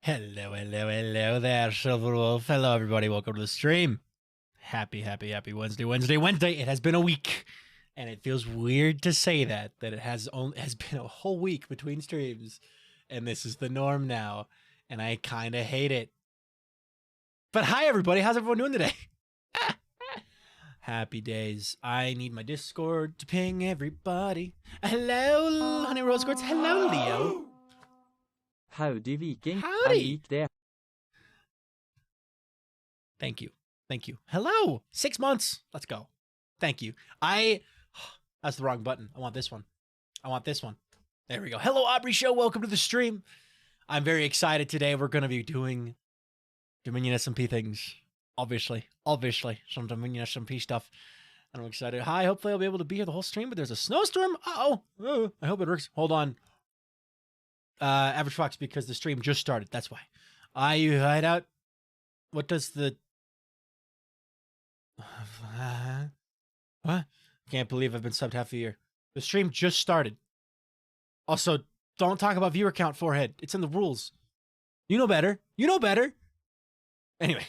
Hello there, Silver Wolf. Hello, everybody. Welcome to the stream. Happy Wednesday. It has been a week, and it feels weird to say that it has been a whole week between streams, and this is the norm now, and I kind of hate it. But hi, everybody. How's everyone doing today? Happy days. I need my Discord to ping everybody. Hello, Honey Rose Quartz. Hello, Leo. Howdy, Viking. Howdy. Thank you. Hello. 6 months. Let's go. Thank you. That's the wrong button. I want this one. There we go. Hello, Aubrey Show. Welcome to the stream. I'm very excited today. We're going to be doing Dominion SMP things. Obviously. Some Dominion SMP stuff. And I'm excited. Hi, hopefully I'll be able to be here the whole stream, but there's a snowstorm. Uh-oh. I hope it works. Hold on. Average Fox, because the stream just started. That's why. You Hideout. What does the... What? Can't believe I've been subbed half a year. The stream just started. Also, don't talk about viewer count, forehead. It's in the rules. You know better. Anyway.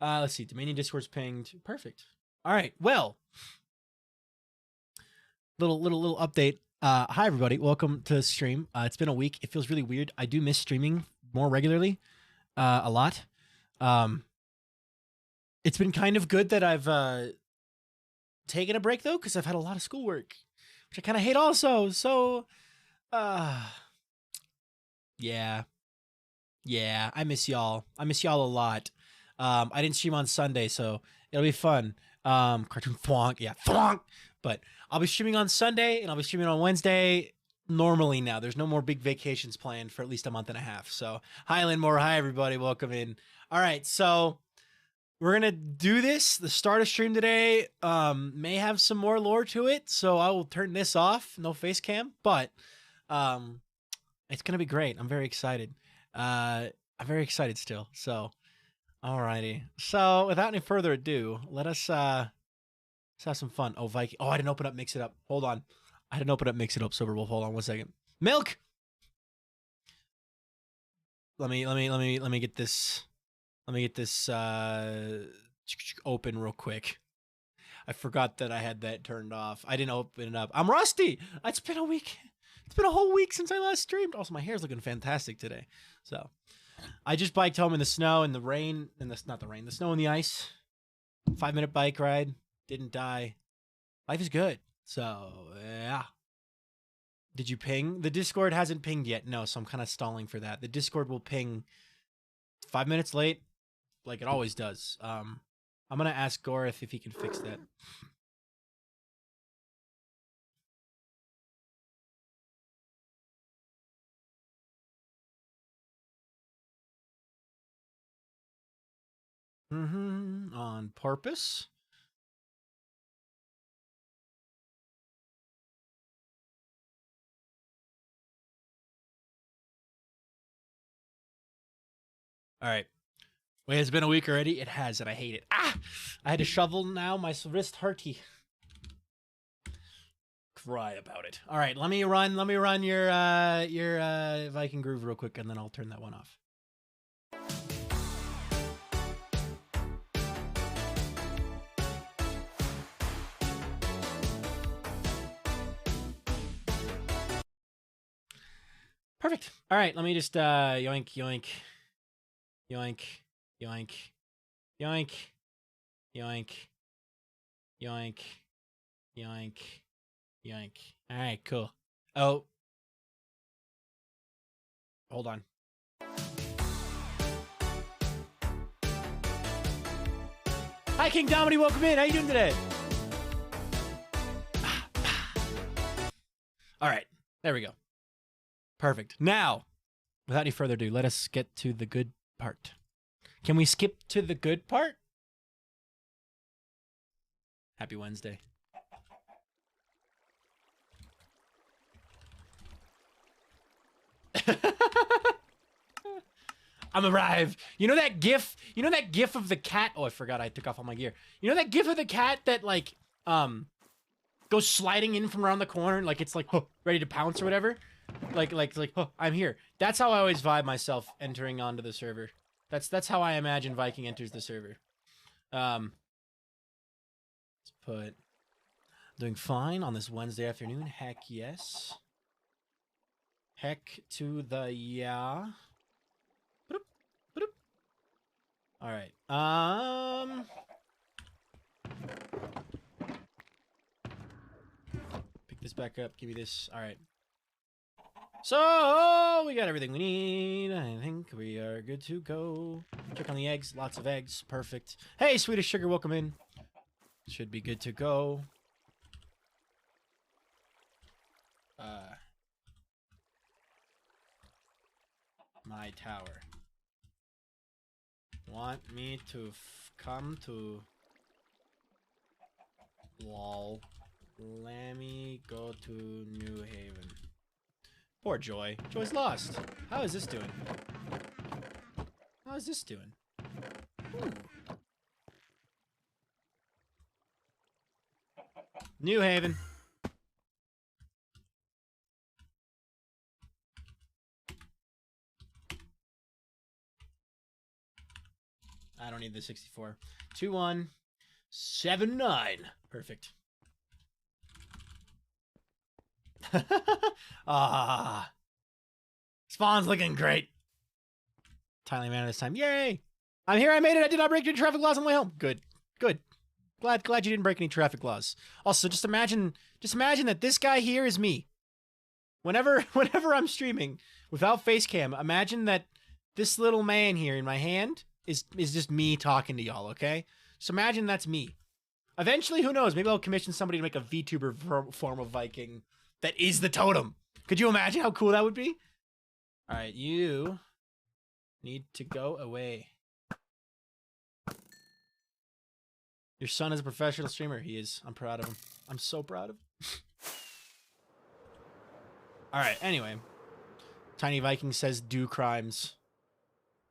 Let's see. Dominion Discord's pinged. Perfect. All right. Well. Little update. Hi, everybody. Welcome to the stream. It's been a week. It feels really weird. I do miss streaming more regularly. A lot. It's been kind of good that I've taken a break, though, because I've had a lot of schoolwork, which I kind of hate also. So, yeah, I miss y'all. A lot. I didn't stream on Sunday, so it'll be fun. Cartoon Flonk. Yeah, Flonk. But I'll be streaming on Sunday, and I'll be streaming on Wednesday normally now. There's no more big vacations planned for at least a month and a half. So, hi, Linmore. Hi, everybody. Welcome in. All right, so we're going to do this. The start of stream today may have some more lore to it, so I will turn this off. No face cam, but it's going to be great. I'm very excited. I'm very excited still. So, alrighty. So, without any further ado, let's have some fun. Oh, Viking. Oh, I didn't open up Mix It Up. Hold on. I didn't open up Mix It Up, Silver Wolf. Hold on 1 second. Milk! Let me get this open real quick. I forgot that I had that turned off. I didn't open it up. I'm rusty. It's been a week. It's been a whole week since I last streamed. Also, my hair's looking fantastic today. So, I just biked home in the snow and the rain, and the snow and the ice. 5-minute bike ride. Didn't die. Life is good. So, yeah. Did you ping? The Discord hasn't pinged yet. No, so I'm kind of stalling for that. The Discord will ping 5 minutes late, like it always does. I'm going to ask Gorith if he can fix that. On purpose. All right. Wait, it's been a week already? It has, and I hate it. I had to shovel now. My wrist hurty. Cry about it. All right, let me run your Viking Groove real quick, and then I'll turn that one off. Perfect. All right, let me just yoink. All right, cool. Oh. Hold on. Hi, King Domini. Welcome in. How you doing today? All right. There we go. Perfect. Now, without any further ado, let us get to the good part. Can we skip to the good part? Happy Wednesday. I'm arrived. You know that gif? You know that gif of the cat? Oh, I forgot I took off all my gear. You know that gif of the cat that like goes sliding in from around the corner like it's like ready to pounce or whatever? Like, oh, I'm here. That's how I always vibe myself entering onto the server. That's how I imagine Viking enters the server. Let's put doing fine on this Wednesday afternoon. Heck yes. Heck to the yeah. All right. Pick this back up. Give me this. All right. So we got everything we need. I think we are good to go. Check on the eggs. Lots of eggs. Perfect. Hey, Swedish Sugar, welcome in. Should be good to go. My tower. Want me to come to... Lol. Let me go to New Haven. Poor Joy. Joy's lost. How is this doing? How is this doing? Ooh. New Haven. I don't need the 64. 2179. Perfect. Ah. Spawn's looking great. Timely manner this time. Yay! I'm here, I made it. I did not break any traffic laws on the way home. Good. Good. Glad you didn't break any traffic laws. Also, just imagine that this guy here is me. Whenever I'm streaming without face cam, imagine that this little man here in my hand is just me talking to y'all, okay? So imagine that's me. Eventually, who knows? Maybe I'll commission somebody to make a VTuber form of Viking that is the totem. Could you imagine how cool that would be? All right, you need to go away. Your son is a professional streamer. He is. I'm proud of him. I'm so proud of him. All right, anyway. Tiny Viking says do crimes.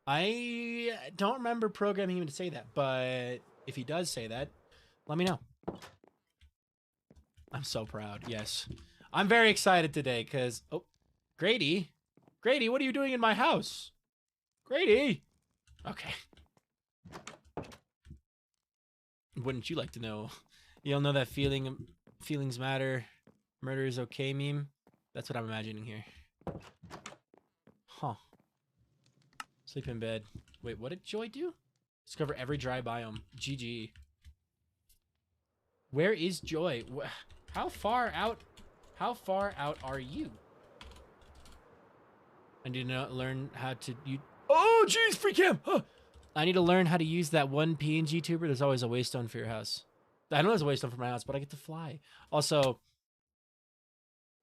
I don't remember programming him to say that, but if he does say that, let me know. I'm so proud. Yes. I'm very excited today because... Oh, Grady. Grady, what are you doing in my house? Grady. Okay. Wouldn't you like to know? You don't know that feelings matter, murder is okay meme? That's what I'm imagining here. Huh. Sleep in bed. Wait, what did Joy do? Discover every dry biome. GG. Where is Joy? How far out are you? I need to learn how to use... Oh, jeez, free cam! Huh. I need to learn how to use that one PNG tuber. There's always a waystone for your house. I know there's a waystone for my house, but I get to fly. Also,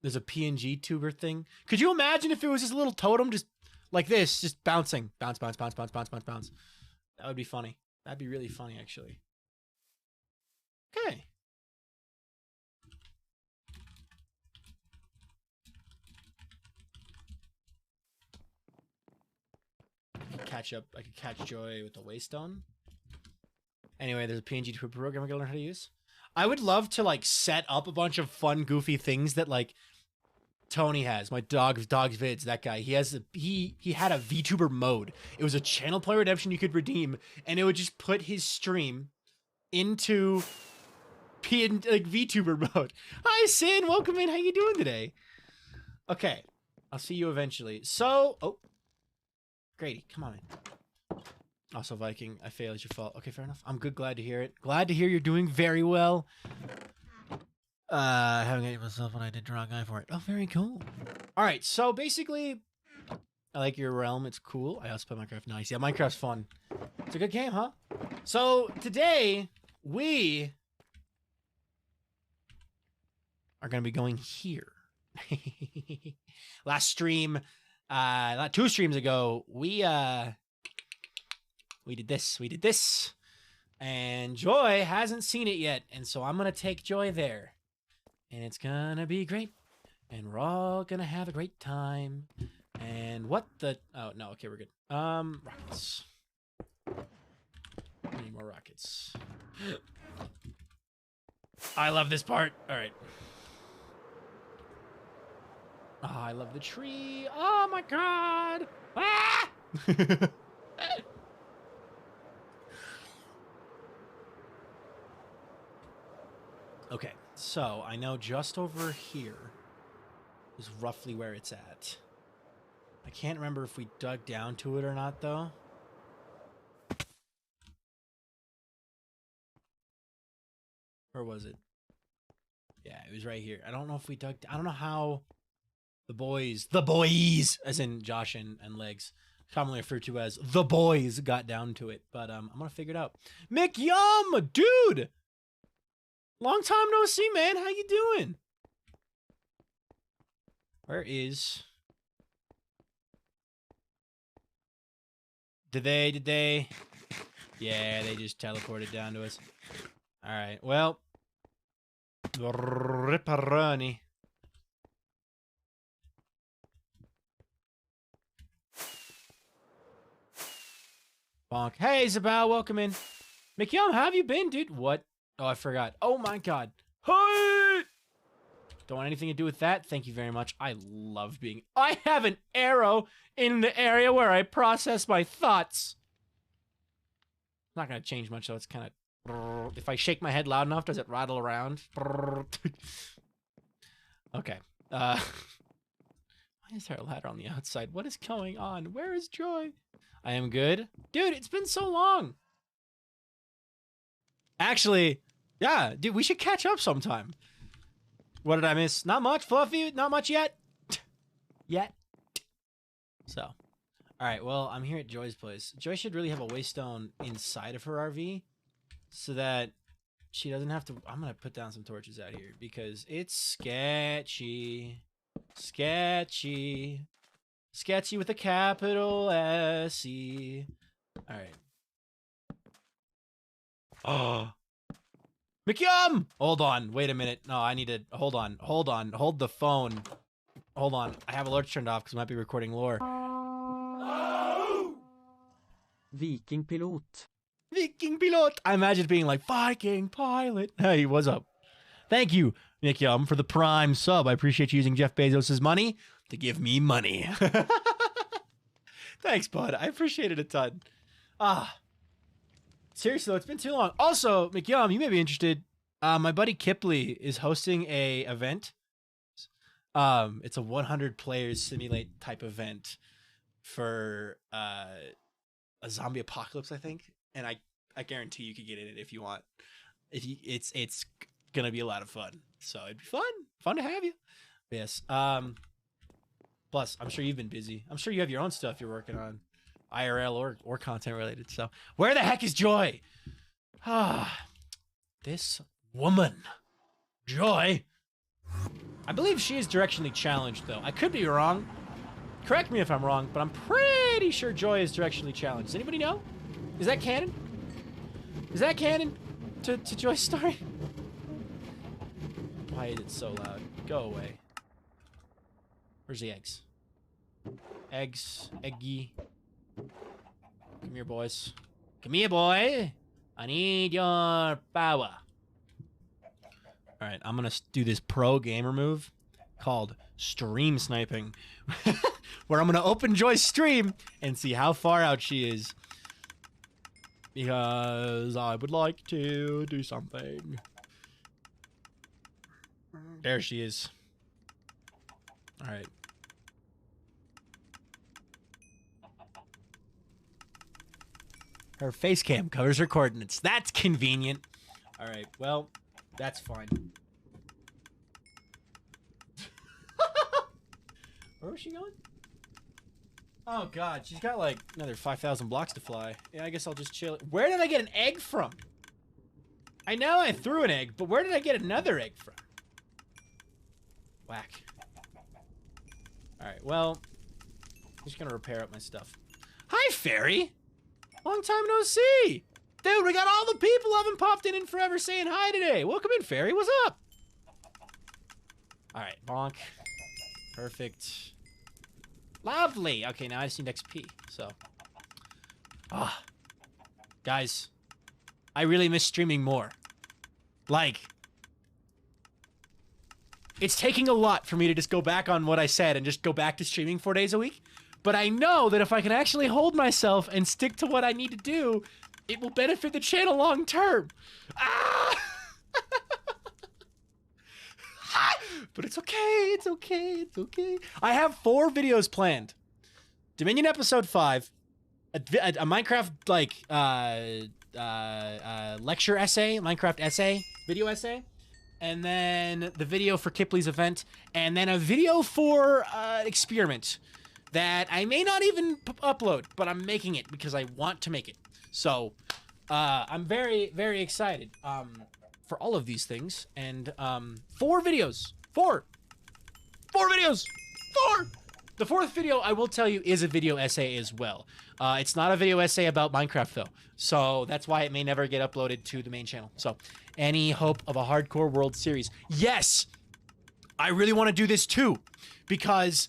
there's a PNG tuber thing. Could you imagine if it was just a little totem just like this, just bouncing? Bounce, bounce, bounce, bounce, bounce, bounce, bounce. That would be funny. That'd be really funny, actually. Okay. I could catch Joy with the waystone. Anyway, there's a PNG tuber program I gotta learn how to use. I would love to like set up a bunch of fun, goofy things that like Tony has. My dog's vids. That guy. He has he had a VTuber mode. It was a channel player redemption you could redeem, and it would just put his stream into VTuber mode. Hi, Sin. Welcome in. How you doing today? Okay, I'll see you eventually. So, oh, Grady, come on in. Also, Viking, I failed. It's your fault. Okay, fair enough. I'm good. Glad to hear it. Glad to hear you're doing very well. I haven't got myself when I did draw a guy for it. Oh, very cool. All right, so basically, I like your realm. It's cool. I also play Minecraft. Nice. Yeah, Minecraft's fun. It's a good game, huh? So today we are going to be going here. Last stream, not 2 streams ago, we did this, and Joy hasn't seen it yet, and so I'm gonna take Joy there, and it's gonna be great, and we're all gonna have a great time. And what the... Oh no, okay, we're good. Rockets. We need more rockets. I love this part. All right. I love the tree. Oh my god. Ah! Okay, so I know just over here is roughly where it's at. I can't remember if we dug down to it or not, though. Where was it? Yeah, it was right here. I don't know if we dug... I don't know how the boys, as in Josh and Legs, commonly referred to as the boys, got down to it. But I'm going to figure it out. Mick Yum! Dude! Long time no see, man. How you doing? Where is... Did they... Yeah, they just teleported down to us. Alright, well... Ripperoni. Bonk. Hey, Zabal, welcome in. McYum, how have you been, dude? What? Oh, I forgot. Oh my god. Hey! Don't want anything to do with that. Thank you very much. I love being... I have an arrow in the area where I process my thoughts. Not gonna change much, though. It's kind of... If I shake my head loud enough, does it rattle around? Okay. Why is there a ladder on the outside? What is going on? Where is Joy? I am good. Dude, it's been so long. Actually, yeah, dude, we should catch up sometime. What did I miss? Not much, Fluffy. Not much yet. Yet. So, all right, well, I'm here at Joy's place. Joy should really have a waystone inside of her RV so that she doesn't have to... I'm going to put down some torches out here because it's sketchy. Sketchy. Sketchy with a capital S-E. All right. Oh. McYum! Hold on. Wait a minute. No, I need to... Hold on. Hold on. Hold the phone. Hold on. I have alerts turned off because I might be recording lore. Vikingpilot. Vikingpilot! I imagine it being like, Viking pilot. Hey, what's up? Thank you, McYum, for the prime sub. I appreciate you using Jeff Bezos' money to give me money. Thanks, bud. I appreciate it a ton. Seriously, though, it's been too long. Also, McYum, you may be interested. My buddy Kipley is hosting a event. It's a 100 players simulate type event for a zombie apocalypse, I think. And I guarantee you could get in it if you want. It's gonna be a lot of fun. So it'd be fun to have you. Yes. Plus, I'm sure you've been busy. I'm sure you have your own stuff you're working on, IRL or content related. So where the heck is Joy? This woman, Joy. I believe she is directionally challenged, though. I could be wrong. Correct me if I'm wrong, but I'm pretty sure Joy is directionally challenged. Does anybody know? Is that canon? Is that canon to Joy's story? Why is it so loud? Go away. Where's the eggs? Eggs. Eggy. Come here, boys. Come here, boy. I need your power. Alright, I'm gonna do this pro gamer move called stream sniping. Where I'm gonna open Joy's stream and see how far out she is. Because I would like to do something. There she is. Alright. Her face cam covers her coordinates. That's convenient. Alright, well, that's fine. Where was she going? Oh god, she's got like another 5,000 blocks to fly. Yeah, I guess I'll just chill. Where did I get an egg from? I know I threw an egg, but where did I get another egg from? Whack. Alright, well, I'm just gonna repair up my stuff. Hi, Fairy! Long time no see! Dude, we got all the people who haven't popped in forever saying hi today. Welcome in, Fairy. What's up? Alright, bonk. Perfect. Lovely. Okay, now I just need XP, so. Guys, I really miss streaming more. Like, It's taking a lot for me to just go back on what I said and just go back to streaming 4 days a week. But I know that if I can actually hold myself and stick to what I need to do, it will benefit the channel long term. Ah! But it's okay, it's okay, it's okay. I have 4 videos planned. Dominion episode 5, a Minecraft like lecture essay, Minecraft essay, video essay, and then the video for Kipley's event, and then a video for experiment that I may not even upload, but I'm making it because I want to make it. So I'm very, very excited for all of these things. And 4 videos. 4 videos. 4. The 4th video, I will tell you, is a video essay as well. It's not a video essay about Minecraft, though. So that's why it may never get uploaded to the main channel. So any hope of a Hardcore World series? Yes! I really want to do this, too. Because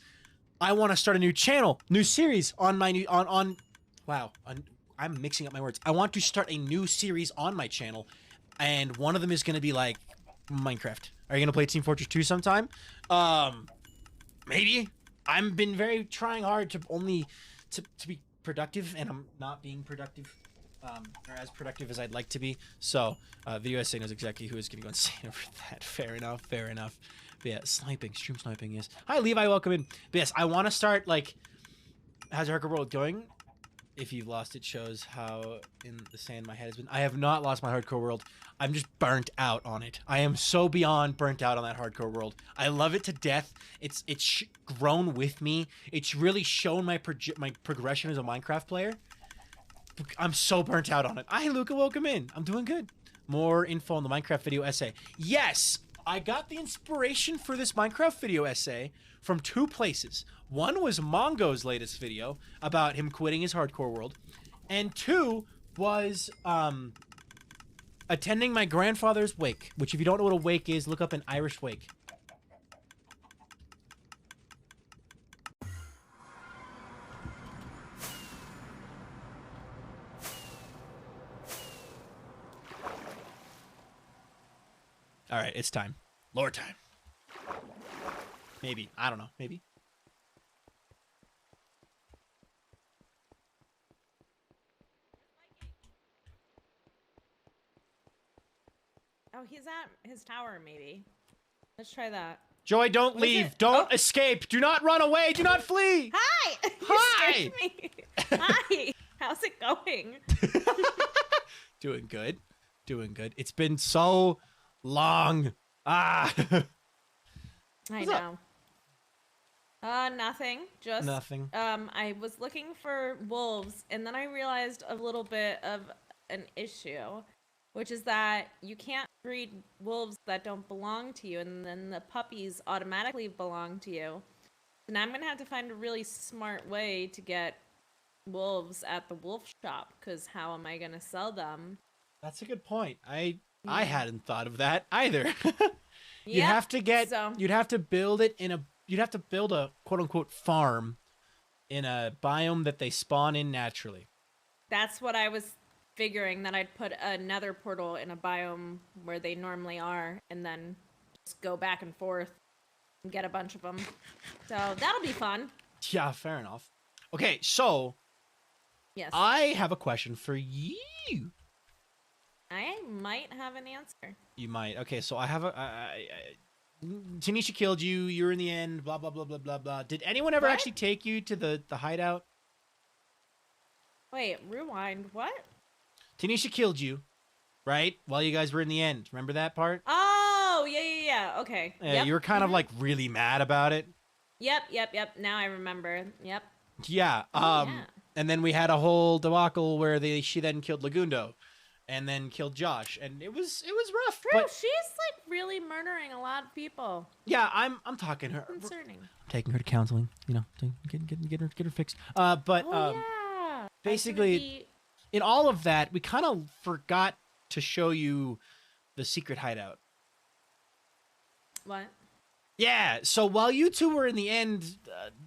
I want to start a new channel, new series on my new... Wow. I'm mixing up my words. I want to start a new series on my channel. And one of them is going to be, like, Minecraft. Are you going to play Team Fortress 2 sometime? Maybe. I've been trying hard to only to be productive, and I'm not being productive, or as productive as I'd like to be. So, Video Essay knows exactly who is going to go insane over that. Fair enough, fair enough. But yeah, stream sniping is... Hi, Levi, welcome in. But yes, I want to start, like... How's your Hardcore World going? If you've lost, it shows how in the sand my head has been. I have not lost my Hardcore World. I'm just burnt out on it. I am so beyond burnt out on that Hardcore World. I love it to death. It's grown with me. It's really shown my progression as a Minecraft player. I'm so burnt out on it. Hi, Luca, welcome in. I'm doing good. More info on the Minecraft video essay. Yes, I got the inspiration for this Minecraft video essay from 2 places. One was Mongo's latest video about him quitting his Hardcore World, and 2 was attending my grandfather's wake, which if you don't know what a wake is, look up an Irish wake. All right, it's time. Lore time. Maybe. I don't know. Maybe. Oh, he's at his tower, maybe. Let's try that. Joy, don't leave. Don't escape. Do not run away. Do not flee. Hi! Hi! You scared me. Hi! How's it going? Doing good. Doing good. It's been so long. Ah. I know. Nothing. Just nothing. I was looking for wolves, and then I realized a little bit of an issue, which is that you can't breed wolves that don't belong to you, and then the puppies automatically belong to you. So now I'm gonna have to find a really smart way to get wolves at the wolf shop, because how am I gonna sell them? That's a good point. I hadn't thought of that either. You'd Yeah, have to get so- you'd have to build it in a you'd have to build a quote unquote farm in a biome that they spawn in naturally. That's what I was figuring, that I'd put another portal in a biome where they normally are, and then just go back and forth and get a bunch of them. So that'll be fun. Yeah, fair enough. Okay, so Yes. I have a question for you. I might have an answer. You might. Okay, so I have Tanisha killed you. You're in the end. Blah blah blah blah blah blah. Did anyone ever What? actually take you to the hideout? Wait, rewind. What? Tanisha killed you, right? While you guys were in the end. Remember that part? Oh, yeah. Okay. Yeah, Yep. you were kind of Mhm. like really mad about it. Yep. Now I remember. Yep. Yeah. Yeah. And then we had a whole debacle where she then killed Lagundo, and then killed Josh, and it was rough. True, But she's like really murdering a lot of people. yeah, I'm talking her. Concerning. I'm taking her to counseling. You know, get her fixed. But Oh yeah. basically, in all of that, we kind of forgot to show you the secret hideout. What? Yeah, so while you two were in the end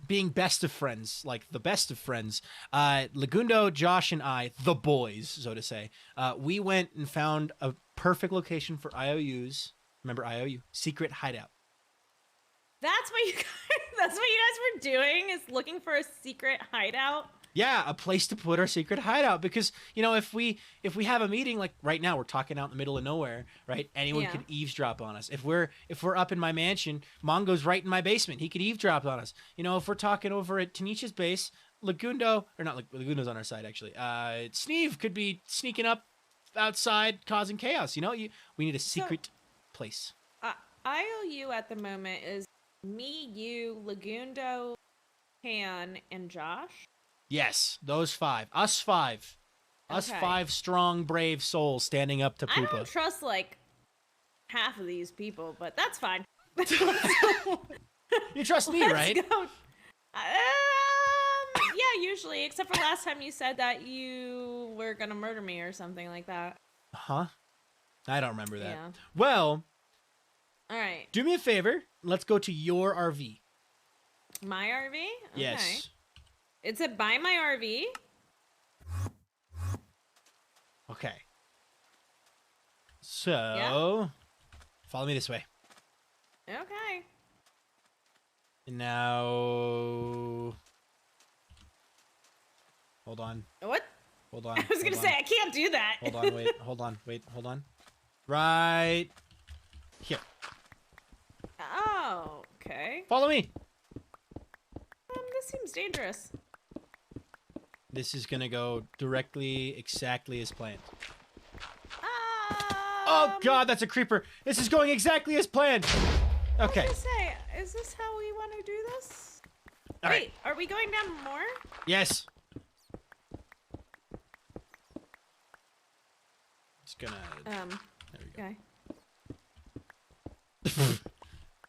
being best of friends, like the best of friends, Lagundo, Josh, and I, the boys, so to say, we went and found a perfect location for IOU's, remember IOU, secret hideout. That's what you guys. That's what you guys were doing. Is looking for a secret hideout. Yeah, a place to put our secret hideout because if we have a meeting like right now, we're talking out in the middle of nowhere, right? Anyone could eavesdrop on us. If we're up in my mansion, Mongo's right in my basement. He could eavesdrop on us. If we're talking over at Tanisha's base, Lagundo or not Lagundo's on our side actually. Sneeve could be sneaking up outside causing chaos. We need a secret place. IOU at the moment is me, you, Lagundo, Han, and Josh. Yes, those 5. Us 5. Us 5 strong, brave souls standing up to Poopa. I don't trust, half of these people, but that's fine. You trust me, right? Go. Yeah, usually, except for last time you said that you were gonna murder me or something like that. Huh? I don't remember that. Yeah. Well, all right. Do me a favor. Let's go to your RV. My RV? Okay. Yes. It's by my RV. Okay. So, follow me this way. Okay. And now, hold on. What? Hold on. I was gonna say I can't do that. Hold on. Wait. Hold on. Right here. Oh, okay. Follow me. This seems dangerous. This is gonna go directly, exactly as planned. Oh Oh God, that's a creeper. This is going exactly as planned. Okay. I was gonna say, is this how we want to do this? All Wait, right. are we going down more? Yes. Just gonna. There we go. Okay.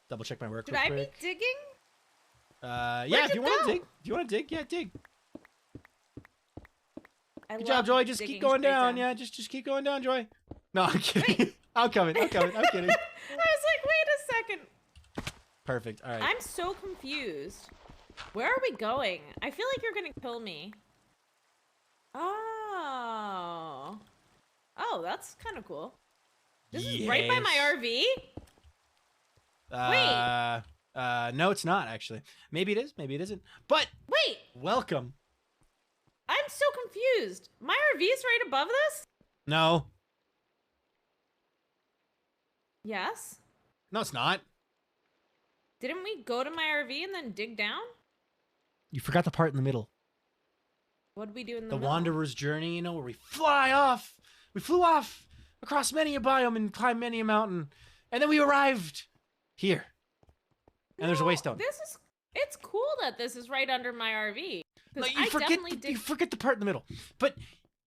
Double check my work. Should real I be quick. digging? Yeah, Where'd if you you want go? to dig. If you want to dig, yeah, dig. I Good love job, Joy. Just digging keep going straight down. Yeah, just keep going down, Joy. No, I'm kidding. I'm coming. I'm kidding. I was like, wait a second. Perfect. All right. I'm so confused. Where are we going? I feel like you're gonna kill me. Oh. Oh, that's kind of cool. This is right by my RV? No, it's not actually. Maybe it is. Maybe it isn't. But Wait, welcome. I'm so confused. My RV is right above this? No. Yes. No, it's not. Didn't we go to my RV and then dig down? You forgot the part in the middle. What did we do in the The middle? Wanderer's Journey, where we fly off. We flew off across many a biome and climbed many a mountain. And then we arrived here. And there's a waystone. It's cool that this is right under my RV. No, I definitely did. you forget the part in the middle. But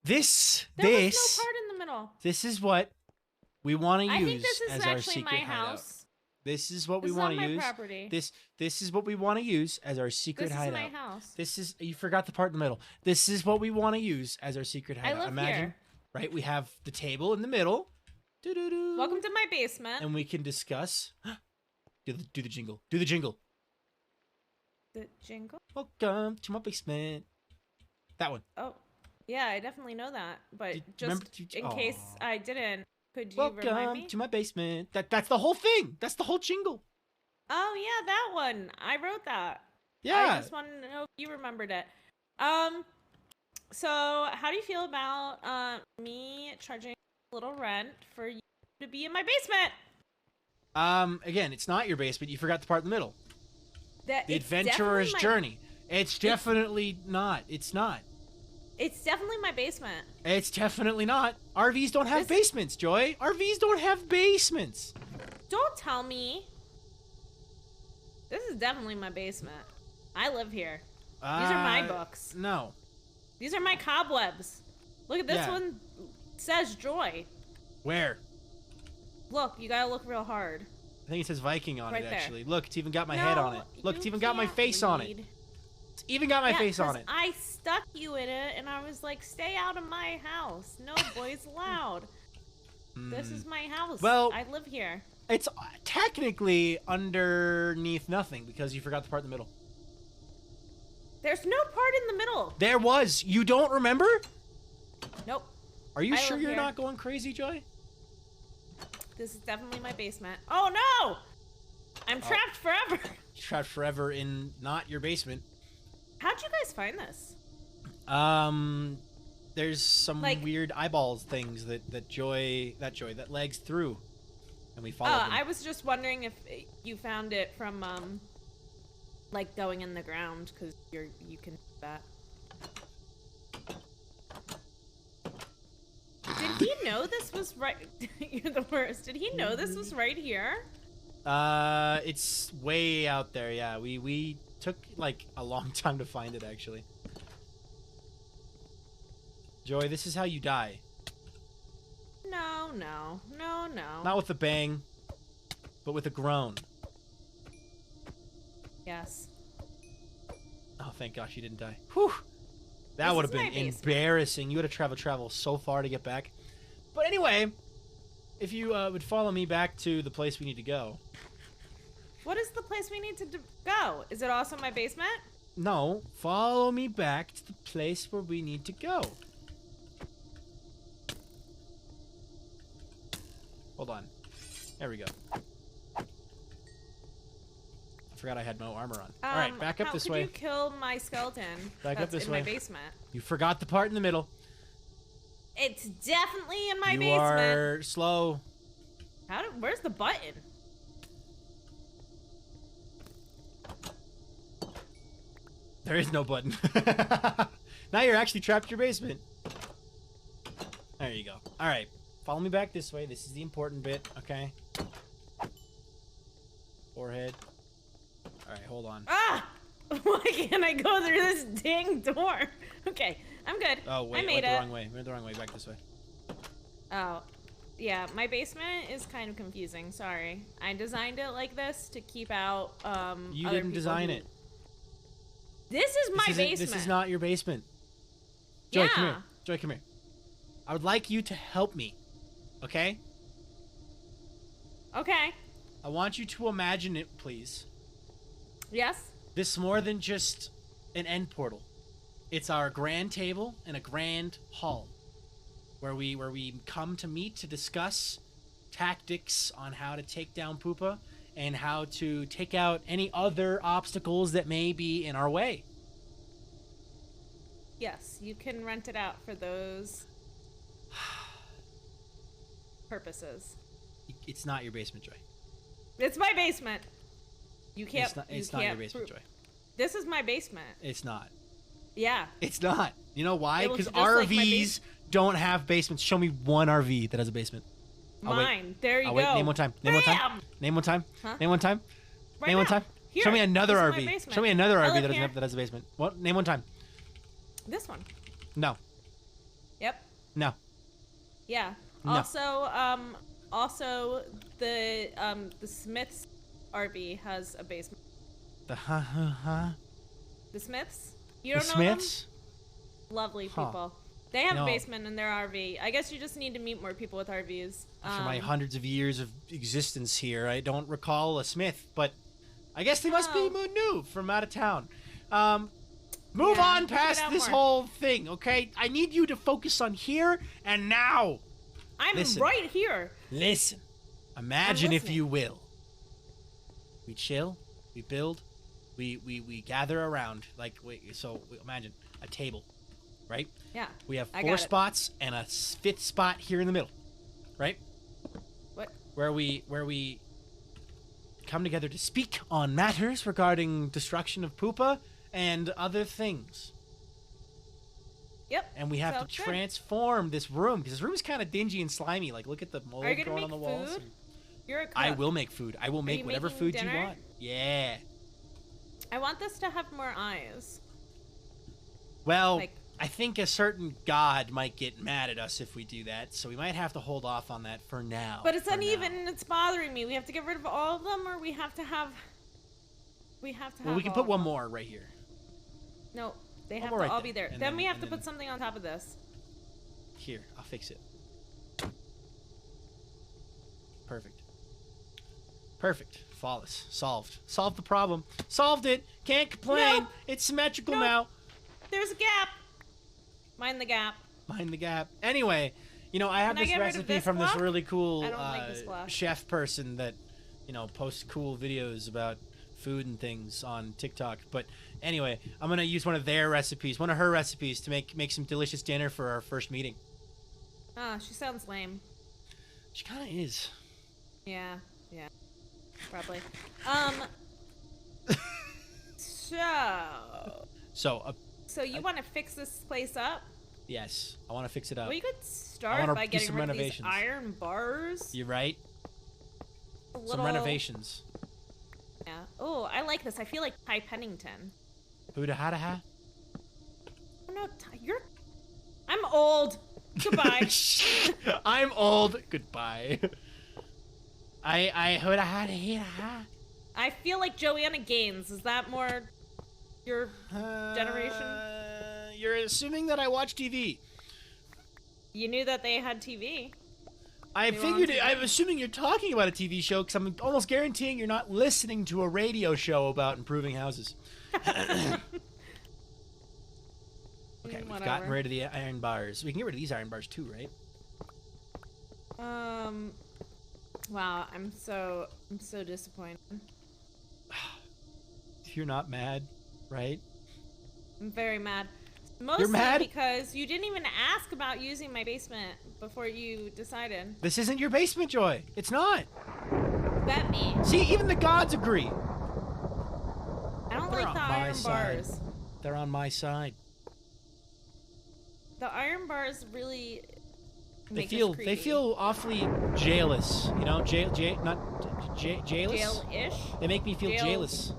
There was no part in the middle. This is what we want to use I think this is as our actually secret my hideout. house. This is what we This is want not to my use. property. This is what we want to use as our secret This hideout. is my house. This is you forgot the part in the middle. This is what we want to use as our secret I hideout. live Imagine, here. right? We have the table in the middle. Doo-doo-doo. Welcome to my basement. And we can discuss. Do the jingle. Do the jingle. The jingle? Welcome to my basement. That one. Oh, yeah, I definitely know that. But remember just to- in case Aw. I didn't, could you remind Welcome me? to my basement. That's the whole thing. That's the whole jingle. Oh yeah, that one. I wrote that. Yeah. I just wanted to know if you remembered it. So how do you feel about me charging a little rent for you to be in my basement? Again, it's not your basement. You forgot the part in the middle. The It's adventurer's definitely journey. It's definitely not. It's not. It's definitely my basement. It's definitely not. RVs don't have This- basements, Joy. RVs don't have basements. Don't tell me. This is definitely my basement. I live here. These are my books. No. These are my cobwebs. Look at this Yeah. one. Says joy. Where? Look, you gotta look real hard. I think it says Viking on Right it, there. actually. Look, it's even got my head on it. Look, it's you even got my can't face on it. read. It's even got my Yeah, face on 'cause it. I stuck you in it, and I was like, "Stay out of my house. No boys allowed. This is my house. Well- I live here." It's technically underneath nothing because you forgot the part in the middle. There's no part in the middle. There was. You don't remember? Nope. Are you I sure live you're here. not going crazy, Joy? This is definitely my basement. Oh no! I'm trapped forever. Trapped forever in not your basement. How'd you guys find this? There's some Like- weird eyeballs things that legs through, and we followed them. I was just wondering if you found it from like going in the ground, because you can do that. Did he know this was right? You're the worst. Did he know this was right here? It's way out there. Yeah, we took like a long time to find it actually. Joy, this is how you die. No. Not with a bang, but with a groan. Yes. Oh, thank gosh you didn't die. Whew. That This would have is my been basement. embarrassing. You would have traveled so far to get back. But anyway, if you would follow me back to the place we need to go. What is the place we need to go? Is it also my basement? No, follow me back to the place where we need to go. Hold on. There we go. I forgot I had no armor on. All right, back up this How way. could you kill my skeleton? Back up that's this in way. my basement. You forgot the part in the middle. It's definitely in my You basement. are slow. Where's the button? There is no button. Now you're actually trapped in your basement. There you go. All right. Follow me back this way. This is the important bit, okay? Forehead. All right, hold on. Ah! Why can't I go through this dang door? Okay, I'm good. Oh, wait, I made went it. the wrong way. Went the wrong way. Back this way. Oh, yeah. My basement is kind of confusing. Sorry. I designed it like this to keep out You other didn't people design who- it. This is my basement. This is not your basement. Joy, come Yeah. here. Joy, come here. I would like you to help me, okay? Okay. I want you to imagine it, please. Yes. This more than just an end portal. It's our grand table and a grand hall where we come to meet to discuss tactics on how to take down Poopa and how to take out any other obstacles that may be in our way. Yes, you can rent it out for those purposes. It's not your basement, Joy. It's my basement. You can't. It's you not your can't basement, prove- Joy. This is my basement. It's not. Yeah. It's not. You know why? It looks Because just like my RVs don't have basements. Show me one RV that has a basement. I'll wait. Mine. There you I'll go. wait. Name one time. Name one time. Bam! Name one time. Huh? Name one time. Right Name one now. time. Here. Show me another This is my RV. basement. Show me another I RV live that here. has a basement. What? Name one time. This one. No. Yep. No. Yeah. No. Also, the Smiths RV has a basement. The The Smiths? You The don't know Smiths? them? Lovely Huh. people. They have No. a basement in their RV. I guess you just need to meet more people with RVs. After my hundreds of years of existence here, I don't recall a Smith, but I guess they must be Oh. new from out of town. Move Yeah, on check it past out this more. whole thing, okay? I need you to focus on here and now. I'm Listen. right here. Listen. Imagine, if listening. you will. We chill, we build, we gather around. Imagine a table, right? Yeah. We have I 4 got it. spots and a 5th spot here in the middle, right? What? Where we come together to speak on matters regarding destruction of Poopa and other things. Yep. And we have sounds to good. transform this room because this room is kind of dingy and slimy. Like, look at the mold Are you gonna growing on make the walls. food? You're a cook. I will make food. I will make you whatever making food you dinner? want. Yeah. I want this to have more eyes. Well, Like- I think a certain god might get mad at us if we do that, so we might have to hold off on that for now. But it's for uneven now. and it's bothering me. We have to get rid of all of them, or we have to have. Well, we can all put of one them. more right here. No, they One have more to right all there, be there. and Then we then- have to and put then- something on top of this. Here, I'll fix it. Perfect. Perfect. Flawless. Solved. Solved the problem. Solved it. Can't complain. Nope. It's symmetrical Nope. now. There's a gap. Mind the gap. Mind the gap. Anyway, I have Can I this get rid of recipe this from this block? really cool I don't like this block. chef person that post cool videos about food and things on TikTok. But anyway, I'm gonna use one of her recipes to make some delicious dinner for our first meeting. Ah, she sounds lame. She kind of is. Yeah, probably. So you want to fix this place up? Yes, I want to fix it up. Well, you could start by getting rid of these iron bars. You're right. Some renovations. Yeah. Oh, I like this. I feel like Ty Pennington. Buddha-ha-da-ha? Oh, no, I'm old. Goodbye. I'm old. Goodbye. I feel like Joanna Gaines. Is that more your generation? You're assuming that I watch TV. You knew that they had TV. I figured it. I'm assuming you're talking about a TV show because I'm almost guaranteeing you're not listening to a radio show about improving houses. Okay, we've gotten rid of the iron bars. We can get rid of these iron bars too, right? Wow, I'm so disappointed. You're not mad, right? I'm very mad. Mostly You're mad? Because you didn't even ask about using my basement before you decided. This isn't your basement, Joy. It's not. Bet me. See, even the gods agree. I don't like the iron bars. They're on my side. The iron bars really They feel awfully jailous, jailish. Jail-ish? They make me feel jailous.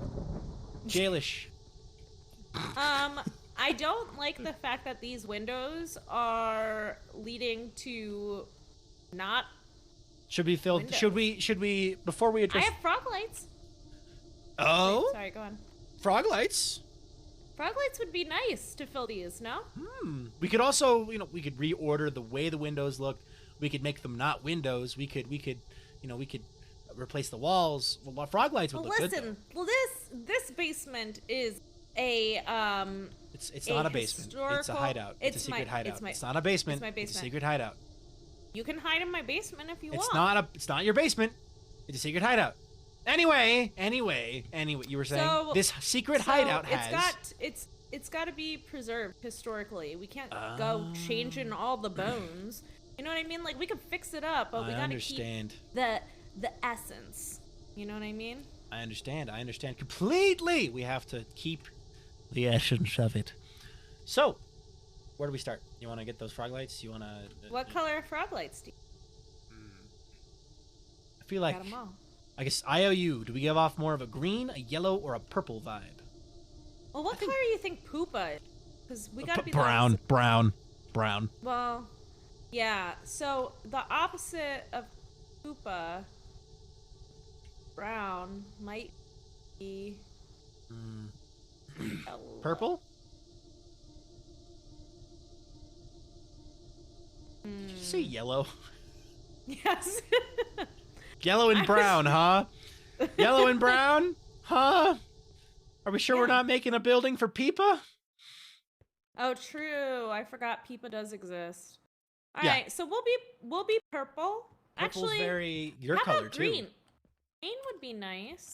Jailish. I don't like the fact that these windows are leading to not. Should we fill? Windows. Should we before we address? I have frog lights. Oh. Wait, sorry, go on. Frog lights. Frog lights would be nice to fill these, no? We could also, we could reorder the way the windows look. We could make them not windows. We could replace the walls. Well, frog lights would look good. Listen, this basement is a It's not a basement. It's a hideout. It's a secret hideout. It's not a basement. It's my basement. It's a secret hideout. You can hide in my basement if you want. It's not your basement. It's a secret hideout. Anyway, you were saying this secret hideout it's got to be preserved historically. We can't go changing all the bones. You know what I mean? Like, we could fix it up, but we got to keep the essence. You know what I mean? I understand completely. We have to keep the essence of it. So, where do we start? You want to get those frog lights? You want to? What color frog lights do you? I feel like. Got 'em all. I guess IOU. Do we give off more of a green, a yellow, or a purple vibe? Well, what color do you think Poopa is? Because we gotta be brown. Well, yeah. So the opposite of Poopa, brown, might be purple. Did you say yellow? Yes. Yellow and brown, huh? Yellow and brown, huh? Are we sure we're not making a building for Peepa? Oh, true. I forgot Peepa does exist. All right, so we'll be purple. Purple's Actually, very your how color about too. Green? Green would be nice.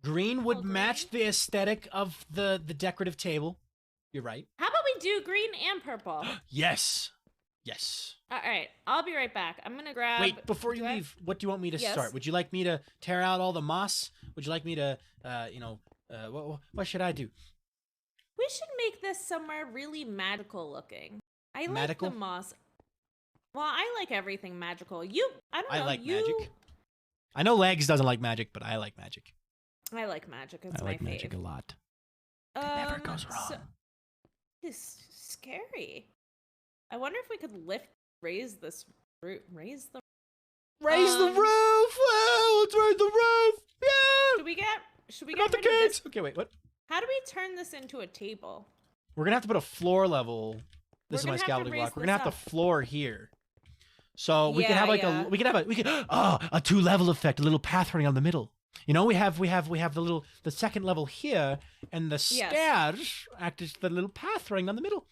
Green would match the aesthetic of the decorative table. You're right. How about we do green and purple? Yes. All right, I'll be right back. I'm gonna grab. Wait, before you leave, what do you want me to start? Would you like me to tear out all the moss? Would you like me to, what should I do? We should make this somewhere really magical looking. I like the moss. Well, I like everything magical. I don't know. I like magic. I know Legs doesn't like magic, but I like magic. I like magic. It's I like magic a lot. It never goes wrong. It's scary. I wonder if we could raise this roof. Raise the roof! Oh, let's raise the roof! Yeah! Should we get Not the kids! Okay, wait, what? How do we turn this into a table? We're gonna have to put a floor level. This is my scaffolding block. We're gonna have the floor here. So we could have like a 2-level effect, a little path running on the middle. We have the second level here, and the stairs act as the little path running down the middle.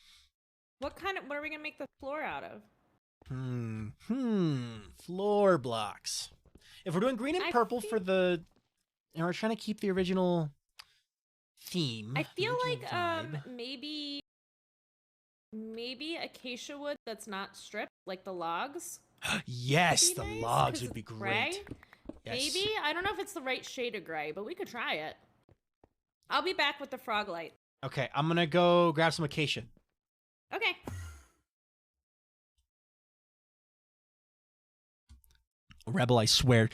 What are we gonna make the floor out of? Floor blocks. If we're doing green and I purple for the, and we're trying to keep the original theme. I feel the like original vibe. maybe acacia wood that's not stripped, like the logs. Yes, Would the be nice, logs 'cause would be it's great. gray. Yes. Maybe I don't know if it's the right shade of gray, but we could try it. I'll be back with the frog light. Okay, I'm gonna go grab some acacia. Okay. Rebel, I swear,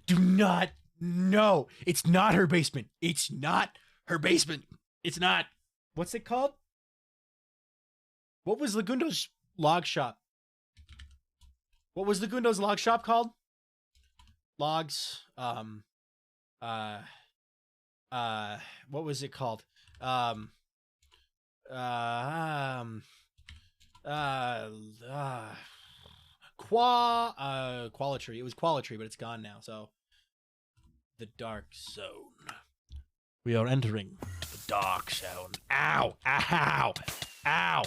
do not. No, it's not her basement. It's not her basement. It's not. What's it called? What was Lagundo's log shop? What was Lagundo's log shop called? Logs. What was it called? Qualitry. It was Qualitry, but it's gone now. So, the dark zone. We are entering the dark zone. Ow! Ow! Ow!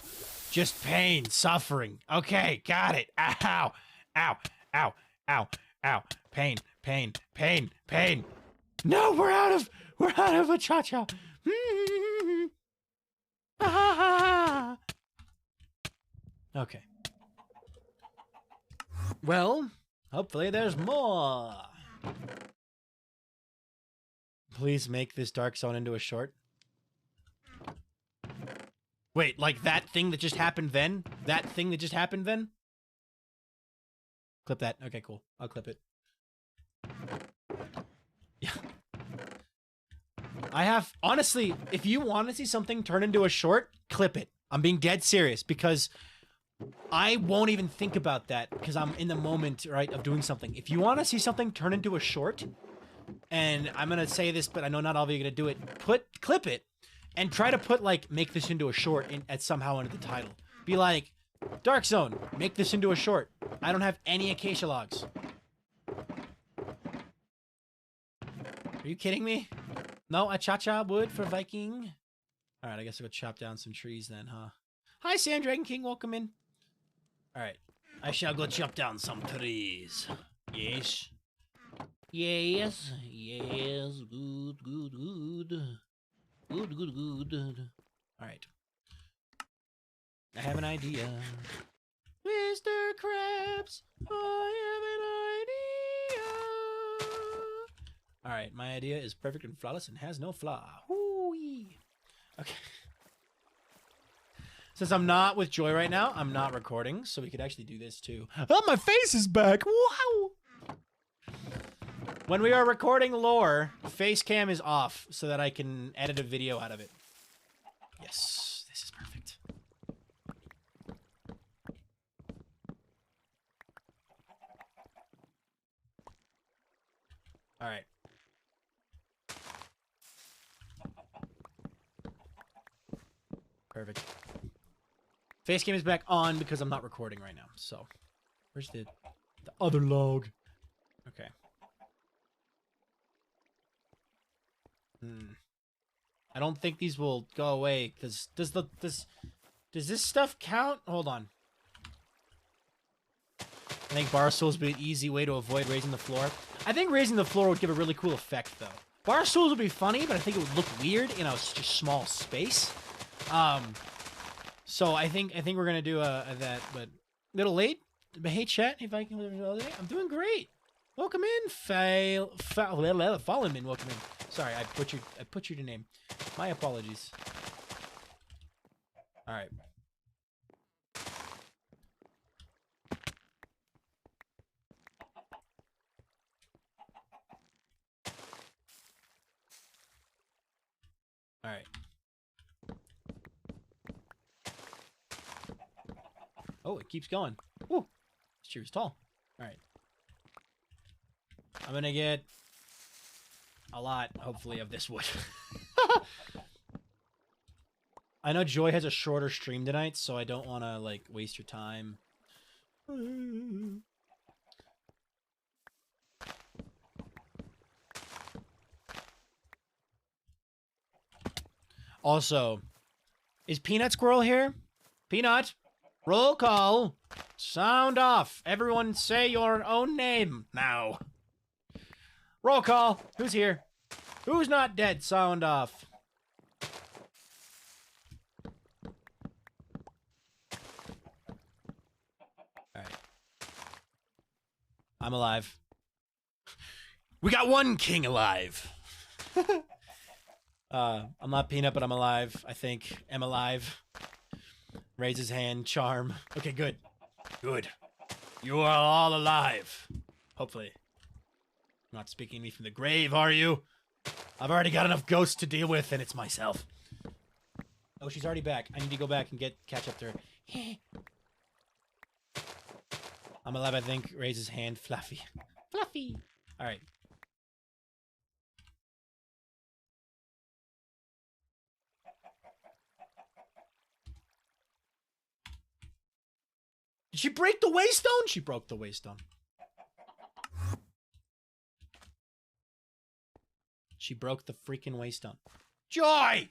Just pain, suffering. Okay, got it. Ow! Ow! Ow! Ow! Ow! Pain! Pain! Pain! Pain! No, we're out of a cha-cha. Okay. Well, hopefully there's more. Please make this dark zone into a short. Wait, like that thing that just happened then? That thing that just happened then? Clip that. Okay, cool. I'll clip it. Yeah. I have, honestly, if you want to see something turn into a short, clip it. I'm being dead serious because I won't even think about that because I'm in the moment, right, of doing something. If you want to see something turn into a short, and I'm going to say this, but I know not all of you are going to do it, clip it and try to put, like, make this into a short at somehow under the title. Be like, Dark Zone, make this into a short. I don't have any acacia logs. Are you kidding me? No, a cha-cha wood for Viking? Alright, I guess I'll go chop down some trees then, huh? Hi, Sand Dragon King, welcome in. Alright, I shall go chop down some trees. Yes. Yes, yes, good, good, good. Good, good, good. Alright. I have an idea. Mr. Krabs, I have an idea. Alright, my idea is perfect and flawless and has no flaw. Hoo-wee. Okay. Since I'm not with Joy right now, I'm not recording, so we could actually do this too. Oh, my face is back! Wow! When we are recording lore, face cam is off so that I can edit a video out of it. Yes, this is perfect. All right. Perfect. Face cam is back on because I'm not recording right now. So, where's the other log? Okay. I don't think these will go away because does this stuff count? Hold on. I think bar stools would be an easy way to avoid raising the floor. I think raising the floor would give a really cool effect though. Bar stools would be funny, but I think it would look weird in a just small space. So I think we're gonna do that, but a little late. But hey chat, if I can, I'm doing great. Welcome in, Fallenman. Welcome in. Sorry, I butchered your name. My apologies. All right. All right. Oh, it keeps going. Woo! This tree is tall. All right. I'm gonna get a lot, hopefully, of this wood. I know Joy has a shorter stream tonight, so I don't want to, like, waste your time. Also, is Peanut Squirrel here? Peanut? Roll call. Sound off. Everyone say your own name now. Roll call. Who's here? Who's not dead? Sound off. Alright. I'm alive. We got one king alive. I'm not Peanut, but I'm alive, I think. Am alive. Raise his hand. Charm. Okay, good. Good. You are all alive. Hopefully. Not speaking to me from the grave, are you? I've already got enough ghosts to deal with, and it's myself. Oh, she's already back. I need to go back and catch up to her. I'm alive, I think. Raise his hand. Fluffy. Fluffy. Alright. Did she break the waystone? She broke the waystone. She broke the freaking waystone. Joy!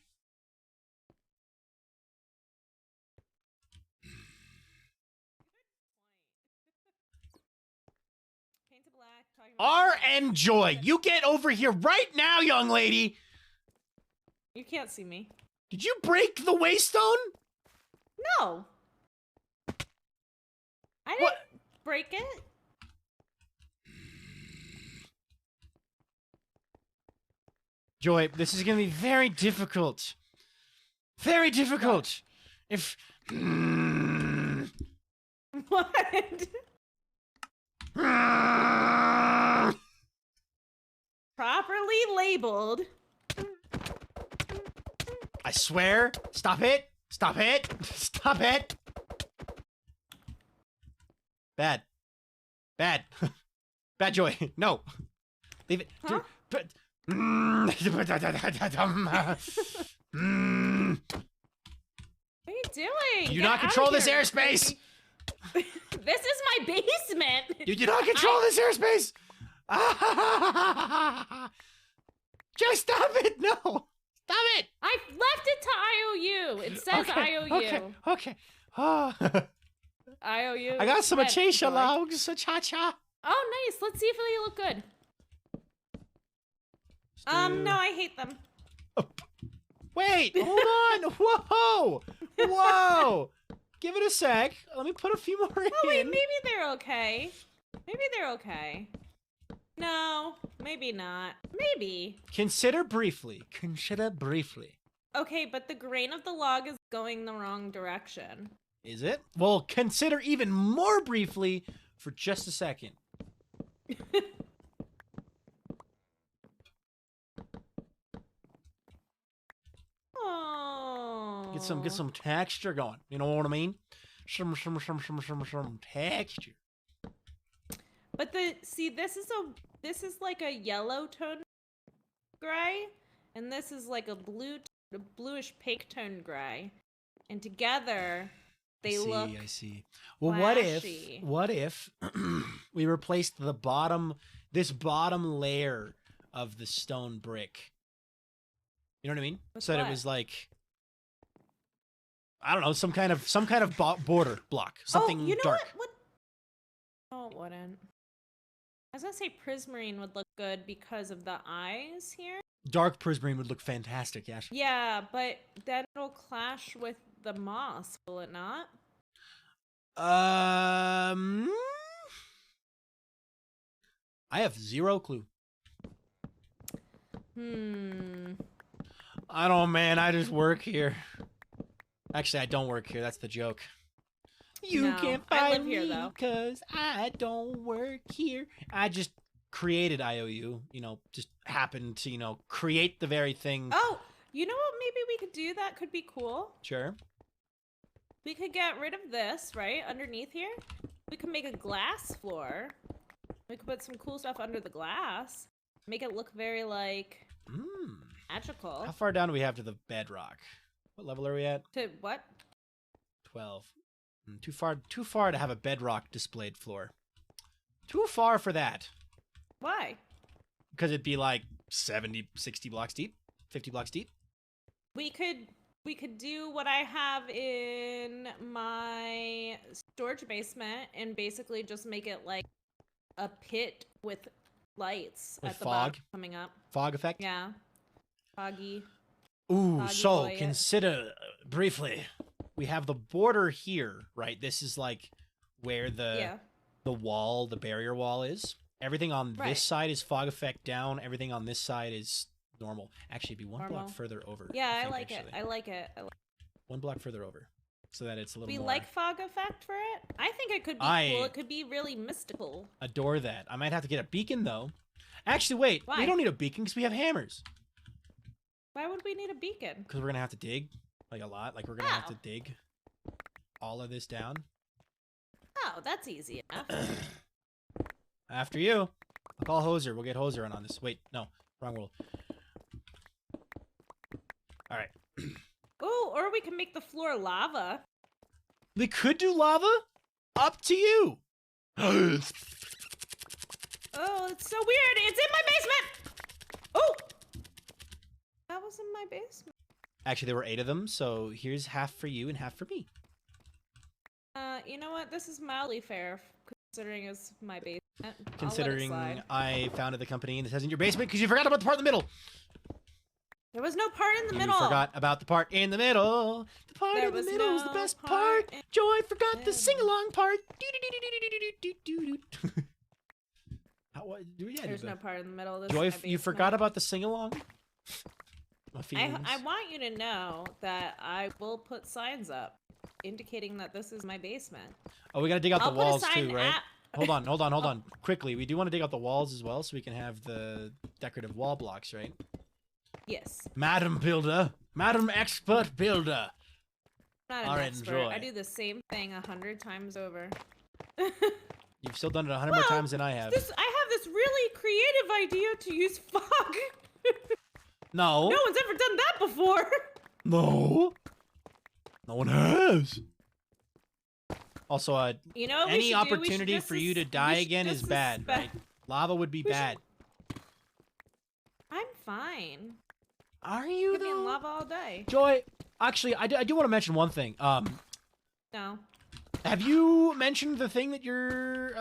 RN Joy, you get over here right now, young lady! You can't see me. Did you break the waystone? No. I didn't What? break it. Joy, this is gonna be very difficult. Very difficult. If... What? Properly labeled. I swear. Stop it. Stop it. Stop it. Bad. Bad. Bad Joy. No. Leave it. Huh? But... What are you doing? You do Get not out control of this here, airspace. baby. This is my basement. You do not control this airspace. Just stop it. No. Stop it. I left it to IOU. It says IOU. Okay. Okay. Oh. IOU. I got some That acacia boy. logs. Cha-cha. Oh, nice. Let's see if they look good. No, I hate them. Wait, hold on. Whoa. Whoa. Give it a sec. Let me put a few more in. Oh, wait, maybe they're okay. Maybe they're okay. No, maybe not. Maybe. Consider briefly. Consider briefly. Okay, but the grain of the log is going the wrong direction. Is it? Well, consider even more briefly for just a second. Oh. Get some texture going. You know what I mean? Some texture. But this is like a yellow tone gray, and this is like a bluish pink tone gray, and together they look. I see. Well, flashy. what if we replaced this bottom layer of the stone brick? You know what I mean? With So that what? it was like, I don't know, some kind of border block, something oh, you know dark. what? Oh, it wouldn't. I was gonna say prismarine would look good because of the eyes here. Dark prismarine would look fantastic, yes. Yeah, but then it'll clash with the moss, will it not? I have zero clue. I don't, man. I just work here. Actually, I don't work here. That's the joke. You No, can't I find live here, me though. because I don't work here. I just created IOU. You know, just happened to, create the very thing. Oh, you know what? Maybe we could do that. Could be cool. Sure. We could get rid of this, right? Underneath here. We could make a glass floor. We could put some cool stuff under the glass. Make it look very, like, magical. How far down do we have to the bedrock? What level are we at? To what? 12. Too far to have a bedrock displayed floor. Too far for that. Why? Because it'd be like 70, 60 blocks deep, 50 blocks deep. We could we could do what I have in my storage basement and basically just make it like a pit with lights With at the fog? bottom coming up. Fog effect? Yeah. Foggy. Ooh, Foggy so boy. consider briefly. We have the border here, right? This is like where the wall, the barrier wall is. Everything on Right. this side is fog effect down. Everything on this side is normal. Actually, it'd be one block further over. Yeah, I think, like it. I like it. One block further over, so that it's a little We more. like fog effect for it. I think it could be cool. It could be really mystical. Adore that. I might have to get a beacon though. Actually, wait. Why? We don't need a beacon because we have hammers. Why would we need a beacon? Because we're gonna have to dig like a lot. Like we're gonna have to dig all of this down. Oh, that's easy enough. After you. I'll call Hoser. We'll get Hoser on this. Wait, no. Wrong world. Alright. Oh, or we can make the floor lava. We could do lava? Up to you. Oh, it's so weird. It's in my basement. Oh. That was in my basement. Actually, there were 8 of them, so here's half for you and half for me. You know what? This is mildly fair, considering it's my basement. Considering I founded the company and this isn't your basement because you forgot about the part in the middle. There was no part in the middle. You forgot about the part in the middle. The part in the middle is the best part. Joy forgot the sing-along part. There's no part in the middle. This Joy, you forgot about the sing-along? I want you to know that I will put signs up indicating that this is my basement. Oh, we gotta dig out the walls too, right? at- Hold on. Quickly, we do want to dig out the walls as well so we can have the decorative wall blocks, right? Yes. Madam Builder. Madam Expert Builder. I'm not an expert. I do the same thing 100 times over. You've still done it 100 more times than I have. I have this really creative idea to use fog. No. No one's ever done that before. No. No one has. Also, you know, any opportunity for you to die again is bad, right? Lava would be bad. I'm fine. Are you, though? Be in lava all day. Joy, actually, I do want to mention one thing. No. Have you mentioned the thing that your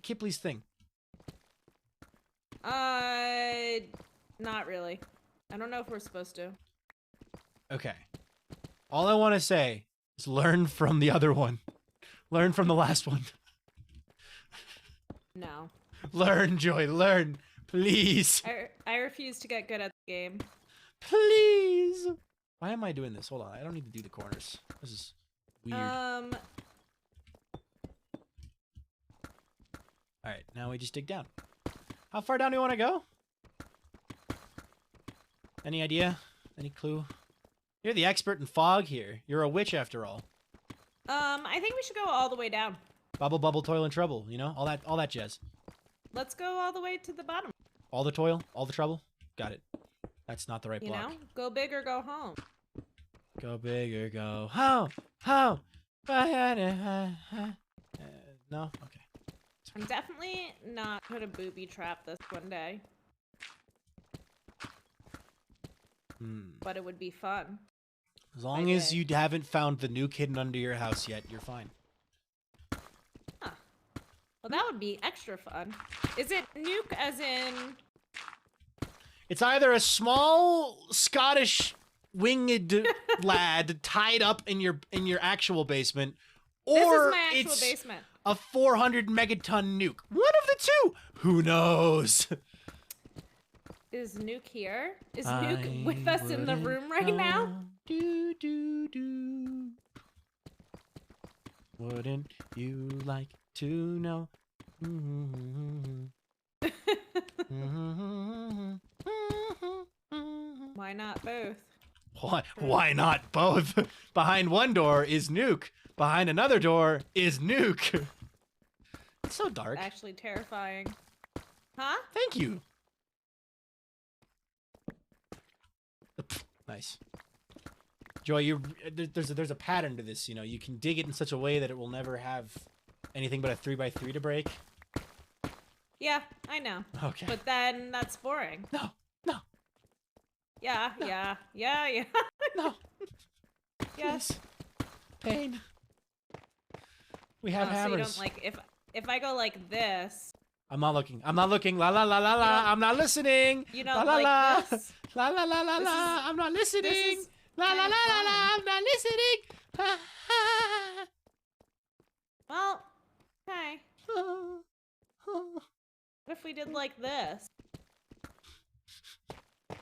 Kipley's thing? Not really. I don't know if we're supposed to. Okay. All I want to say is learn from the other one. Learn from the last one. No. Learn, Joy, learn. Please. I refuse to get good at the game. Please. Why am I doing this? Hold on. I don't need to do the corners. This is weird. Alright, now we just dig down. How far down do you want to go? Any idea? Any clue? You're the expert in fog here. You're a witch after all. I think we should go all the way down. Bubble, bubble, toil, and trouble. You know, all that jazz. Let's go all the way to the bottom. All the toil, all the trouble. Got it. That's not the right block. You know, go big or go home. Go big or go home. Home. No. Okay. I'm definitely not gonna booby trap this one day. But it would be fun. As long as you haven't found the nuke hidden under your house yet, you're fine. Huh. Well, that would be extra fun. Is it nuke as in... It's either a small Scottish winged lad tied up in your actual basement, or this is my basement. A 400 megaton nuke. One of the two. Who knows? Is Nuke here? Is Nuke with us in the room right now? Do, do, do. Wouldn't you like to know? Why not both? Why not both? Behind one door is Nuke. Behind another door is Nuke. It's so dark. Actually terrifying. Huh? Thank you. Nice. Joy, there's a pattern to this, you know. You can dig it in such a way that it will never have anything but a 3x3 to break. Yeah, I know. Okay. But then that's boring. No. Yeah, No. yeah, yeah, yeah. No. Yes. Please. Pain. We have Oh, so you don't hammers. like if I go like this, I'm not looking. I'm not looking. La la la la you la. don't I'm not listening. you La don't la like la. this? La la la la This is la. I'm not this listening. is La la kind la of la la. fun. I'm not listening. Well, okay. What if we did like this?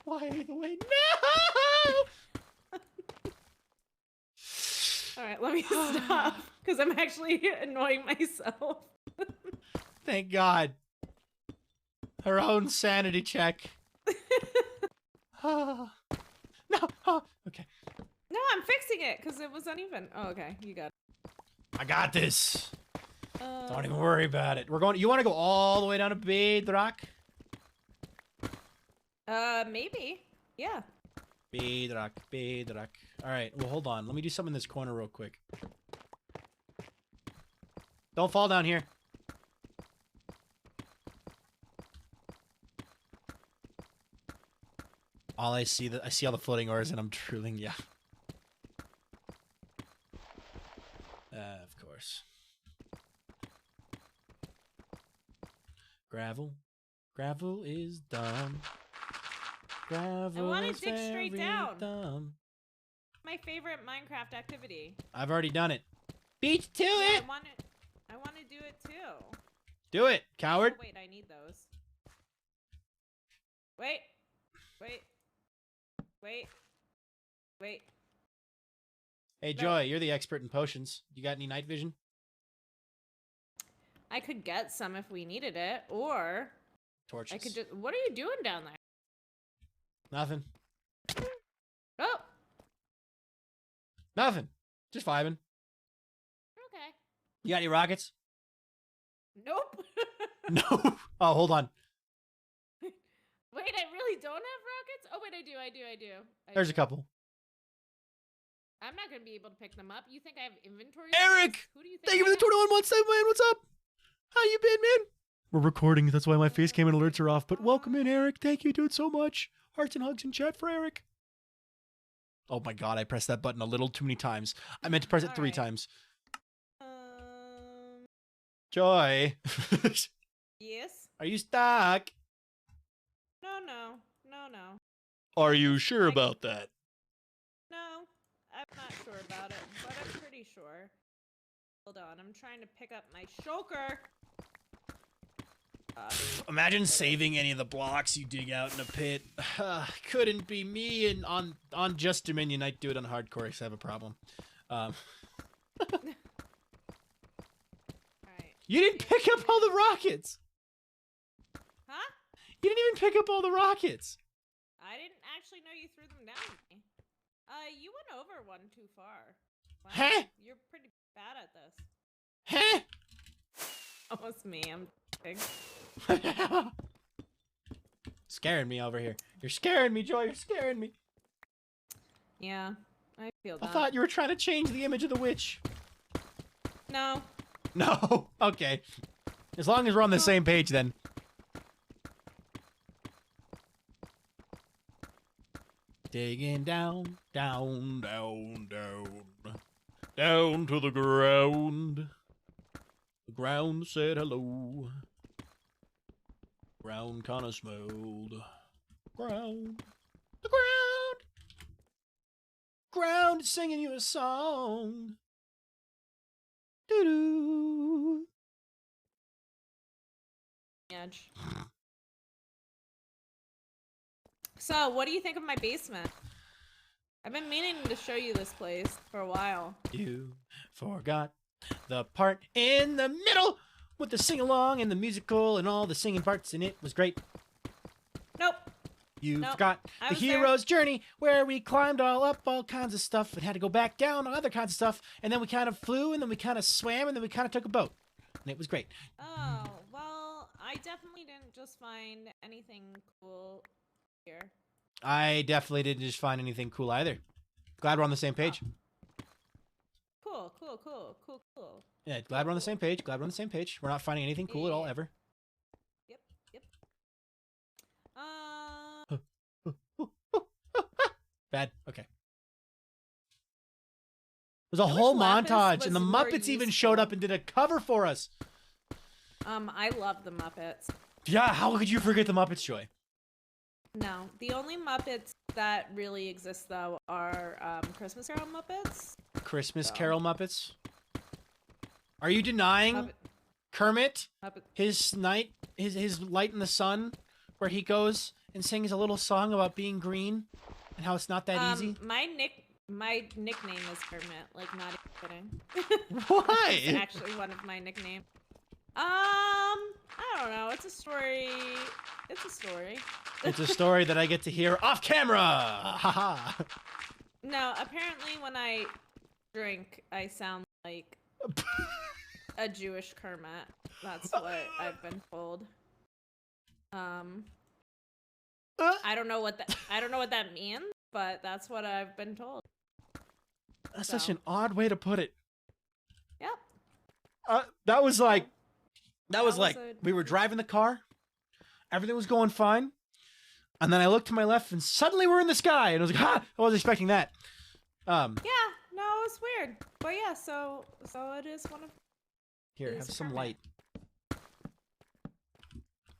Why the way? No! All right, let me stop because I'm actually annoying myself. Thank God. Her own sanity check. No. Okay. No, I'm fixing it because it was uneven. Oh, okay, you got it. I got this. Uh, Don't even worry about it. We're going. You want to go all the way down to Bedrock? maybe. Yeah. Bedrock. Bedrock. All right. Well, hold on. Let me do something in this corner real quick. Don't fall down here. I see all the floating ores, and I'm drooling. Yeah. Of course. Gravel. Gravel is dumb. Gravel wanna is dig straight very down. dumb. My favorite Minecraft activity. I've already done it. Beat to Yeah, it. I want to do it too. Do it, coward. Oh, wait, I need those. Wait. Wait. Wait. Wait. Hey, No. Joy, you're the expert in potions. You got any night vision? I could get some if we needed it, or Torches. I could just. What are you doing down there? Nothing. Oh. Nothing. Just vibing. Okay. You got any rockets? Nope. No. Oh, hold on. Wait, I really don't have rockets? Oh, wait, I do. There's a couple. I'm not going to be able to pick them up. You think I have inventory? Eric! space? Who do you think Thank you I for the am? 21 months, man. What's up? How you been, man? We're recording. That's why my face cam and alerts are off. But welcome in, Eric. Thank you, dude, so much. Hearts and hugs in chat for Eric. Oh my God, I pressed that button a little too many times. I meant to press it 3 Alright. times. Um, Joy. yes? Are you stuck? No. Are you sure about that? No, I'm not sure about it, but I'm pretty sure. Hold on, I'm trying to pick up my shulker. Imagine saving any of the blocks you dig out in a pit. Couldn't be me, and on Just Dominion, I'd do it on hardcore because I have a problem. Alright. You didn't pick up all the rockets! Huh? You didn't even pick up all the rockets! I didn't actually know you threw them down at me. You went over one too far. Wow, Huh? you're pretty bad at this. Huh? Almost me, I'm big. Scaring me over here. You're scaring me, Joy. You're scaring me. Yeah, I feel I that. thought you were trying to change the image of the witch. No. No? Okay. As long as we're on the same page, then. Digging down, down, down, down. Down to the ground. The ground said hello. Ground kinda smelled. Ground. The ground. Ground is singing you a song. Doo-doo. Edge. So, what do you think of my basement? I've been meaning to show you this place for a while. You forgot the part in the middle with the sing-along and the musical and all the singing parts, and it was great. Nope. You Nope. forgot I the was there. hero's journey where we climbed all up all kinds of stuff and had to go back down on other kinds of stuff, and then we kind of flew, and then we kind of swam, and then we kind of took a boat, and it was great. Oh, well, I definitely didn't just find anything cool here. I definitely didn't just find anything cool either. Glad we're on the same page. Cool. Yeah, glad we're on the same page. Glad we're on the same page. We're not finding anything cool at all Yeah. ever. Yep. Bad? Okay. There's a I wish whole Lapis montage, and the was more Muppets even showed useful. up and did a cover for us. I love the Muppets. Yeah, how could you forget the Muppets, Joy? No, the only Muppets that really exist though are Christmas Carol Muppets. Christmas So. Carol Muppets? Are you denying Kermit Muppet. his night, his light in the sun, where he goes and sings a little song about being green and how it's not that easy? My nickname is Kermit. Like, not even kidding. Why? It's actually one of my nicknames. I don't know. It's a story. It's a story. It's a story that I get to hear off camera. Haha. No, apparently when I drink, I sound like a Jewish Kermit. That's what I've been told. I don't know what that means, but that's what I've been told. That's such an odd way to put it. Yep. That was like a- we were driving the car, everything was going fine, and then I looked to my left and suddenly we're in the sky, and I was like, ha! I wasn't expecting that. Yeah, no, it's weird, but yeah, so it is one of. Here, It have is some Kermit. light.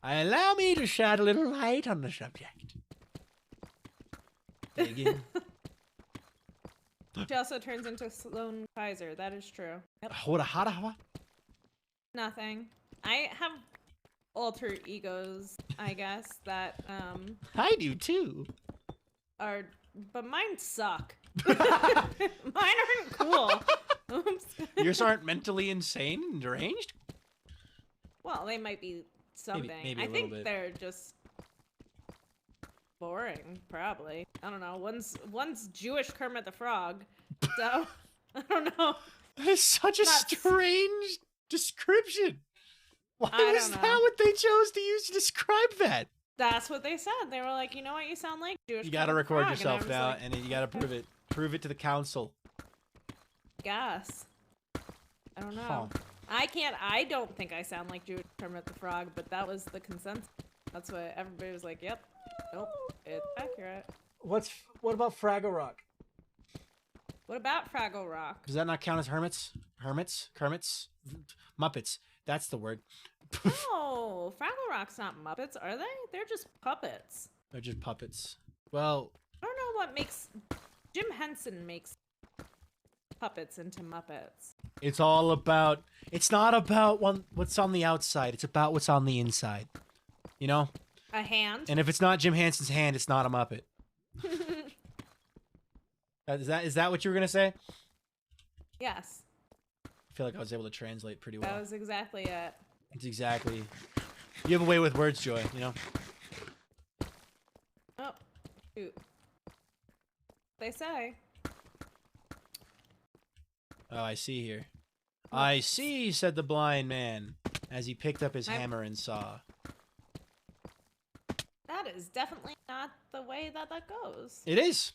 Allow me to shed a little light on the subject. Dig in. She also turns into Sloane Kaiser. That is true. Yep. What? Nothing. I have alter egos, I guess, that I do too. are, but mine suck. Mine aren't cool. Oops. Yours aren't mentally insane and deranged? Well, they might be something. maybe I a think little bit. they're just boring, probably. I don't know. One's Jewish Kermit the Frog, so I don't know. That is such a Nuts. strange description. Why I was don't that know. what they chose to use to describe that? That's what they said. They were like, you know what you sound like? Jewish You gotta Kermit the record Frog. And I yourself was now, like, and then you gotta prove it. Prove it to the council. Guess. I don't know. Huh. I don't think I sound like Jewish Kermit the Frog, but that was the consensus. That's what everybody was like, yep. Nope. It's accurate. What about Fraggle Rock? What about Fraggle Rock? Does that not count as hermits? Kermits? Muppets. That's the word. No, Fraggle Rock's not Muppets, are they? They're just puppets. They're just puppets. Well, I don't know what makes Jim Henson makes puppets into Muppets. it's all about. It's not about what's on the outside. It's about what's on the inside. You know. A hand? And if it's not Jim Henson's hand, it's not a Muppet. Is that what you were gonna say? Yes, I feel like I was able to translate pretty well. that was exactly it. It's exactly. You have a way with words, Joy. You know. Oh, shoot. They say. Oh, I see here. I see, said the blind man, as he picked up his hammer and saw. That is definitely not the way that goes. It is.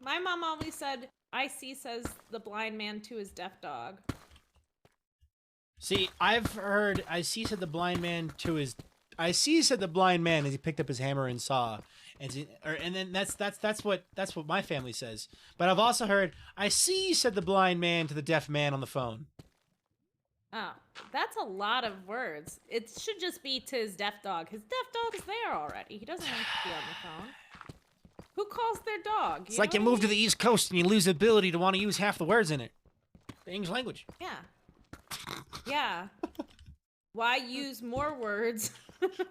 My mom always said, I see, says the blind man to his deaf dog. See, I've heard. I see, said the blind man to his. I see, said the blind man as he picked up his hammer and saw. And then that's what my family says. But I've also heard. I see, said the blind man to the deaf man on the phone. Oh, that's a lot of words. It should just be to his deaf dog. His deaf dog is there already. He doesn't have to be on the phone. Who calls their dog? It's like you move to the East Coast and you lose the ability to want to use half the words in it. The English language. Yeah. Yeah. Why use more words?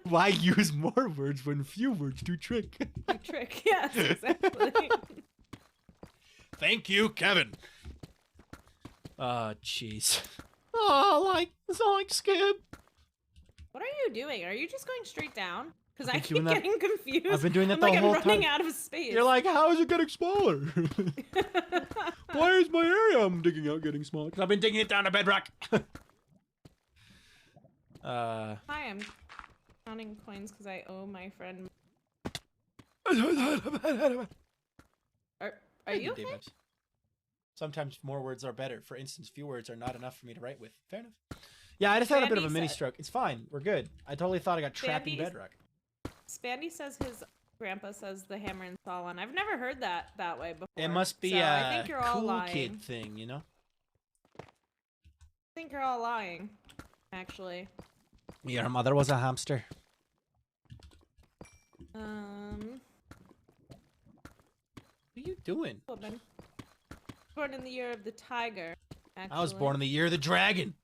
Why use more words when few words do trick? Trick. Yes, exactly. Thank you, Kevin. Oh, jeez. Oh, it's like Skip. What are you doing? Are you just going straight down? Because I been keep doing that- getting confused. I've been doing that I'm the like, whole I'm running time. out of space. You're like, how is it getting smaller? Why is my area I'm digging out getting smaller? Because I've been digging it down to bedrock. Hi, I'm counting coins because I owe my friend. Are you okay? Sometimes more words are better. For instance, few words are not enough for me to write with. Fair enough. Yeah, I just had a bit of a Spandy mini said- stroke. It's fine. We're good. I totally thought I got trapped in Spandy's- bedrock. Spandy says his Grandpa says the hammer and saw one. I've never heard that way before. It must be so I a think you're all cool lying. kid thing, you know? I think you're all lying, actually. Your mother was a hamster. What What are you doing? woman. Born in the year of the tiger, actually. I was born in the year of the dragon.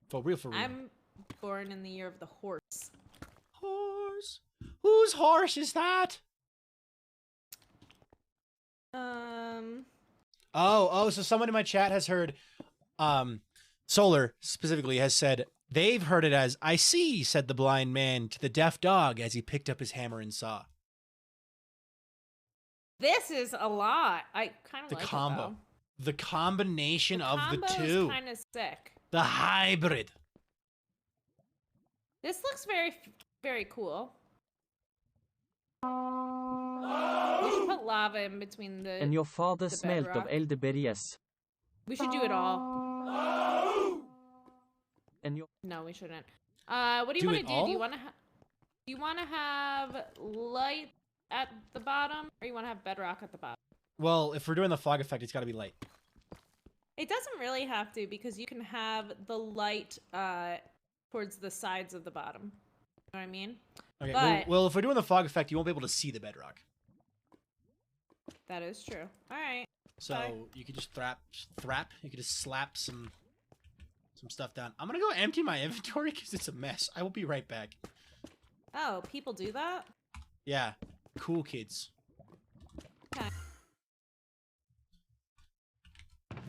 For real, for real. I'm born in the year of the horse. Horse. Whose horse is that? Oh, so someone in my chat has heard, Solar specifically has said, they've heard it as, I see, said the blind man to the deaf dog as he picked up his hammer and saw. This is a lot. I kind of The like combo. it, though. The combination of the combo two. is kind of sick. The hybrid. This looks very, very cool. We should put lava in between the. And your father the smelt of bedrock. elderberries. We should do it all. And your No, we shouldn't. What do you Do want it to do? all? Do you want to have light at the bottom, or you want to have bedrock at the bottom? Well, if we're doing the fog effect, it's got to be light. It doesn't really have to, because you can have the light towards the sides of the bottom. You know what I mean? Okay. But- Well, if we're doing the fog effect, you won't be able to see the bedrock. That is true. All right. So Okay. you could just you could just slap some stuff down. I'm gonna go empty my inventory because it's a mess. I will be right back. Oh, people do that? Yeah, cool kids. Okay.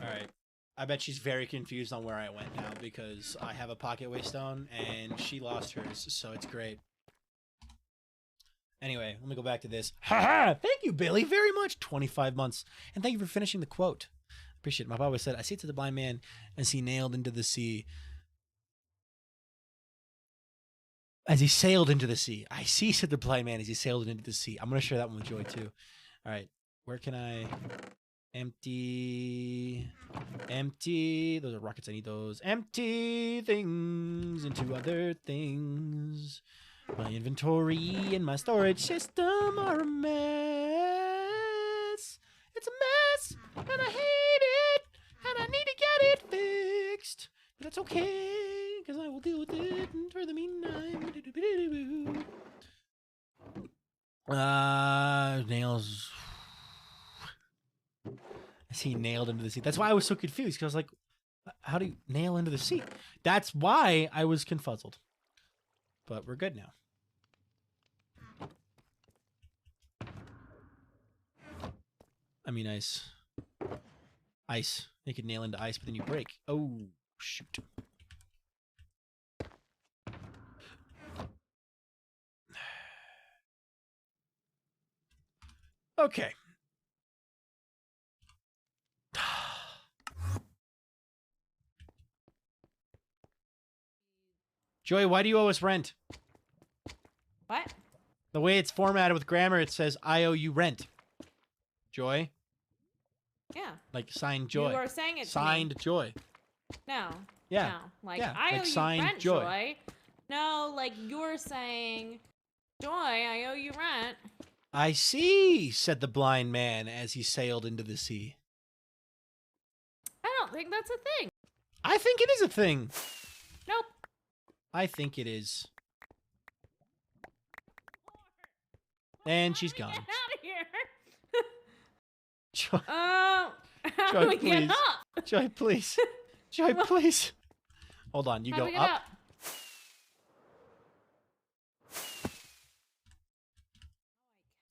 All right. I bet she's very confused on where I went now because I have a pocket waystone and she lost hers, so it's great. Anyway, let me go back to this. Haha! Thank you, Billy, very much. 25 months. And thank you for finishing the quote. Appreciate it. My Papa said, I see it to the blind man as he nailed into the sea. As he sailed into the sea. I see, said the blind man as he sailed into the sea. I'm going to share that one with Joy, too. All right. Where can I... Empty. Those are rockets. I need those. Empty things into other things. My inventory and my storage system are a mess. It's a mess, and I hate it, and I need to get it fixed. But that's okay, because I will deal with it for the meantime. Nails. I see nailed into the seat. That's why I was so confused, because I was like, how do you nail into the seat? That's why I was confuzzled. But we're good now. I mean, ice. Ice. You could nail into ice, but then you break. Oh, shoot. Okay. Joy, why do you owe us rent? What? The way it's formatted with grammar, it says, I owe you rent. Joy? Yeah. Like signed Joy. You are saying it to me. Signed Joy. No. Yeah. No. Like, Yeah, I like owe you signed rent, Joy. Joy. No, like you're saying, Joy, I owe you rent. I see, said the blind man as he sailed into the sea. I don't think that's a thing. I think it is a thing. Nope. I think it is. And she's How do gone. we get out of here? Joy, How Joy, do we get please. up? Joy, please. Joy, please. Hold on, you How go do we get up.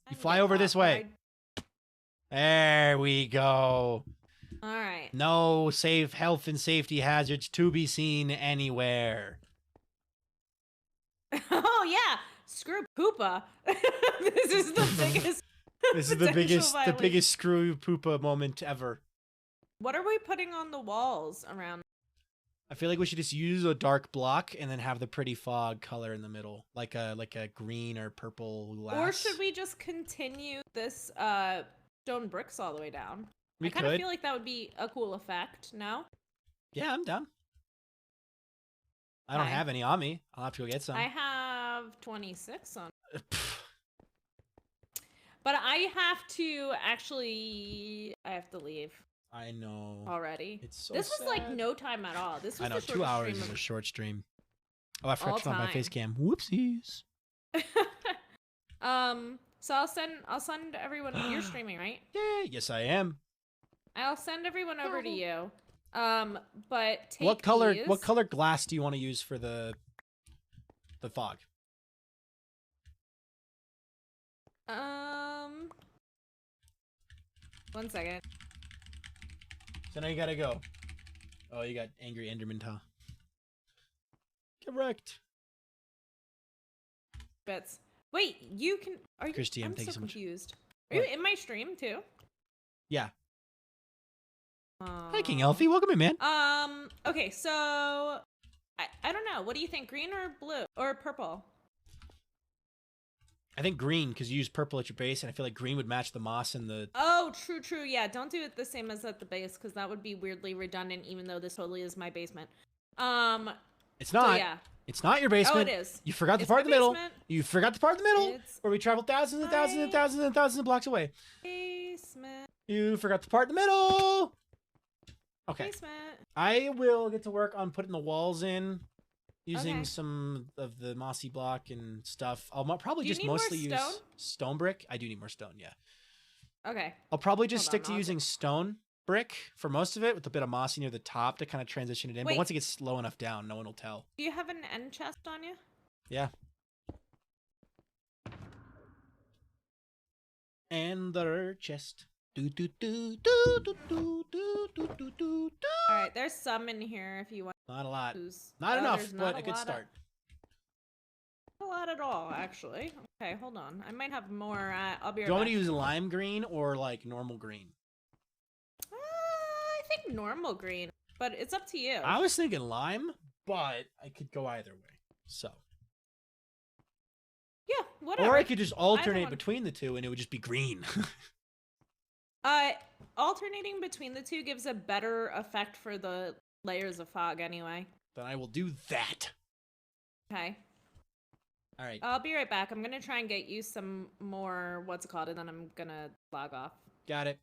I You can fly get over up, this but way. There we go. All right. No safe health and safety hazards to be seen anywhere. Oh yeah. Screw Poopa. This is the biggest. This is the potential biggest violation. screw poopa moment ever. What are we putting on the walls around? I feel like we should just use a dark block and then have the pretty fog color in the middle, like a green or purple glass. Or should we just continue this stone bricks all the way down? We I kind of could. feel like that would be a cool effect. No, Yeah, I'm down. I don't Okay. have any on me. I'll have to go get some. I have 26 on. But I have to actually. I have to leave I know. already. It's so This was like sad. no time at all. This was I know, the 2 shortest hours stream is of a short stream. Oh, I forgot all to turn on my face time. cam. Whoopsies. So I'll send everyone. You're streaming, right? Yeah, yes I am. I'll send everyone over to you. But take What color these. glass do you want to use for the fog? One second. So now you gotta go. Oh, you got angry Enderman, huh? Correct. Bits. Wait, you can. Are you? Christy, I'm thank you so so much. confused. Are you in my stream too? Yeah. Hi, King Elfie. Welcome in, man. Okay, so I don't know. What do you think? Green or blue or purple? I think green, because you use purple at your base, and I feel like green would match the moss and the... Oh, true. Yeah, don't do it the same as at the base, because that would be weirdly redundant, even though this totally is my basement. It's not. So yeah. It's not your basement. Oh, it is. You forgot the It's part in my the middle. basement. You forgot the part in the middle, It's where we travel thousands and thousands and thousands and thousands of blocks away. Basement. You forgot the part in the middle. Okay. Basement. I will get to work on putting the walls in, using Okay. some of the mossy block and stuff. I'll probably Do you just need more mostly use stone? stone brick. I do need more stone, yeah. Okay. I'll probably just Hold stick on, to I'll using stone brick for most of it, with a bit of mossy near the top to kind of transition it in. But Wait. once it gets low enough down, no one will tell. Do you have an end chest on you? Yeah. And the chest. Do do do do do do do do do do. All right, there's some in here if you want. Not a lot. Who's Not enough, there's but not a good lot start. Not a lot at all, actually. Okay, hold on. I might have more. I'll be right Do you want back. me to use lime green or like normal green? I think normal green, but it's up to you. I was thinking lime, but I could go either way. So. Yeah, whatever. Or I could just alternate one. between the two and it would just be green. Alternating between the two gives a better effect for the layers of fog anyway. Then I will do that. Okay. All right. I'll be right back. I'm gonna try and get you some more, what's it called, and then I'm gonna log off. Got it.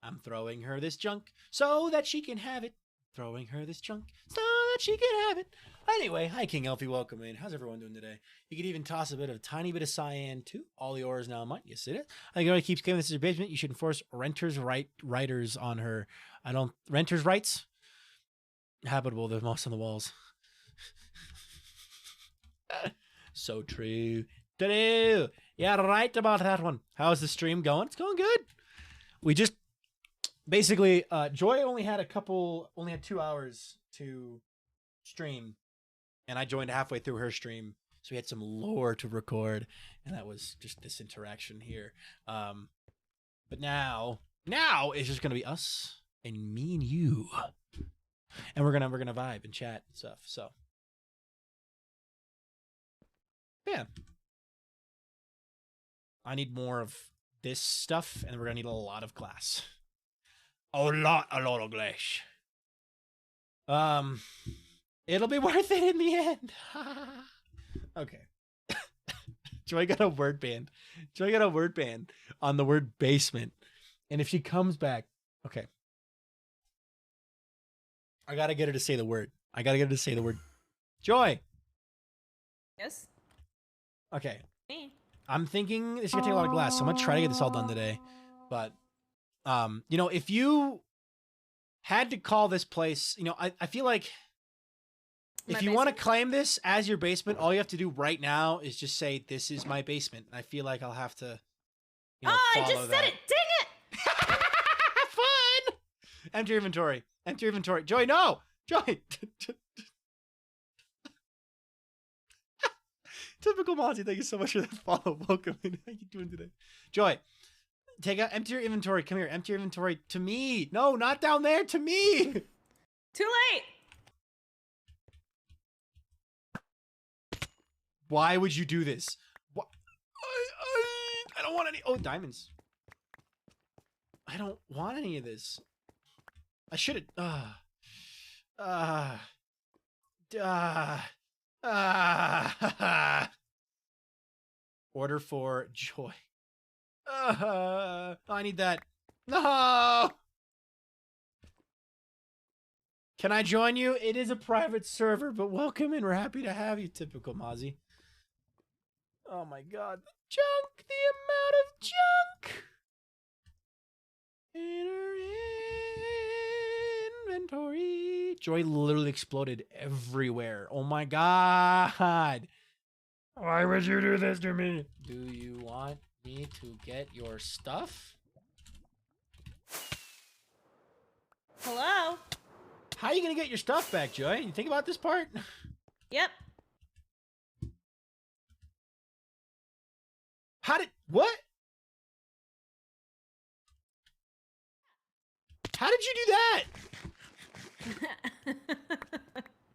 I'm throwing her this junk so that she can have it. Throwing her this junk so that she can have it. Anyway, hi King Elfie, welcome in. How's everyone doing today? You could even toss a tiny bit of cyan too. All the ore is now mine. Yes, it is. I think it keeps claiming this is your basement. You should enforce renters' writers on her. Renters' rights? Habitable, the moss on the walls. So true. True. Yeah, right about that one. How's the stream going? It's going good. We just basically Joy only had 2 hours to stream, and I joined halfway through her stream, so we had some lore to record, and that was just this interaction here. But now it's just gonna be us and me and you, and we're gonna vibe and chat and stuff. So yeah, I need more of this stuff, and we're gonna need a lot of glass. A lot of glass. It'll be worth it in the end. Okay. Joy got a word ban. Joy got a word ban on the word basement. And if she comes back, okay. I gotta get her to say the word. Joy. Yes? Okay. Me. I'm thinking it's gonna take a lot of glass, so I'm gonna try to get this all done today. But if you had to call this place, I feel like if you want to claim this as your basement, all you have to do right now is just say, "This is my basement." I feel like I'll have to, I follow just said that. it! Dang it! Fun! Empty your inventory. Joy, no! Joy! Typical Monty, thank you so much for that follow. Welcome in. How you doing today? Joy, empty your inventory. Come here, empty your inventory to me. No, not down there, to me. Too late! Why would you do this? I don't want any. Oh, diamonds. I don't want any of this. I should have. Ah, order for Joy. I need that. No. Can I join you? It is a private server, but welcome in. We're happy to have you, typical Mozzie. Oh my god. The junk! The amount of junk! Inner inventory. Joy literally exploded everywhere. Oh my god. Why would you do this to me? Do you want me to get your stuff? Hello? How are you gonna get your stuff back, Joy? You think about this part? Yep. What? How did you do that?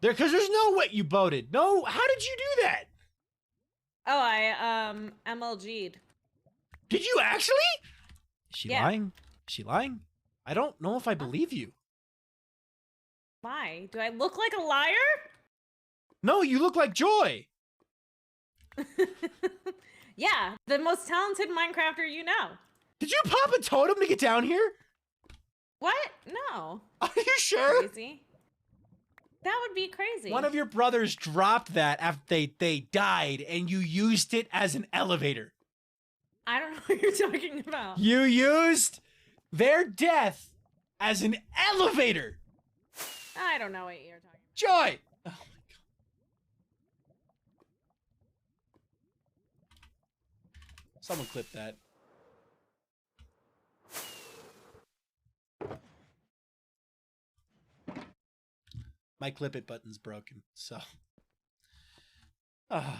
Because there's no way you boated. No, how did you do that? Oh, I MLG'd. Did you actually? Is she Yeah. lying? Is she lying? I don't know if I believe you. Why? Do I look like a liar? No, you look like Joy. Yeah, the most talented Minecrafter you know. Did you pop a totem to get down here? What? No. Are you sure? Crazy. That would be crazy. One of your brothers dropped that after they died, and you used it as an elevator. I don't know what you're talking about. You used their death as an elevator. I don't know what you're talking about. Joy! Oh my god. Someone clip that. My clip it button's broken, so.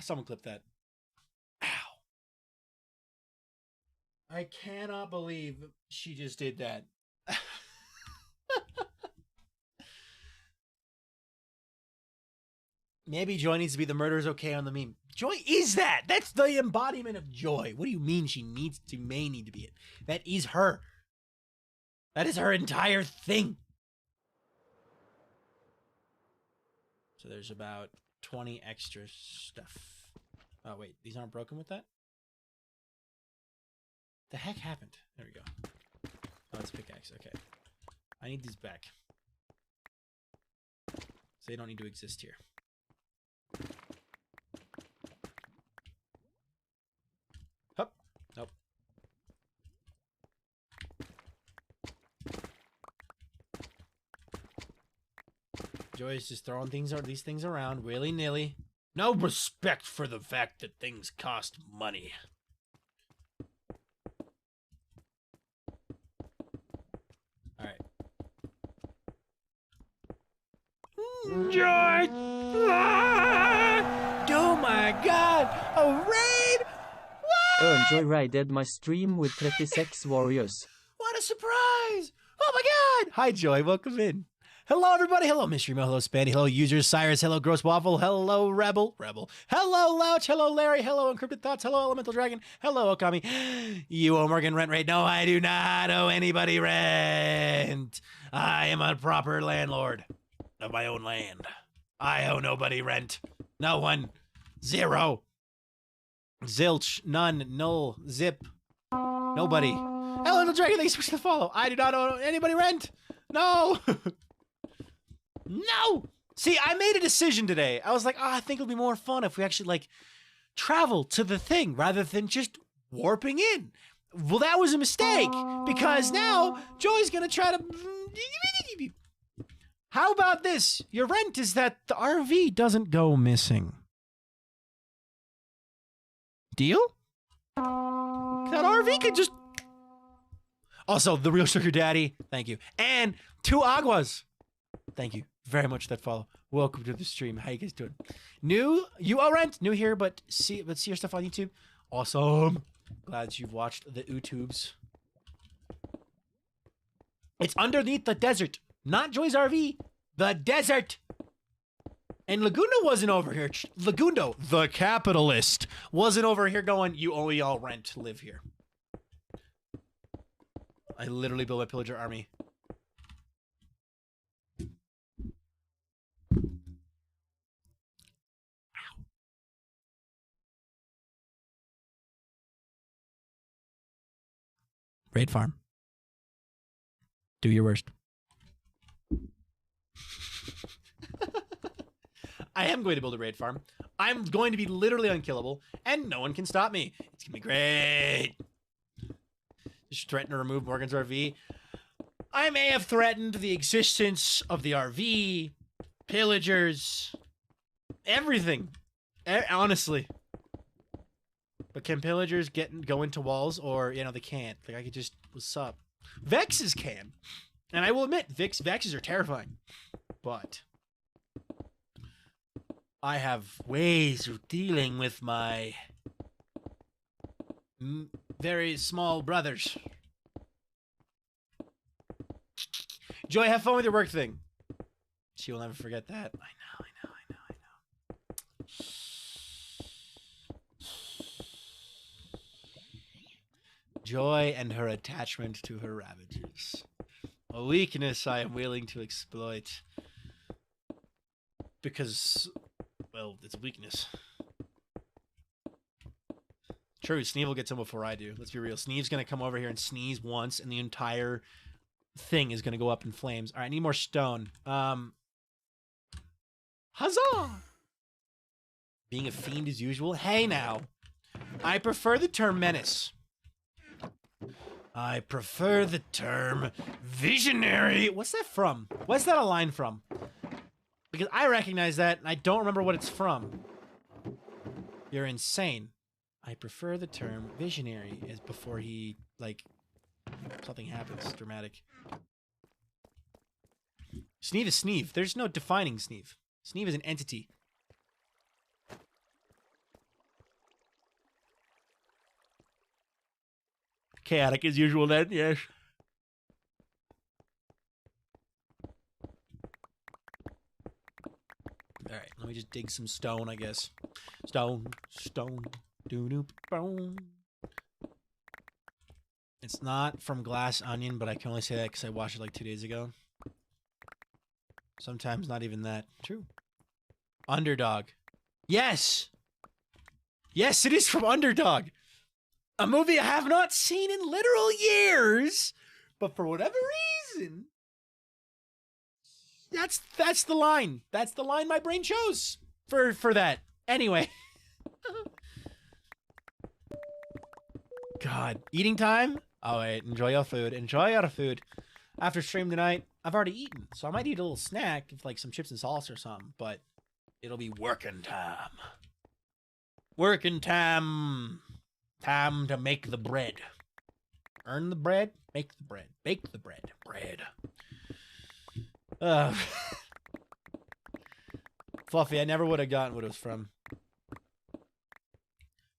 Someone clip that. Ow. I cannot believe she just did that. Maybe Joy needs to be the murder's okay on the meme. Joy is that. That's the embodiment of Joy. What do you mean she may need to be it? That is her. That is her entire thing. So there's about 20 extra stuff. Oh, wait. These aren't broken with that? The heck happened? There we go. Oh, it's a pickaxe. Okay. I need these back. So they don't need to exist here. Hup. Nope. Joy's just throwing these things around willy-nilly. No respect for the fact that things cost money. Alright. Joy! Ah! Oh my god! A raid! What? Joyrided my stream with 36 warriors. What a surprise! Oh my god! Hi, Joy. Welcome in. Hello, everybody. Hello, Mystery Mo. Hello, Spandy. Hello, users. Cyrus. Hello, Gross Waffle. Hello, Rebel. Hello, Louch. Hello, Larry. Hello, Encrypted Thoughts. Hello, Elemental Dragon. Hello, Okami. You owe Morgan rent rate. No, I do not owe anybody rent. I am a proper landlord of my own land. I owe nobody rent. No one. Zero. Zilch. None. Null. Zip. Nobody. Elemental Dragon, thanks so much for the follow. I do not owe anybody rent. No. No! See, I made a decision today. I was like, I think it'll be more fun if we actually, like, travel to the thing rather than just warping in. Well, that was a mistake because now Joey's gonna try to... How about this? Your rent is that the RV doesn't go missing. Deal? That RV could just... Also, the real sugar daddy, thank you. And 2 aguas. Thank you very much for that follow. Welcome to the stream. How you guys doing? New, you owe rent. New here, but see your stuff on YouTube. Awesome. Glad you've watched the YouTubes. It's underneath the desert, not Joy's RV. The desert. And Lagundo wasn't over here. Lagundo, the capitalist, wasn't over here going, you owe me all rent to live here. I literally built a pillager army. Raid farm. Do your worst. I am going to build a raid farm. I'm going to be literally unkillable, and no one can stop me. It's gonna be great. Just threaten to remove Morgan's RV. I may have threatened the existence of the RV, pillagers, everything. Honestly. But can pillagers go into walls, or they can't? Like I could just, what's up? Vexes can, and I will admit, Vexes are terrifying, but I have ways of dealing with my very small brothers. Joy, have fun with your work thing. She will never forget that. I know. Joy and her attachment to her ravagers. A weakness I am willing to exploit. Because, well, it's a weakness. True, Sneeve will get some before I do. Let's be real. Sneeve's going to come over here and sneeze once, and the entire thing is going to go up in flames. All right, I need more stone. Huzzah! Being a fiend as usual. Hey, now. I prefer the term menace. I prefer the term visionary. What's that from? What's that a line from? Because I recognize that, and I don't remember what it's from. You're insane. I prefer the term visionary as before he, like, something happens dramatic. Sneeve is Sneeve. There's no defining Sneeve. Sneeve is an entity. Chaotic as usual then, yes. Alright, let me just dig some stone, I guess. Stone, doo-doo, bone. It's not from Glass Onion, but I can only say that because I watched it like 2 days ago. Sometimes not even that. True. Underdog. Yes! Yes, it is from Underdog! A movie I have not seen in literal years, but for whatever reason, that's the line. That's the line my brain chose for that. Anyway. God. Eating time? Oh, wait. Enjoy your food. Enjoy your food. After stream tonight, I've already eaten, so I might eat a little snack, like some chips and salsa or something, but it'll be working time. Working time. Time to make the bread. Earn the bread, make the bread. Bake the bread. Bread. Fluffy, I never would have gotten what it was from.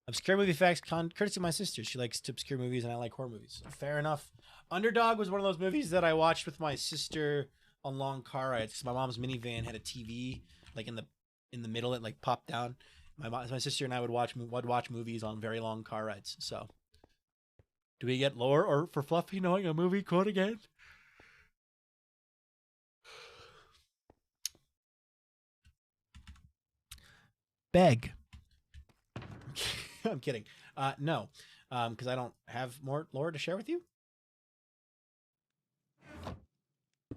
Obscure movie facts, courtesy of my sister. She likes obscure movies, and I like horror movies. Fair enough. Underdog was one of those movies that I watched with my sister on long car rides. My mom's minivan had a TV, like in the middle, it like popped down. My sister and I would watch movies on very long car rides. So, do we get lore or for Fluffy knowing a movie quote again? Beg. I'm kidding. No, because I don't have more lore to share with you.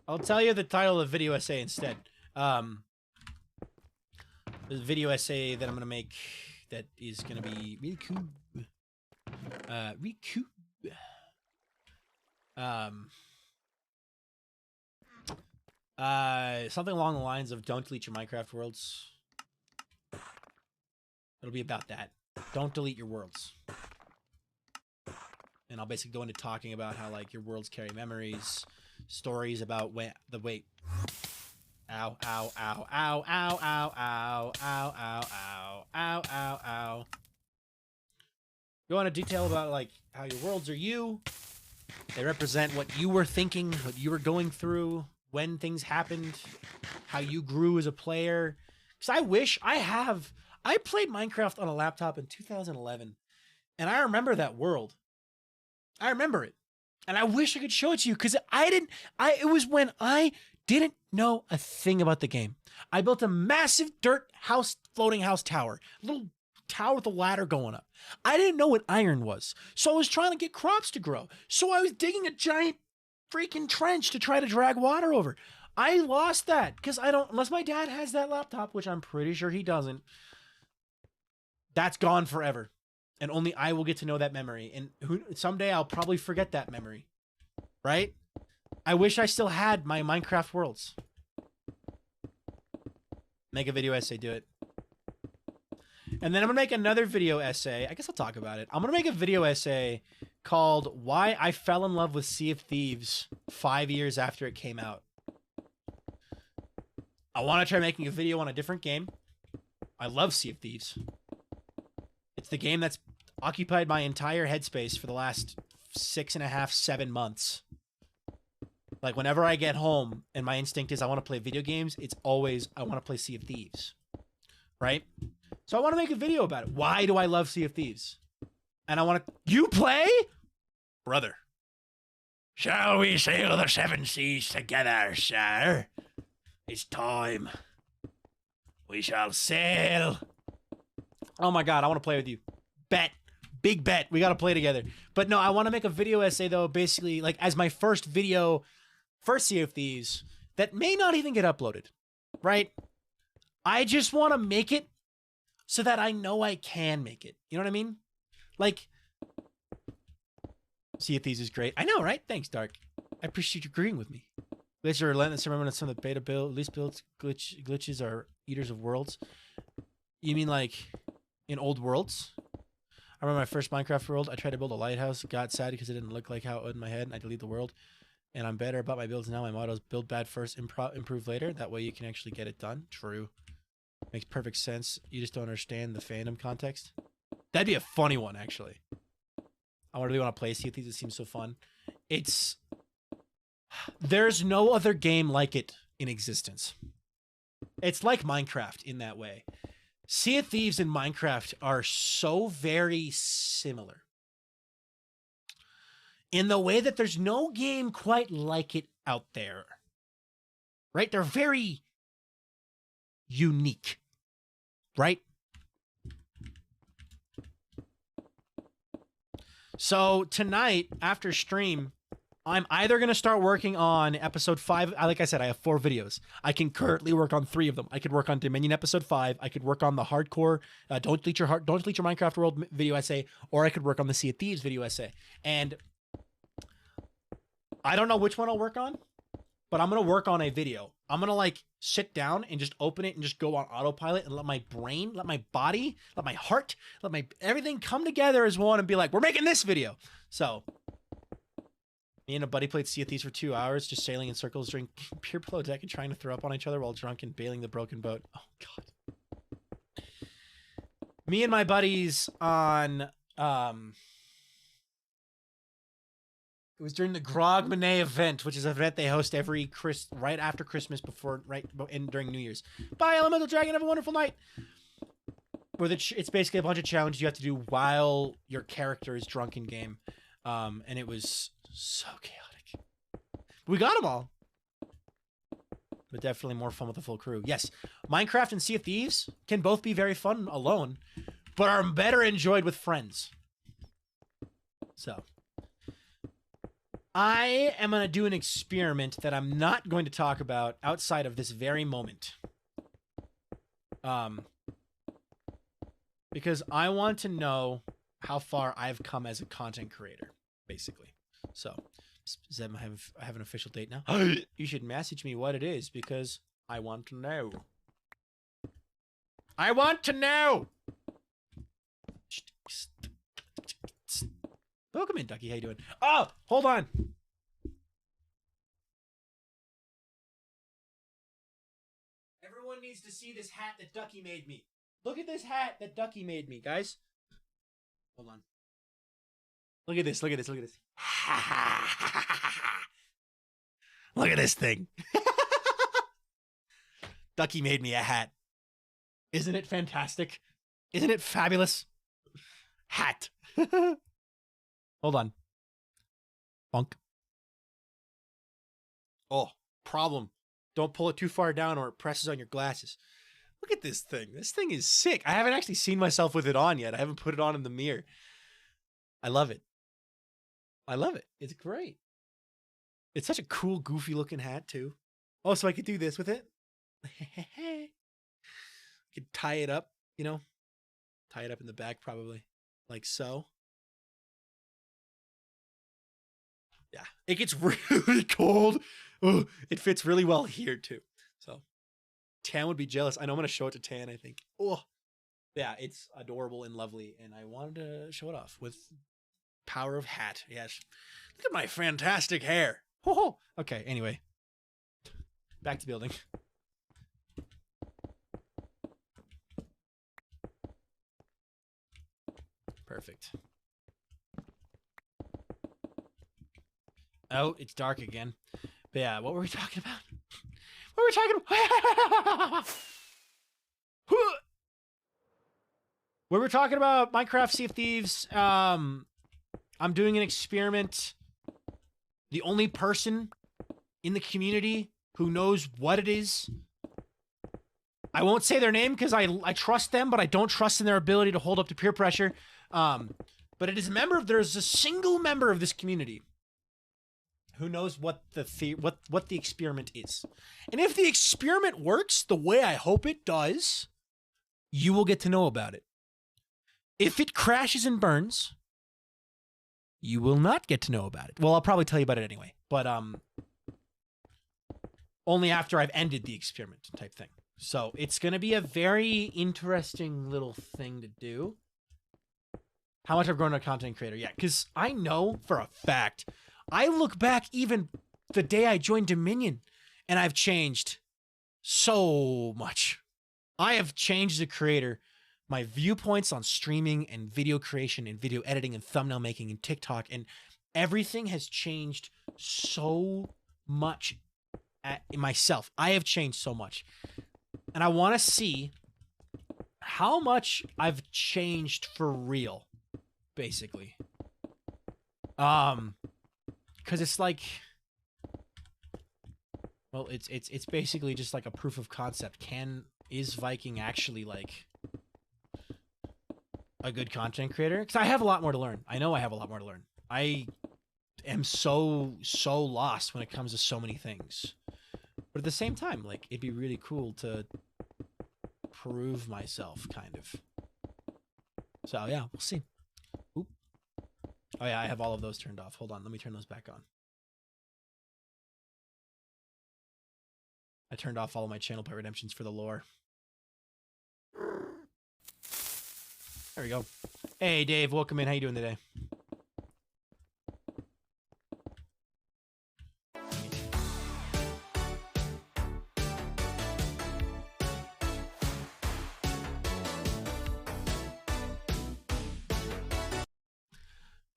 I'll tell you the title of the video essay instead. The video essay that I'm going to make that is going to be really cool. Really cool. Something along the lines of don't delete your Minecraft worlds. It'll be about that. Don't delete your worlds. And I'll basically go into talking about how, like, your worlds carry memories, stories about the wait. Ow, ow, ow, ow, ow, ow, ow, ow, ow, ow, ow, ow, ow. Go into detail about, like, how your worlds are you. They represent what you were thinking, what you were going through, when things happened, how you grew as a player. Because I played Minecraft on a laptop in 2011, and I remember that world. I remember it. And I wish I could show it to you, because it was when I didn't know a thing about the game. I built a massive dirt house, floating house tower. Little tower with a ladder going up. I didn't know what iron was. So I was trying to get crops to grow. So I was digging a giant freaking trench to try to drag water over. I lost that because I don't, unless my dad has that laptop, which I'm pretty sure he doesn't, that's gone forever. And only I will get to know that memory. And someday I'll probably forget that memory. Right? I wish I still had my Minecraft worlds. Make a video essay, do it. And then I'm going to make another video essay. I guess I'll talk about it. I'm going to make a video essay called Why I Fell in Love with Sea of Thieves 5 years after it came out. I want to try making a video on a different game. I love Sea of Thieves. It's the game that's occupied my entire headspace for the last 6.5, 7 months. Like, whenever I get home and my instinct is I want to play video games, it's always I want to play Sea of Thieves. Right? So I want to make a video about it. Why do I love Sea of Thieves? And I want to... You play? Brother. Shall we sail the 7 seas together, sir? It's time. We shall sail. Oh my god, I want to play with you. Bet. Big bet. We got to play together. But no, I want to make a video essay, though, basically, like, as my first video for Sea of Thieves that may not even get uploaded. Right? I just want to make it so that I know I can make it. You know what I mean? Like, Sea of Thieves is great. I know, right? Thanks, Dark. I appreciate you agreeing with me. Glitches are relentless. Remember that some of the beta build, least builds, glitches are eaters of worlds. You mean like in old worlds? I remember my first Minecraft world. I tried to build a lighthouse. Got sad because it didn't look like how it would in my head. And I deleted the world. And I'm better about my builds now. My motto is build bad first, improve later. That way you can actually get it done. True. Makes perfect sense. You just don't understand the fandom context. That'd be a funny one, actually. I really want to play Sea of Thieves. It seems so fun. There's no other game like it in existence. It's like Minecraft in that way. Sea of Thieves and Minecraft are so very similar. In the way that there's no game quite like it out there. Right? They're very unique. Right? So tonight, after stream, I'm either going to start working on episode 5. Like I said, I have 4 videos. I can currently work on 3 of them. I could work on Dominion episode 5. I could work on the hardcore Don't Delete Your Minecraft World video essay, or I could work on the Sea of Thieves video essay. And I don't know which one I'll work on, but I'm going to work on a video. I'm going to like sit down and just open it and just go on autopilot and let my brain, let my body, let my heart, let my everything come together as one and be like, we're making this video. So me and a buddy played Sea of Thieves for 2 hours, just sailing in circles during pure below deck and trying to throw up on each other while drunk and bailing the broken boat. Oh god. Me and my buddies on it was during the Grogmanay event, which is an event they host every right after Christmas, during New Year's. Bye, Elemental Dragon. Have a wonderful night. Where it's basically a bunch of challenges you have to do while your character is drunk in game, and it was so chaotic. We got them all, but definitely more fun with the full crew. Yes, Minecraft and Sea of Thieves can both be very fun alone, but are better enjoyed with friends. So I am going to do an experiment that I'm not going to talk about outside of this very moment. Because I want to know how far I've come as a content creator, basically. So, I have an official date now. You should message me what it is because I want to know. I want to know! Welcome in, Ducky. How you doing? Oh, hold on. Everyone needs to see this hat that Ducky made me. Look at this hat that Ducky made me, guys. Hold on. Look at this. Look at this. Look at this. Look at this thing. Ducky made me a hat. Isn't it fantastic? Isn't it fabulous? Hat. Hold on. Funk. Oh, problem. Don't pull it too far down or it presses on your glasses. Look at this thing. This thing is sick. I haven't actually seen myself with it on yet. I haven't put it on in the mirror. I love it. I love it. It's great. It's such a cool, goofy looking hat too. Oh, so I could do this with it. I could tie it up, you know, tie it up in the back probably, like so. Yeah, it gets really cold. Ooh, it fits really well here too. So Tan would be jealous. I know I'm gonna show it to Tan, I think. Oh, yeah, it's adorable and lovely, and I wanted to show it off with power of hat. Yes, look at my fantastic hair. Oh, okay. Anyway, back to building. Perfect. Oh, it's dark again. But yeah, what were we talking about? What were we talking about? We were talking about Minecraft Sea of Thieves. I'm doing an experiment. The only person in the community who knows what it is. I won't say their name because I trust them, but I don't trust in their ability to hold up to peer pressure. But it is there's a single member of this community who knows what the experiment is. And if the experiment works the way I hope it does, you will get to know about it. If it crashes and burns, you will not get to know about it. Well, I'll probably tell you about it anyway, but only after I've ended the experiment type thing. So it's going to be a very interesting little thing to do. How much I've grown as a content creator. Yeah, because I know for a fact, I look back even the day I joined Dominion, and I've changed so much. I have changed as a creator. My viewpoints on streaming and video creation and video editing and thumbnail making and TikTok and everything has changed so much in myself. I have changed so much. And I want to see how much I've changed for real, basically. Because it's like, well, it's basically just like a proof of concept. Is Viking actually like a good content creator? Because I have a lot more to learn. I know I have a lot more to learn. I am so lost when it comes to so many things. But at the same time, like, it'd be really cool to prove myself, kind of. So yeah, we'll see. Oop. Oh yeah, I have all of those turned off. Hold on, let me turn those back on. I turned off all of my channel point redemptions for the lore. There we go. Hey Dave, welcome in. How you doing today?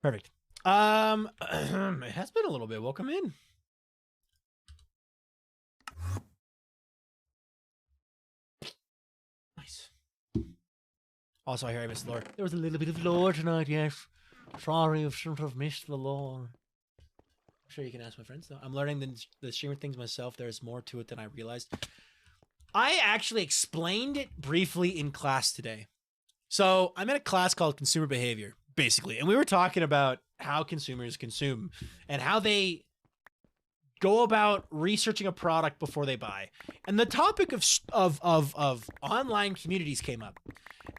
Perfect. It has been a little bit. Welcome in. Nice. Also, I hear I missed lore. There was a little bit of lore tonight, yes. Sorry, I've sort of missed the lore. I'm sure you can ask my friends, though. I'm learning the streamer things myself. There's more to it than I realized. I actually explained it briefly in class today. So I'm in a class called Consumer Behavior, basically. And we were talking about how consumers consume and how they go about researching a product before they buy. And the topic of online communities came up.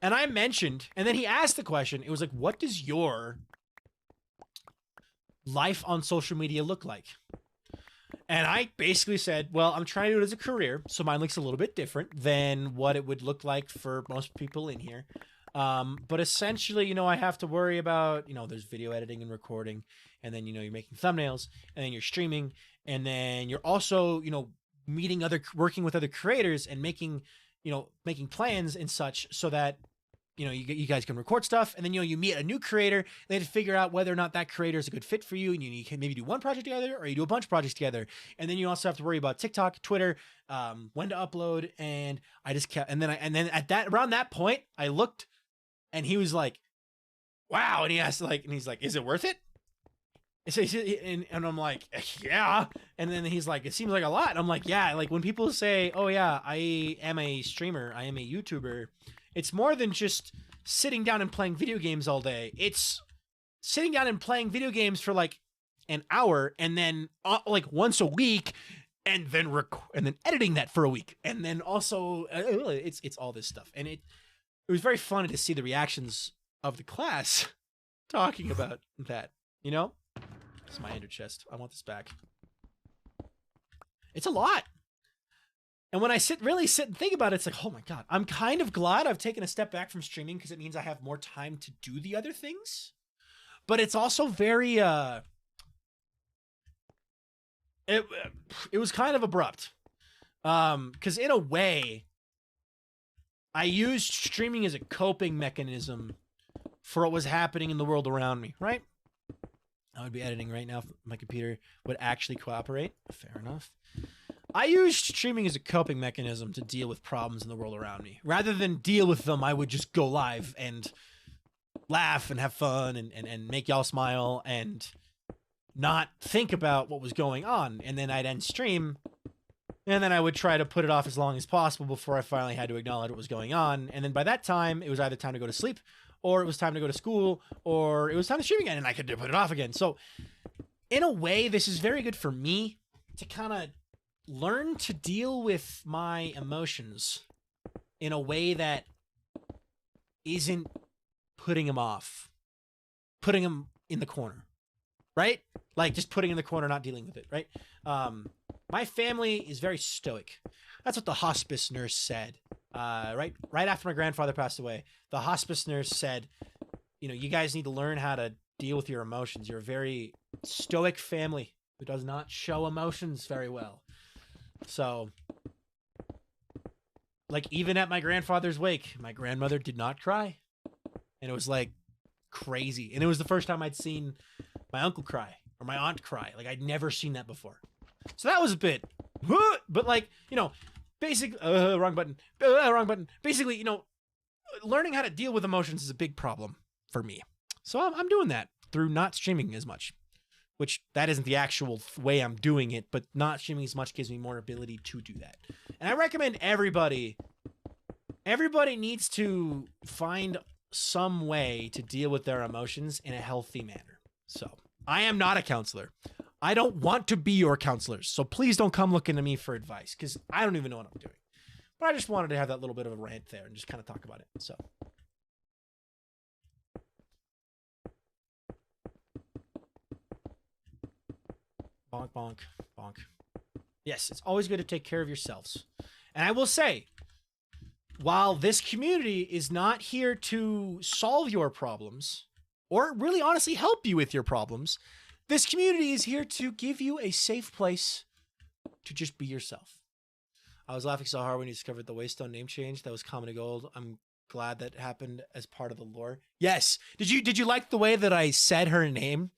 And I mentioned, and then he asked the question, it was like, what does your life on social media look like? And I basically said, well, I'm trying to do it as a career, so mine looks a little bit different than what it would look like for most people in here. But essentially, you know, I have to worry about, you know, there's video editing and recording, and then, you know, you're making thumbnails, and then you're streaming, and then you're also, you know, working with other creators and making plans and such so that, you know, you guys can record stuff, and then, you know, you meet a new creator, and they have to figure out whether or not that creator is a good fit for you, and you can maybe do one project together, or you do a bunch of projects together, and then you also have to worry about TikTok, Twitter, when to upload, and I just kept, and then around that point, I looked, and he was like, wow, and he asked, like, and he's like, is it worth it? And I'm like, yeah. And then he's like, it seems like a lot. And I'm like, yeah. Like when people say, oh yeah, I am a streamer, I am a YouTuber, it's more than just sitting down and playing video games all day. It's sitting down and playing video games for like an hour and then like once a week and then and then editing that for a week. And then also it's all this stuff. And it was very funny to see the reactions of the class talking about that, you know? It's my ender chest. I want this back. It's a lot. And when I really sit and think about it, it's like, oh my God, I'm kind of glad I've taken a step back from streaming because it means I have more time to do the other things. But it's also very, it was kind of abrupt. Because in a way, I used streaming as a coping mechanism for what was happening in the world around me, right? I would be editing right now if my computer would actually cooperate. Fair enough. I used streaming as a coping mechanism to deal with problems in the world around me. Rather than deal with them, I would just go live and laugh and have fun and make y'all smile and not think about what was going on. And then I'd end stream, and then I would try to put it off as long as possible before I finally had to acknowledge what was going on. And then by that time, it was either time to go to sleep, or it was time to go to school, or it was time to stream again, and I could put it off again. So in a way, this is very good for me to kind of learn to deal with my emotions in a way that isn't putting them off, putting them in the corner, right? Like just putting in the corner, not dealing with it, right? My family is very stoic. That's what the hospice nurse said. Right after my grandfather passed away, the hospice nurse said, you know, you guys need to learn how to deal with your emotions. You're a very stoic family who does not show emotions very well. So, like, even at my grandfather's wake, my grandmother did not cry. And it was, like, crazy. And it was the first time I'd seen my uncle cry or my aunt cry. Like, I'd never seen that before. So that was a bit, but, like, you know, wrong button. Basically, you know, learning how to deal with emotions is a big problem for me. So I'm doing that through not streaming as much, which that isn't the actual way I'm doing it, but not streaming as much gives me more ability to do that. And I recommend everybody needs to find some way to deal with their emotions in a healthy manner. So I am not a counselor. I don't want to be your counselors, so please don't come looking to me for advice, because I don't even know what I'm doing. But I just wanted to have that little bit of a rant there and just kind of talk about it. So, bonk, bonk, bonk. Yes, it's always good to take care of yourselves. And I will say, while this community is not here to solve your problems, or really honestly help you with your problems, this community is here to give you a safe place to just be yourself. I was laughing so hard when you discovered the Waystone name change. That was common to gold. I'm glad that happened as part of the lore. Yes. Did you like the way that I said her name?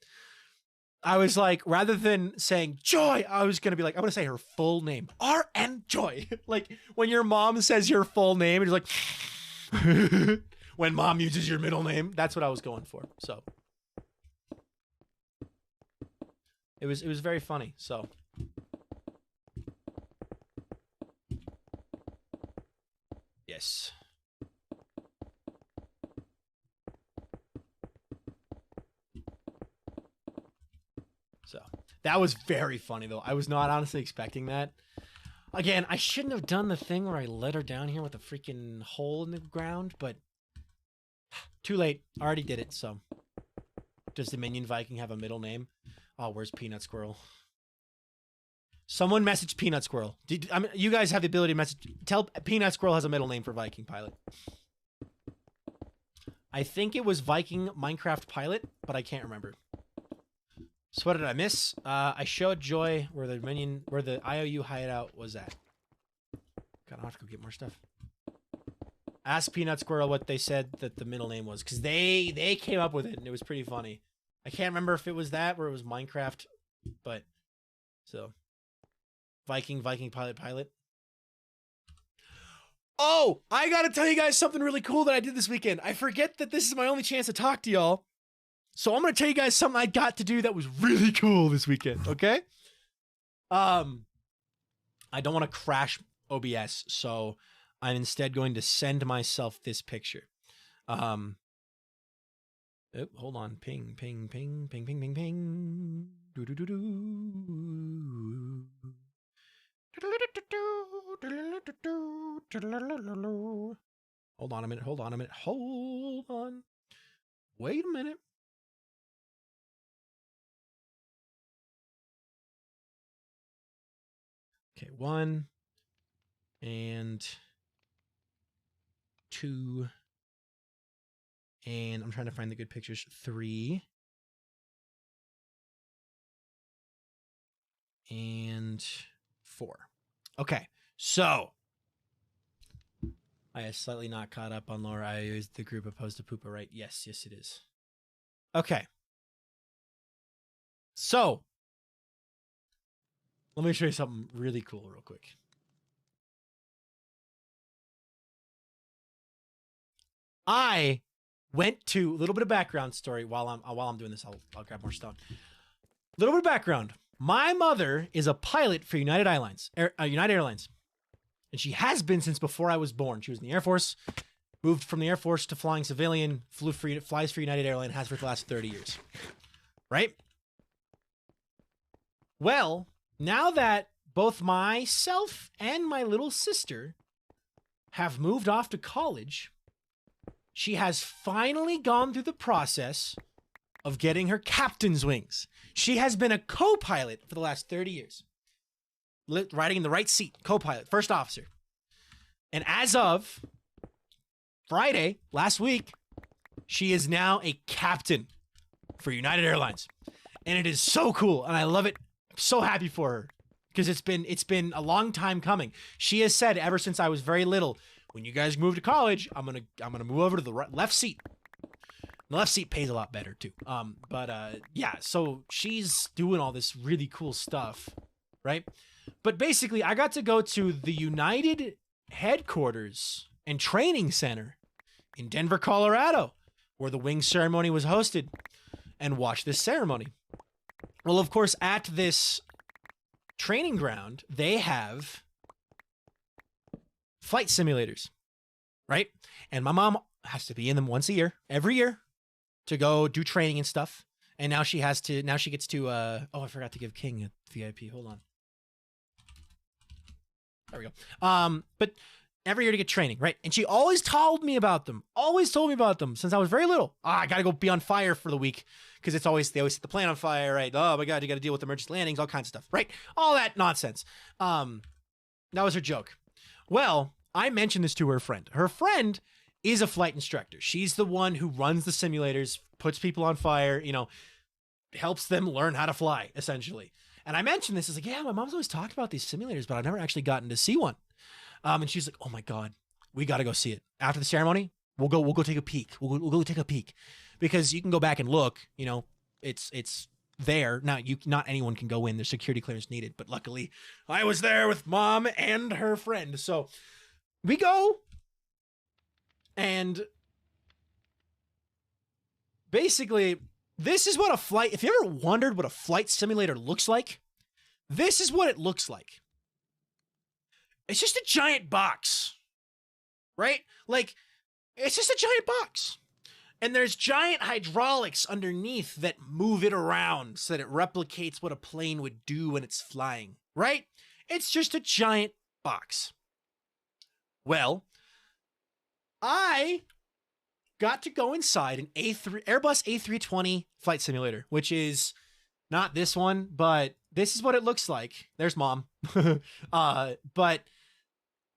I was like, rather than saying Joy, I was going to be like, I'm going to say her full name. R.N. Joy. Like when your mom says your full name, and you're like, when mom uses your middle name, that's what I was going for. So it was very funny. So yes. So that was very funny though. I was not honestly expecting that. Again, I shouldn't have done the thing where I let her down here with a freaking hole in the ground, but too late. I already did it. So does the minion Viking have a middle name? Oh, where's Peanut Squirrel? Someone message Peanut Squirrel. You guys have the ability to message. Tell Peanut Squirrel has a middle name for Viking Pilot. I think it was Viking Minecraft Pilot, but I can't remember. So what did I miss? I showed Joy where the IOU hideout was at. God, I'll have to go get more stuff. Ask Peanut Squirrel what they said that the middle name was, because they came up with it and it was pretty funny. I can't remember if it was that or it was Minecraft, but so Viking Pilot. Oh, I gotta tell you guys something really cool that I did this weekend. I forget that this is my only chance to talk to y'all. So I'm going to tell you guys something I got to do that was really cool this weekend, okay? I don't want to crash OBS, so I'm instead going to send myself this picture. Hold on. Ping, ping, ping, ping, ping, ping, ping. Do, do, do, do. Hold on a minute. Hold on a minute. Hold on. Wait a minute. Okay, 1 and 2. And I'm trying to find the good pictures. 3. And 4. Okay, so I is slightly not caught up on Laura. I used the group opposed to Poopa, right? Yes, yes, it is. Okay. So let me show you something really cool real quick. I went to a little bit of background story while I'm doing this. I'll grab more stone. A little bit of background. My mother is a pilot for United Airlines, and she has been since before I was born. She was in the Air Force, moved from the Air Force to flying civilian, flies for United Airlines, has for the last 30 years. Right? Well, now that both myself and my little sister have moved off to college, she has finally gone through the process of getting her captain's wings. She has been a co-pilot for the last 30 years. Riding in the right seat, co-pilot, first officer. And as of Friday, last week, she is now a captain for United Airlines. And it is so cool, and I love it. I'm so happy for her because it's been a long time coming. She has said ever since I was very little, when you guys move to college, I'm gonna move over to the left seat. The left seat pays a lot better too. Yeah, so she's doing all this really cool stuff, right? But basically, I got to go to the United headquarters and training center in Denver, Colorado, where the wing ceremony was hosted, and watch this ceremony. Well, of course, at this training ground, they have flight simulators, right? And my mom has to be in them once a year, every year, to go do training and stuff. And now she gets to, oh, I forgot to give King a VIP. Hold on. There we go. But every year to get training, right? And she always told me about them since I was very little. I got to go be on fire for the week because they always set the plane on fire, right? Oh my God, you got to deal with emergency landings, all kinds of stuff, right? All that nonsense. That was her joke. Well, I mentioned this to her friend. Her friend is a flight instructor. She's the one who runs the simulators, puts people on fire, helps them learn how to fly, essentially. And I mentioned this. I was like, yeah, my mom's always talked about these simulators, but I've never actually gotten to see one. And she's like, oh my God, we got to go see it. After the ceremony, we'll go take a peek. We'll go take a peek. Because you can go back and look, it's there. Now, not anyone can go in. There's security clearance needed. But luckily, I was there with mom and her friend. So we go. And basically, this is what a flight, if you ever wondered what a flight simulator looks like, this is what it looks like. It's just a giant box, right? Like, it's just a giant box. And there's giant hydraulics underneath that move it around so that it replicates what a plane would do when it's flying, right? It's just a giant box. Well, I got to go inside an Airbus A320 flight simulator, which is not this one, but this is what it looks like. There's mom. But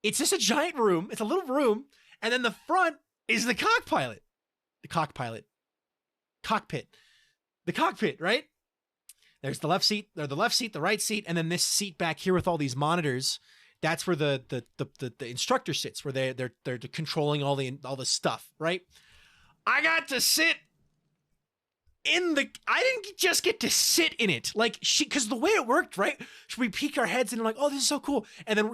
it's just a giant room. It's a little room. And then the front is the cockpit, right? There's the left seat, the right seat, and then this seat back here with all these monitors. That's where the instructor sits, where they're controlling all the stuff, right? I got to sit I didn't just get to sit in it. Like because the way it worked, right? We peek our heads and like, oh, this is so cool. And then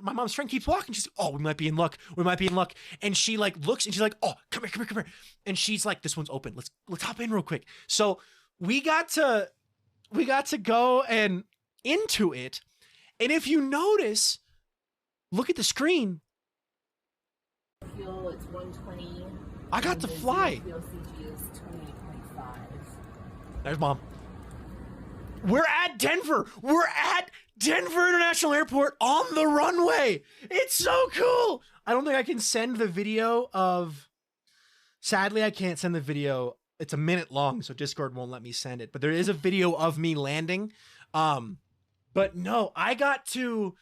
my mom's friend keeps walking. She's like, oh, we might be in luck. We might be in luck. And she like looks and she's like, oh, come here. And she's like, this one's open. Let's hop in real quick. So we got to go and into it. And if you notice, look at the screen. Fuel, it's 120. I got to fly. Fuel CG is 28.5. There's Mom. We're at Denver. We're at Denver International Airport on the runway. It's so cool. I don't think I can send the video of... Sadly, I can't send the video. It's a minute long, so Discord won't let me send it. But there is a video of me landing. But no, I got to...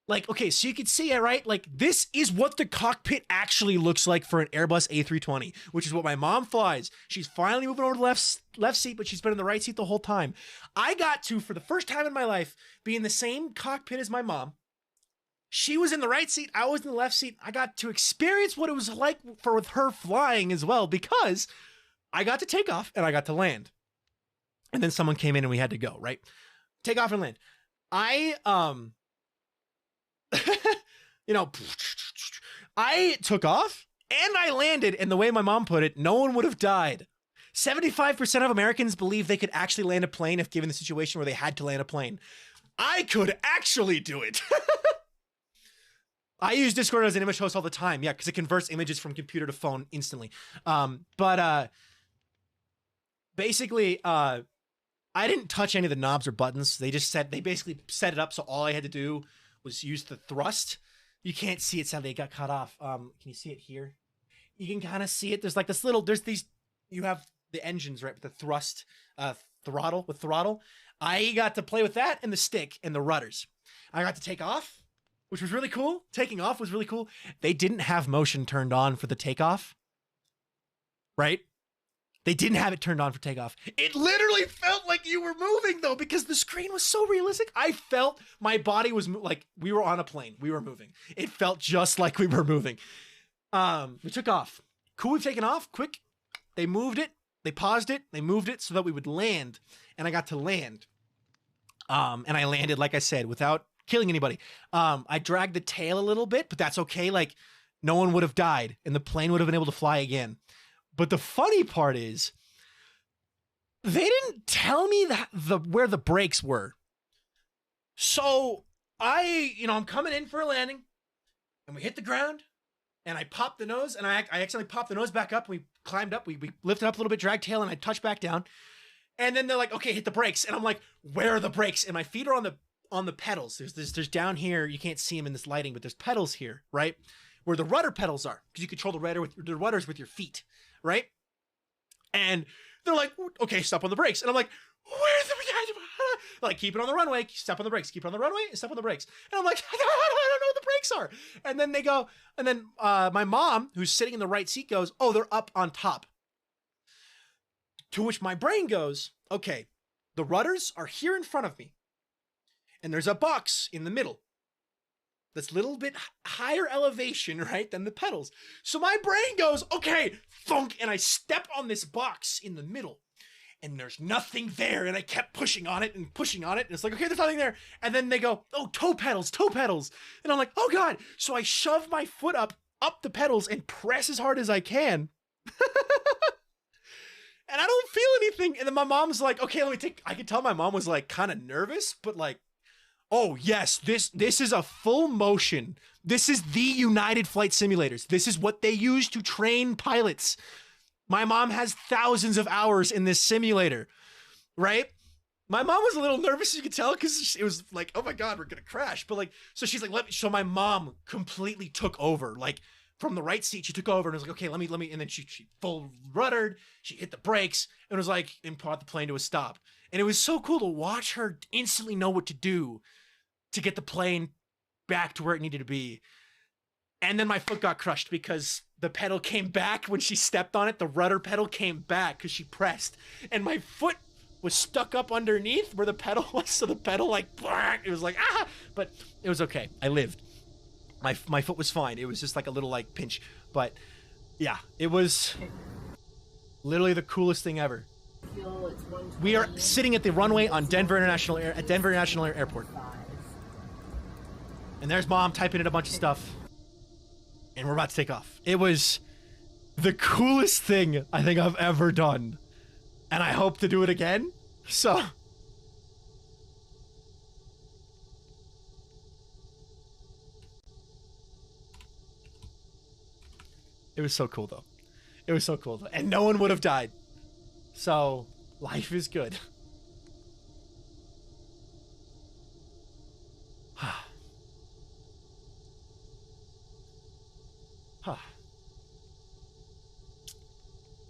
Like, okay, so you can see it, right? Like, this is what the cockpit actually looks like for an Airbus A320, which is what my mom flies. She's finally moving over to the left seat, but she's been in the right seat the whole time. I got to, for the first time in my life, be in the same cockpit as my mom. She was in the right seat. I was in the left seat. I got to experience what it was like for with her flying as well, because I got to take off and I got to land. And then someone came in and we had to go, right? Take off and land. You know, I took off and I landed, and the way my mom put it, no one would have died. 75% of Americans believe they could actually land a plane if given the situation where they had to land a plane. I could actually do it. I use Discord as an image host all the time. Yeah, because it converts images from computer to phone instantly. Basically, I didn't touch any of the knobs or buttons. They basically set it up so all I had to do was use the thrust. You can't see it, sadly, it got cut off. Can you see it here? You can kind of see it. There's like this little, you have the engines, right, with the thrust, throttle. I got to play with that and the stick and the rudders. I got to take off, which was really cool. Taking off was really cool. They didn't have motion turned on for the takeoff, right? They didn't have it turned on for takeoff. It literally felt like you were moving, though, because the screen was so realistic. I felt my body was like we were on a plane. We were moving. It felt just like we were moving. We took off. Cool, we've taken off. Quick. They moved it. They paused it. They moved it so that we would land. And I got to land. And I landed, like I said, without killing anybody. I dragged the tail a little bit, but that's okay. Like, no one would have died, and the plane would have been able to fly again. But the funny part is, they didn't tell me where the brakes were. So I'm coming in for a landing, and we hit the ground, and I popped the nose, and I accidentally popped the nose back up. We climbed up, we lifted up a little bit, dragged tail, and I touched back down. And then they're like, okay, hit the brakes. And I'm like, where are the brakes? And my feet are on the pedals. There's down here, you can't see them in this lighting, but there's pedals here, right? Where the rudder pedals are, because you control the rudders with your feet. Right? And they're like, okay, step on the brakes. And I'm like, where's the... Like, keep it on the runway, step on the brakes, keep it on the runway, and step on the brakes. And I'm like, I don't know what the brakes are. And then they go, and then my mom, who's sitting in the right seat, goes, oh, they're up on top. To which my brain goes, okay, the rudders are here in front of me. And there's a box in the middle. That's a little bit higher elevation, right, than the pedals. So my brain goes, okay, thunk, and I step on this box in the middle, and there's nothing there, and I kept pushing on it, and it's like, okay, there's nothing there, and then they go, oh, toe pedals, and I'm like, oh god, so I shove my foot up the pedals and press as hard as I can, and I don't feel anything, and then my mom's like, okay, I could tell my mom was like kind of nervous, but like, oh, yes, this is a full motion. This is the United Flight Simulators. This is what they use to train pilots. My mom has thousands of hours in this simulator, right? My mom was a little nervous, you could tell, because it was like, oh my God, we're going to crash. But like, so she's like, so my mom completely took over. Like, from the right seat, she took over and was like, okay, let me, and then she full ruddered, she hit the brakes, and was like, and brought the plane to a stop. And it was so cool to watch her instantly know what to do to get the plane back to where it needed to be. And then my foot got crushed because the pedal came back when she stepped on it. The rudder pedal came back because she pressed. And my foot was stuck up underneath where the pedal was. So the pedal like, it was like, ah! But it was okay. I lived. My foot was fine. It was just like a little like pinch. But yeah, it was literally the coolest thing ever. it's 120. We are sitting at the runway on Denver International Airport. And there's Mom typing in a bunch of stuff. And we're about to take off. It was the coolest thing I think I've ever done. And I hope to do it again. So... It was so cool, though. It was so cool, though. And no one would have died. So, life is good.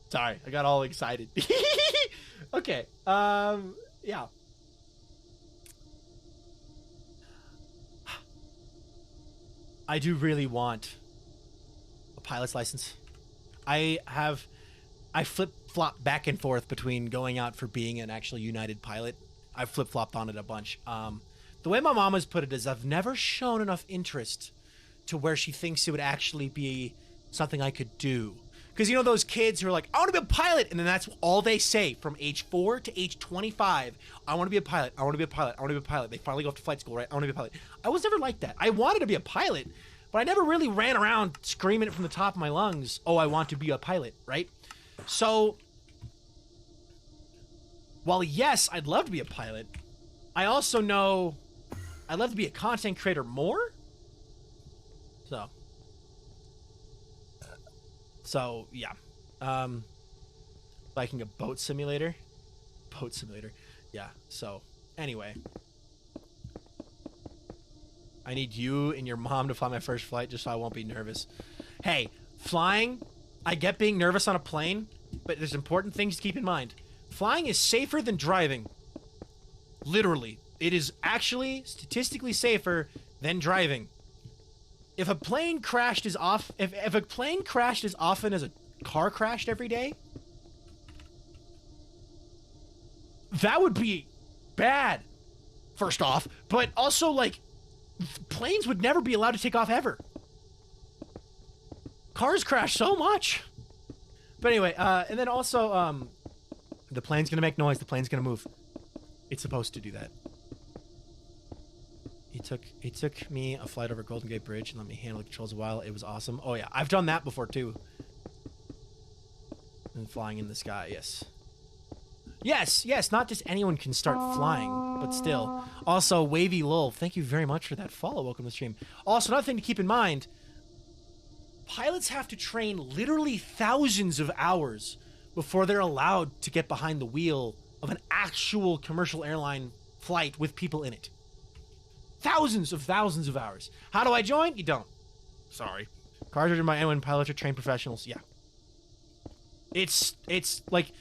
Sorry, I got all excited. Okay, yeah. I do really want a pilot's license. I flip-flop back and forth between going out for being an actual United pilot. I've flip-flopped on it a bunch. The way my mom has put it is I've never shown enough interest to where she thinks it would actually be something I could do. Because you know those kids who are like, I want to be a pilot, and then that's all they say from age 4 to age 25. I want to be a pilot. I want to be a pilot. I want to be a pilot. They finally go off to flight school, right? I want to be a pilot. I was never like that. I wanted to be a pilot, but I never really ran around screaming it from the top of my lungs, oh, I want to be a pilot, right? So, while yes, I'd love to be a pilot, I also know I'd love to be a content creator more. So yeah. Liking a boat simulator. Yeah, so anyway. I need you and your mom to fly my first flight just so I won't be nervous. Hey, flying, I get being nervous on a plane, but there's important things to keep in mind. Flying is safer than driving. Literally. It is actually statistically safer than driving. If a plane crashed as often as a car crashed every day, that would be bad, first off, but also, like, planes would never be allowed to take off ever. Cars crash so much. But anyway, and then also, the plane's gonna make noise, the plane's gonna move. It's supposed to do that. He took me a flight over Golden Gate Bridge and let me handle the controls a while. It was awesome. Oh yeah, I've done that before too. And flying in the sky, yes. Yes, not just anyone can start flying, but still. Also, Wavy Lul, thank you very much for that follow. Welcome to the stream. Also, another thing to keep in mind, pilots have to train literally thousands of hours before they're allowed to get behind the wheel of an actual commercial airline flight with people in it. Thousands of hours. How do I join? You don't. Sorry. Cars are driven by anyone, pilots are trained professionals. Yeah. It's like,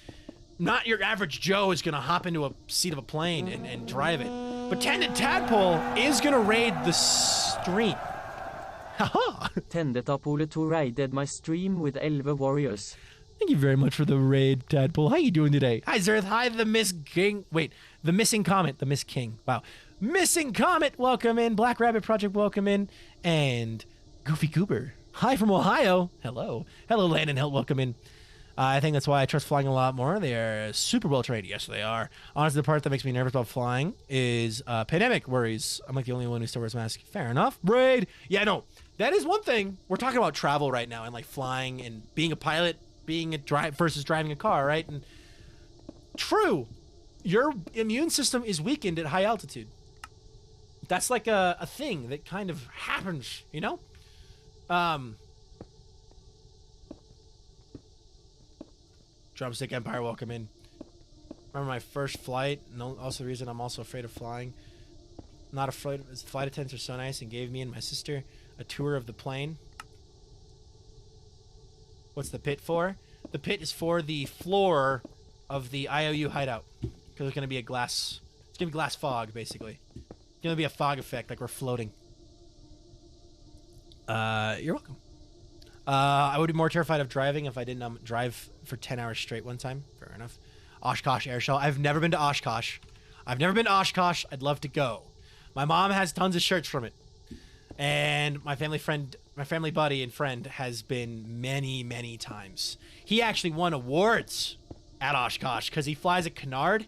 not your average Joe is going to hop into a seat of a plane and drive it. But Tended Tadpole is going to raid the stream. Haha. Tended Tadpole to raided my stream with 11 warriors. Thank you very much for the raid, Tadpole. How you doing today? Hi, Zerth. Hi, the Miss King. Wait, the Missing Comet. The Miss King. Wow. Missing Comet, welcome in. Black Rabbit Project, welcome in. And Goofy Cooper. Hi from Ohio. Hello. Hello, Landon Hilt, welcome in. I think that's why I trust flying a lot more. They are super well trained. Yes, they are. Honestly, the part that makes me nervous about flying is pandemic worries. I'm like the only one who still wears a mask. Fair enough. Raid. Yeah, no. That is one thing. We're talking about travel right now and like flying and being a pilot, being a versus driving a car, right? And true. Your immune system is weakened at high altitude. That's like a thing that kind of happens, you know? Drumstick Empire, welcome in. Remember my first flight? No, also the reason I'm also afraid of flying. Not afraid. Flight attendants are so nice and gave me and my sister a tour of the plane. What's the pit for? The pit is for the floor of the IOU hideout. Because there's going to be a glass... It's going to be glass fog, basically. It's going to be a fog effect, like we're floating. You're welcome. I would be more terrified of driving if I didn't drive for 10 hours straight one time. Fair enough. Oshkosh Airshow. I've never been to Oshkosh. I'd love to go. My mom has tons of shirts from it. And my family buddy and friend has been many, many times. He actually won awards at Oshkosh because he flies a Canard,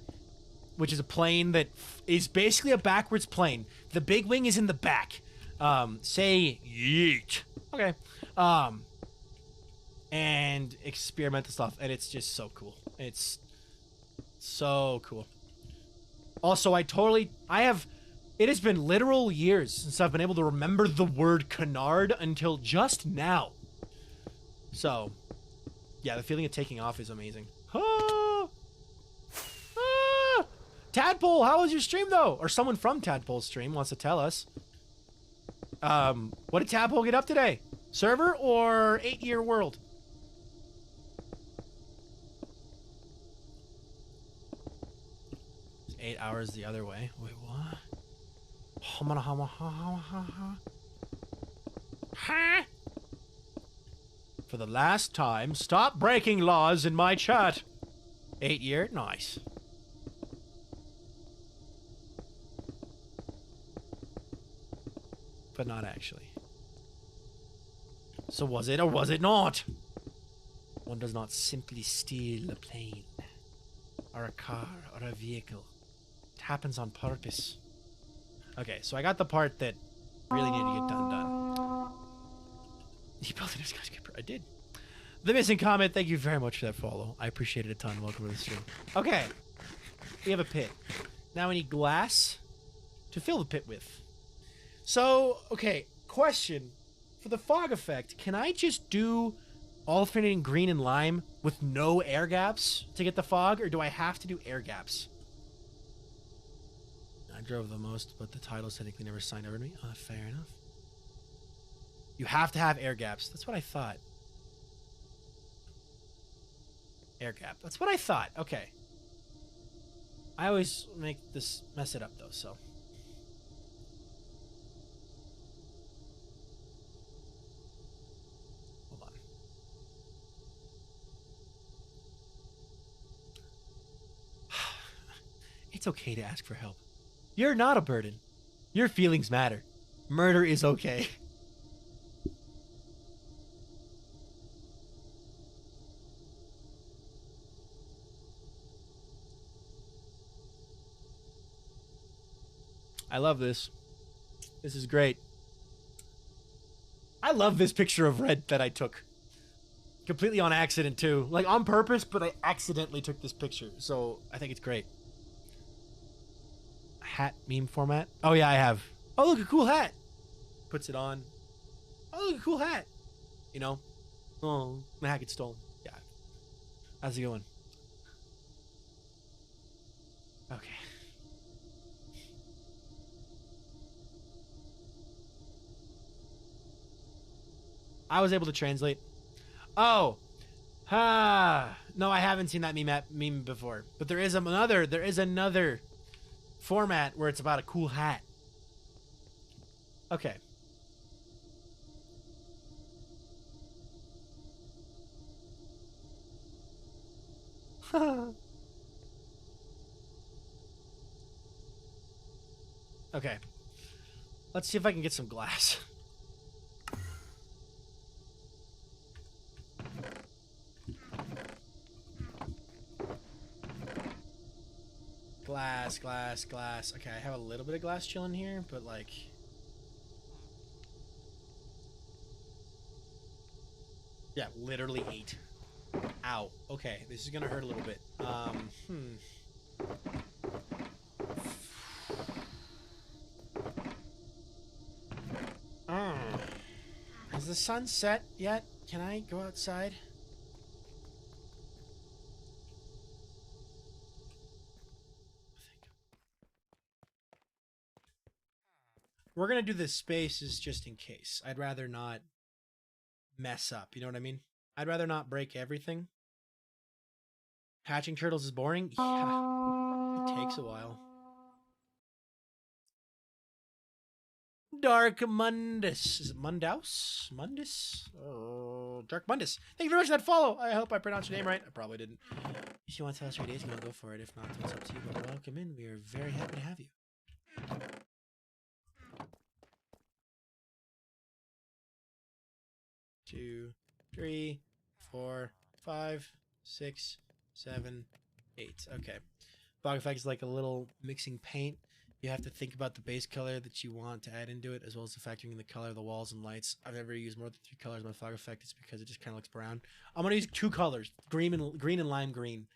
which is a plane that is basically a backwards plane. The big wing is in the back. Say yeet. Okay. And experimental stuff, and it's just so cool. It's so cool. Also, it has been literal years since I've been able to remember the word canard until just now. So, yeah, the feeling of taking off is amazing. Ah! Ah! Tadpole, how was your stream, though? Or someone from Tadpole's stream wants to tell us. What did Tadpole get up today? Server or 8-year world? It's 8 hours the other way. Wait, what? For the last time, stop breaking laws in my chat. 8-year? Nice. But not actually. So was it or was it not? One does not simply steal a plane, or a car, or a vehicle. It happens on purpose. Okay, so I got the part that really needed to get done. You built a new skyscraper. I did. The missing comment, thank you very much for that follow. I appreciate it a ton. Welcome to the stream. Okay. We have a pit. Now we need glass to fill the pit with. So, okay, question. For the fog effect, can I just do alternating green and lime with no air gaps to get the fog, or do I have to do air gaps? I drove the most, but the title's technically never signed over to me. Oh, fair enough. You have to have air gaps. That's what I thought. Air gap. That's what I thought. Okay. I always mess it up, though, so... It's okay to ask for help. You're not a burden. Your feelings matter. Murder is okay. I love this. This is great. I love this picture of Red that I took. Completely on accident, too. Like, on purpose, but I accidentally took this picture. So, I think it's great. Hat meme format. Oh yeah, I have. Oh, look, a cool hat. Puts it on. Oh, look, a cool hat. You know? Oh, my hat gets stolen. Yeah. How's it going? Okay. I was able to translate. Oh. No, I haven't seen that meme before. But there is another format where it's about a cool hat. Okay. Okay. Let's see if I can get some glass. Glass. Okay, I have a little bit of glass chilling here, but like... Yeah, literally 8. Ow. Okay, this is gonna hurt a little bit. Has the sun set yet? Can I go outside? We're gonna do the spaces just in case. I'd rather not mess up, you know what I mean? I'd rather not break everything. Hatching turtles is boring? Yeah, it takes a while. Dark Mundus. Is it Mundaus? Mundus? Oh, Dark Mundus. Thank you very much for that follow. I hope I pronounced your name right. I probably didn't. If you want to tell us your days, go for it. If not, it's up to you. But welcome in. We are very happy to have you. 2, 3, 4, 5, 6, 7, 8. Okay. Fog effect is like a little mixing paint. You have to think about the base color that you want to add into it, as well as the factoring in the color of the walls and lights. I've never used more than 3 colors in my fog effect. It's because it just kind of looks brown. I'm gonna use 2 colors: green and lime green.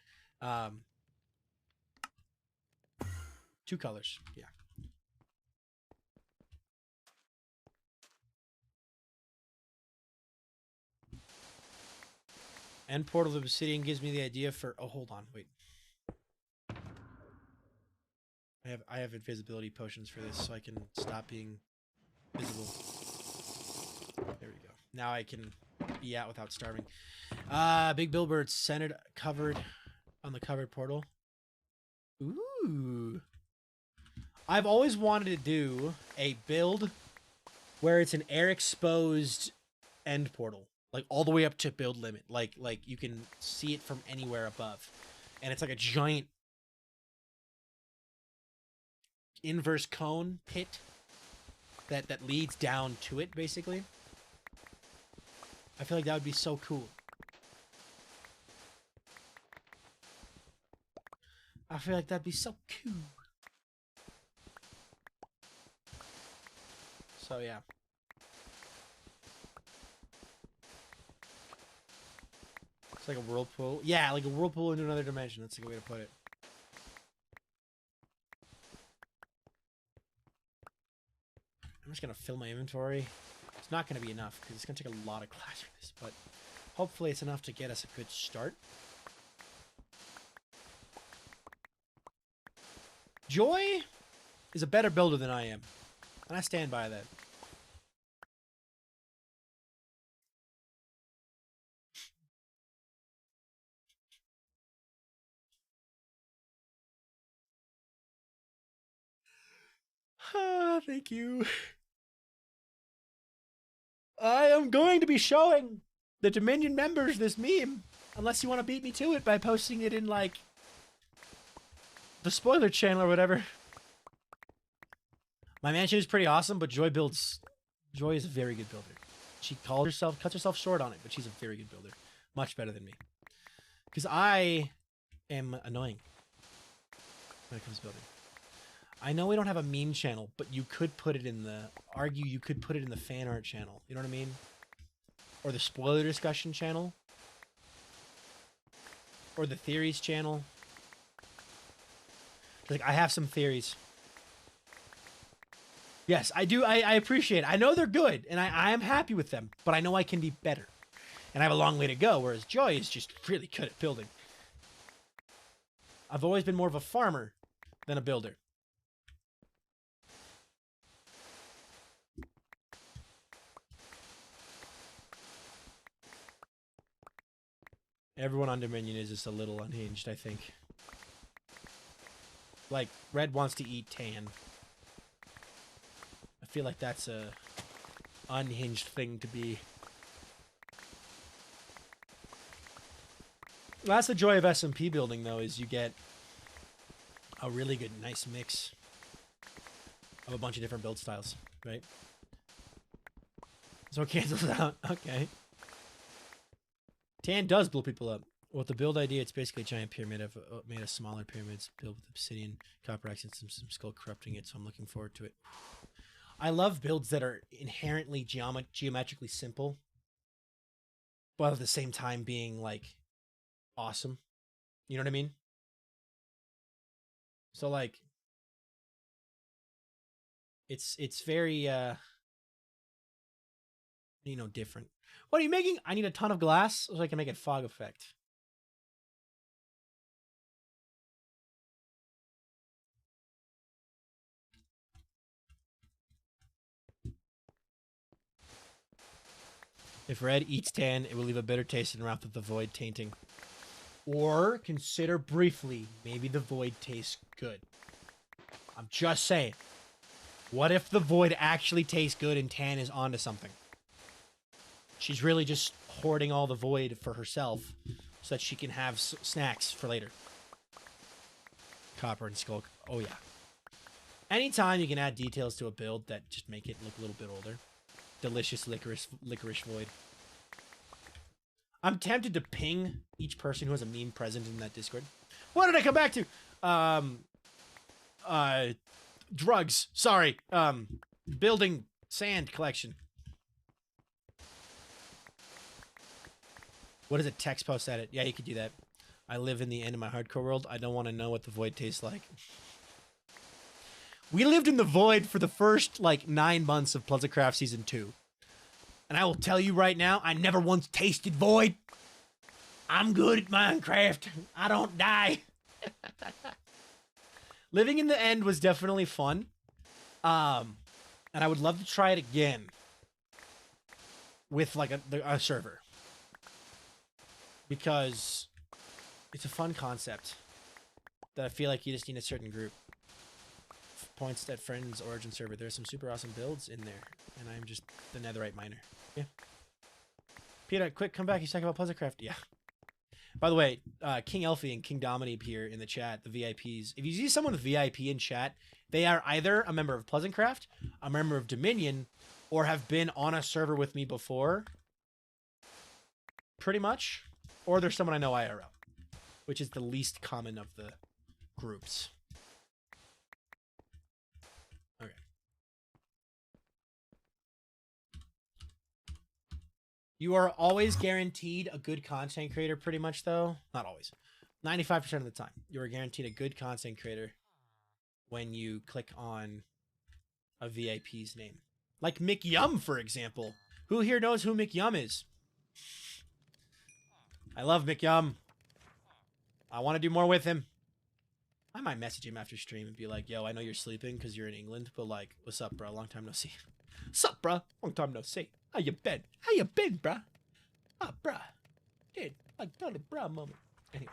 2 colors. Yeah. End portal of obsidian gives me the idea for. Oh, hold on, wait. I have invisibility potions for this, so I can stop being visible. There we go. Now I can be out without starving. Big billboards centered, covered on the covered portal. Ooh. I've always wanted to do a build where it's an air exposed end portal, like all the way up to build limit. Like you can see it from anywhere above, and it's like a giant inverse cone pit that leads down to it, basically. I feel like that would be so cool. I feel like that'd be so cool. So yeah. It's like a whirlpool. Yeah, like a whirlpool into another dimension. That's a good way to put it. I'm just going to fill my inventory. It's not going to be enough because it's going to take a lot of glass for this, but hopefully it's enough to get us a good start. Joy is a better builder than I am, and I stand by that. Thank you. I am going to be showing the Dominion members this meme, unless you want to beat me to it by posting it in, like, the spoiler channel or whatever. My mansion is pretty awesome, but Joy is a very good builder. She cuts herself short on it, but she's a very good builder. Much better than me. Because I am annoying when it comes to building. I know we don't have a meme channel, but you could put it in the... you could put it in the fan art channel. You know what I mean? Or the spoiler discussion channel. Or the theories channel. Like, I have some theories. Yes, I do. I appreciate it. I know they're good, and I am happy with them, but I know I can be better. And I have a long way to go, whereas Joy is just really good at building. I've always been more of a farmer than a builder. Everyone on Dominion is just a little unhinged, I think. Like, Red wants to eat tan. I feel like that's a unhinged thing to be. Well, that's the joy of SMP building, though, is you get a really good, nice mix of a bunch of different build styles, right? So it cancels out. Okay. Tan does blow people up. With the build idea, it's basically a giant pyramid. I've made a smaller pyramid built with obsidian, copper accents, and some skull corrupting it, so I'm looking forward to it. I love builds that are inherently geometrically simple, but at the same time being, like, awesome. You know what I mean? So, like, it's very, you know, different. What are you making? I need a ton of glass so I can make a fog effect. If red eats tan, it will leave a bitter taste in the mouth of the void tainting. Or consider briefly, maybe the void tastes good. I'm just saying. What if the void actually tastes good and tan is onto something? She's really just hoarding all the void for herself so that she can have snacks for later. Copper and skull. Oh, yeah. Anytime you can add details to a build that just make it look a little bit older. Delicious licorice void. I'm tempted to ping each person who has a meme present in that Discord. What did I come back to? Drugs. Sorry. Building sand collection. What is a text post at it? Yeah, you could do that. I live in the end of my hardcore world. I don't want to know what the void tastes like. We lived in the void for the first, like, 9 months of Pleasantcraft Season 2. And I will tell you right now, I never once tasted void. I'm good at Minecraft. I don't die. Living in the end was definitely fun. And I would love to try it again. With, like, a server. Because it's a fun concept. That I feel like you just need a certain group. Points at Friends Origin server. There's some super awesome builds in there. And I'm just the netherite miner. Yeah. Peter, quick, come back. He's talking about Pleasantcraft. Yeah. By the way, King Elfie and King Dominique here in the chat, the VIPs. If you see someone with VIP in chat, they are either a member of Pleasantcraft, a member of Dominion, or have been on a server with me before. Pretty much. Or there's someone I know IRL, which is the least common of the groups. Okay. You are always guaranteed a good content creator, pretty much, though. Not always. 95% of the time. You are guaranteed a good content creator when you click on a VIP's name. Like Mick Yum, for example. Who here knows who Mick Yum is? I love Mick Yum. I want to do more with him. I might message him after stream and be like, yo, I know you're sleeping because you're in England, but like, what's up, bro? Long time no see. Sup, bro? Long time no see. How you been? How you been, bro? Ah, bro. Dude, like, not a bro moment. Anyway.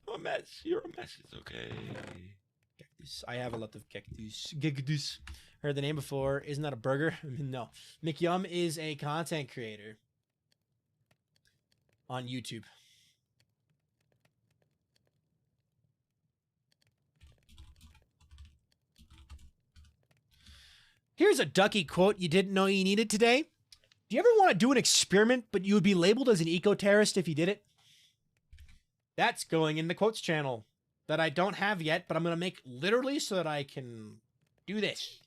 I'm a mess. You're a mess. It's okay. Cactus. I have a lot of cactus. Cactus. Heard the name before. Isn't that a burger? No. Mick Yum is a content creator on YouTube. Here's a Ducky quote you didn't know you needed today. Do you ever want to do an experiment, but you would be labeled as an eco-terrorist if you did it? That's going in the quotes channel that I don't have yet, but I'm going to make literally so that I can do this.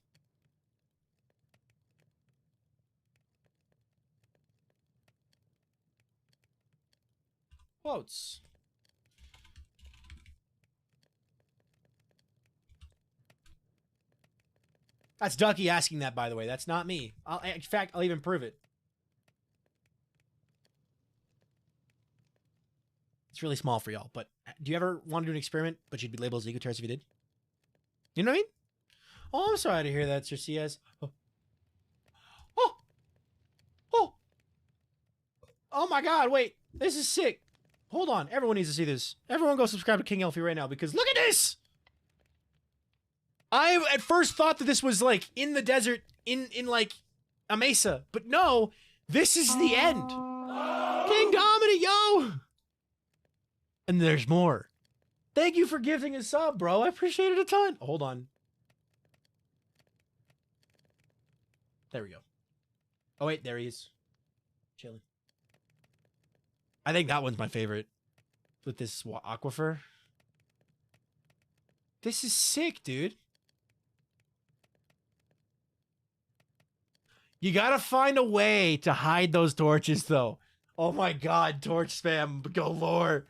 Quotes. That's Ducky asking that, by the way. That's not me. In fact, I'll even prove it. It's really small for y'all, but do you ever want to do an experiment, but you'd be labeled as eco-terrorist if you did? You know what I mean? Oh, I'm sorry to hear that, Sir CS. Oh. Oh! Oh! Oh my god, wait. This is sick. Hold on. Everyone needs to see this. Everyone go subscribe to King Elfie right now, because look at this! I at first thought that this was like in the desert, in like a mesa, but no, this is the end. King Dominic, yo! And there's more. Thank you for gifting a sub, bro. I appreciate it a ton. Hold on. There we go. Oh wait, there he is. Chilling. I think that one's my favorite. With this aquifer. This is sick, dude. You gotta find a way to hide those torches, though. Oh my god, torch spam galore.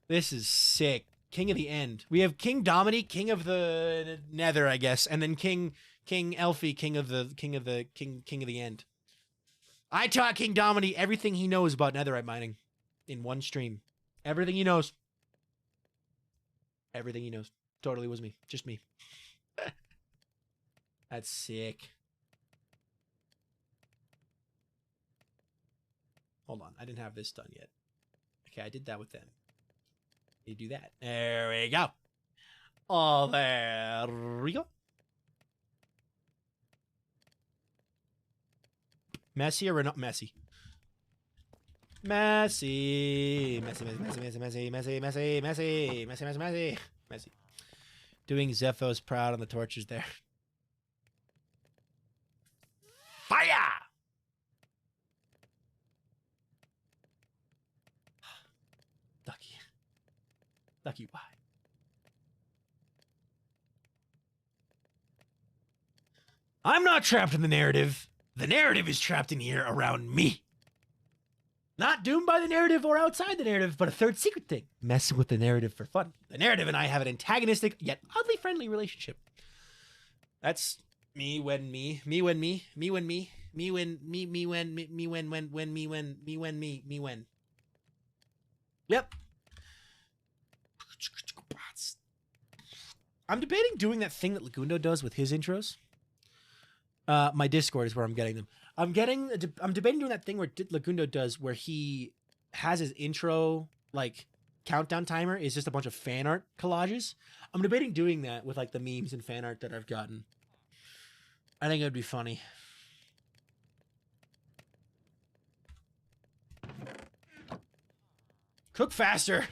This is sick. King of the End. We have King Dominique, King of the Nether, I guess, and then King Elfie, King of the End. I taught King Dominique everything he knows about netherite mining in one stream. Everything he knows. Everything he knows. Totally was me. Just me. That's sick. Hold on. I didn't have this done yet. Okay, I did that with them. You do that. There we go. Oh, there we go. Messy or not messy? Messy. Messy. Doing Zephos proud on the torches there. Fire! Fuck you, bye. I'm not trapped in the narrative. The narrative is trapped in here around me. Not doomed by the narrative or outside the narrative, but a third secret thing. Messing with the narrative for fun. The narrative and I have an antagonistic yet oddly friendly relationship. That's me when me. Me when me. Me when me. Me when me. Me when me. Me when me when me. Me when. Yep. I'm debating doing that thing that Lagundo does with his intros. My Discord is where I'm getting them. I'm debating doing that thing where Lagundo does, where he has his intro like countdown timer is just a bunch of fan art collages. I'm debating doing that with like the memes and fan art that I've gotten. I think it would be funny. Cook faster.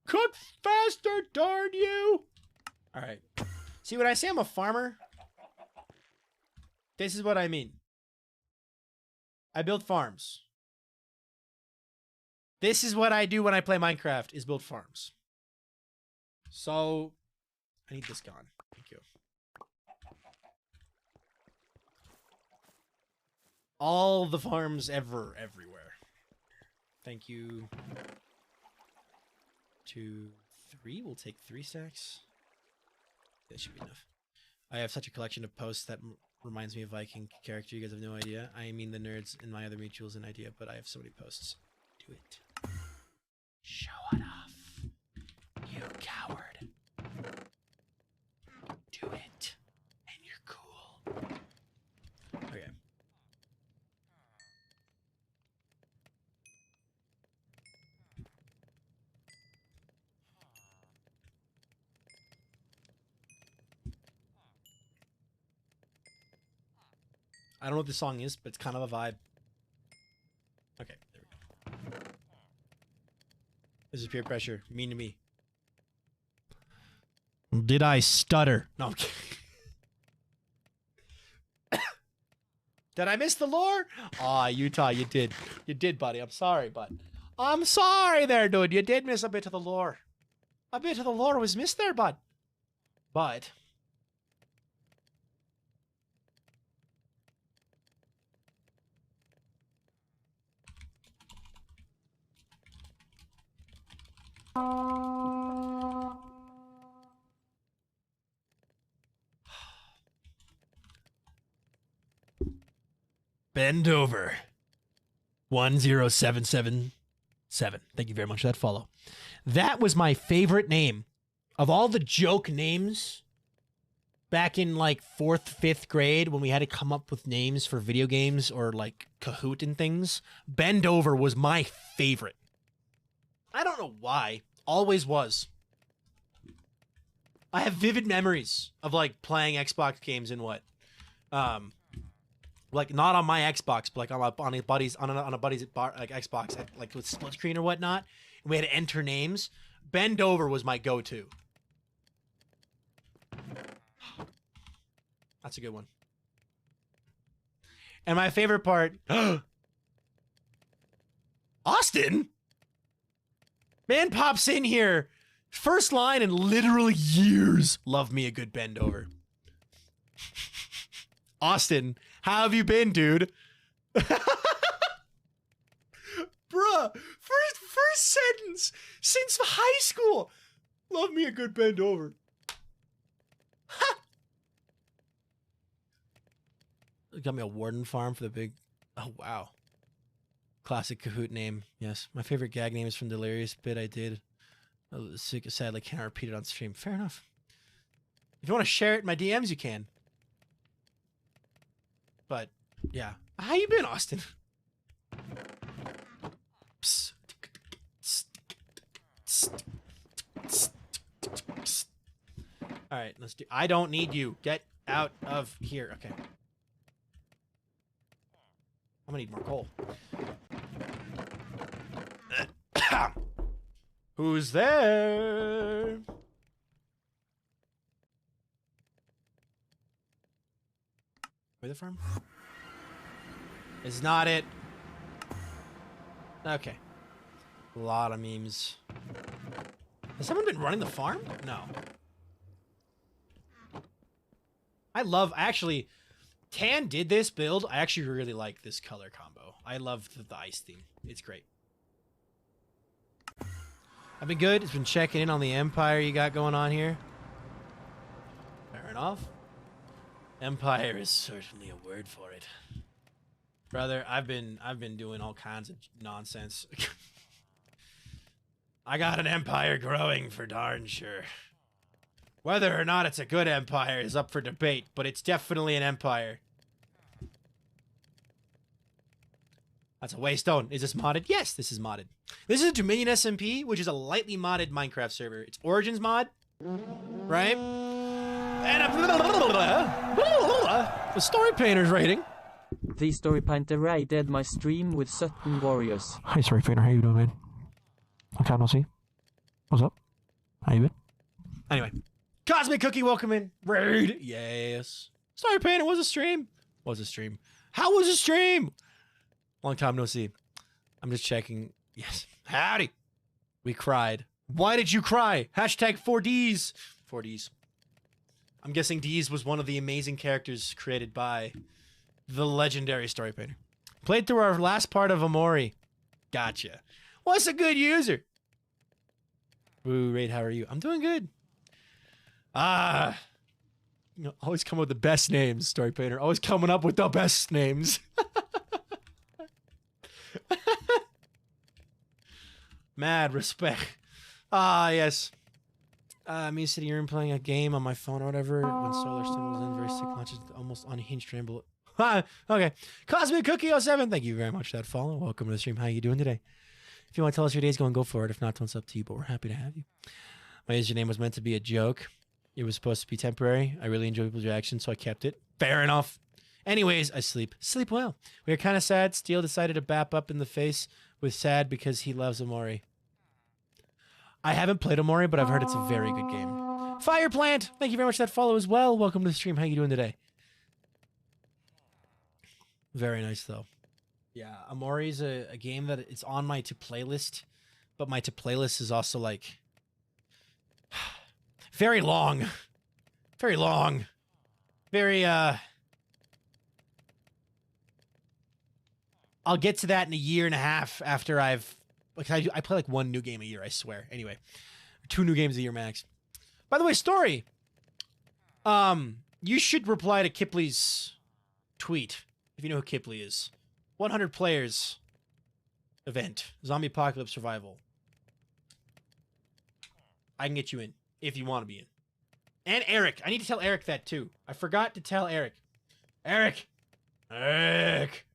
Cook faster, darn you. All right. See, when I say I'm a farmer, this is what I mean. I build farms. This is what I do when I play Minecraft, is build farms. So, I need this gone. Thank you. All the farms ever, everywhere. Thank you. 2, 3. We'll take 3 stacks. That should be enough. I have such a collection of posts that reminds me of Viking character. You guys have no idea. I mean, the nerds and my other mutuals an idea, but I have so many posts. Do it. Show it off. You coward. Do it. And you're cool. Okay. I don't know what this song is, but it's kind of a vibe. Okay, there we go. This is peer pressure. Mean to me. Did I stutter? No, I'm kidding. Did I miss the lore? Aw, Utah, you did. You did, buddy. I'm sorry, bud. I'm sorry there, dude. You did miss a bit of the lore. A bit of the lore was missed there, bud. But... Bend over. 10777. Thank you very much for that follow. That was my favorite name. Of all the joke names back in like 4th, 5th grade when we had to come up with names for video games or like Kahoot and things, Bend Over was my favorite. I don't know why. Always was. I have vivid memories of like playing Xbox games and what? Like not on my Xbox, but like on a buddy's like Xbox, like with split screen or whatnot. And we had to enter names. Bend Over was my go-to. That's a good one. And my favorite part, Austin? Man pops in here, first line in literal years. Love me a good Bend Over. Austin, how have you been, dude? Bruh, first sentence since high school. Love me a good Bend Over. Ha! Got me a Warden farm for the big... Oh, wow. Classic Kahoot name. Yes. My favorite gag name is from Delirious bit I did. Sadly, can't repeat it on stream. Fair enough. If you want to share it in my DMs, you can. But, yeah. How you been, Austin? Alright, let's do... I don't need you. Get out of here. Okay. I'm gonna need more coal. Who's there? Where the farm? It's not it. Okay. A lot of memes. Has someone been running the farm? No. Actually, Tan did this build. I actually really like this color combo. I love the ice theme. It's great. I've been good. It's been checking in on the Empire you got going on here. Fair enough. Empire is certainly a word for it. Brother, I've been doing all kinds of nonsense. I got an empire growing for darn sure. Whether or not it's a good empire is up for debate, but it's definitely an empire. That's a waystone. Is this modded? Yes, this is modded. This is a Dominion SMP, which is a lightly modded Minecraft server. It's Origins mod, right? And a story painter's rating. The story painter raided my stream with certain warriors. Hi, Story Painter. How you doing, man? I can't not see. What's up? How you been? Anyway, Cosmic Cookie, welcome in. Raid. Yes. Story Painter was a stream. Was a stream. How was a stream? Long time no see. I'm just checking. Yes. Howdy. We cried. Why did you cry? Hashtag 4Ds. 4Ds. I'm guessing Ds was one of the amazing characters created by the legendary Story Painter. Played through our last part of Amori. Gotcha. What's a good user? Woo, Raid, how are you? I'm doing good. You know, always come up with the best names, Story Painter. Always coming up with the best names. Mad respect. Yes. Me sitting here and playing a game on my phone or whatever when Solar Stone was in very sick launches, almost unhinged ramble. Okay. Cosmic Cookie 07, thank you very much for that follow. Welcome to the stream. How you doing today? If you want to tell us your day's going, go for it. If not, it's up to you, but we're happy to have you. My username was meant to be a joke. It was supposed to be temporary. I really enjoy people's reactions, so I kept it. Fair enough. Anyways, I sleep. Sleep well. We are kind of sad. Steele decided to bap up in the face with sad because he loves Amori. I haven't played Amori, but I've heard it's a very good game. Fireplant, thank you very much for that follow as well. Welcome to the stream. How you doing today? Very nice, though. Yeah, Amori's a game that it's on my to-play list, but my to-play list is also, like, very long. Very long. Very, I'll get to that in a year and a half after I've... Like, I play, like, one new game a year, I swear. Anyway, 2 new games a year max. By the way, Story, you should reply to Kipley's tweet, if you know who Kipley is. 100 players event. Zombie Apocalypse Survival. I can get you in, if you want to be in. And Eric. I need to tell Eric that, too. I forgot to tell Eric. Eric! Eric!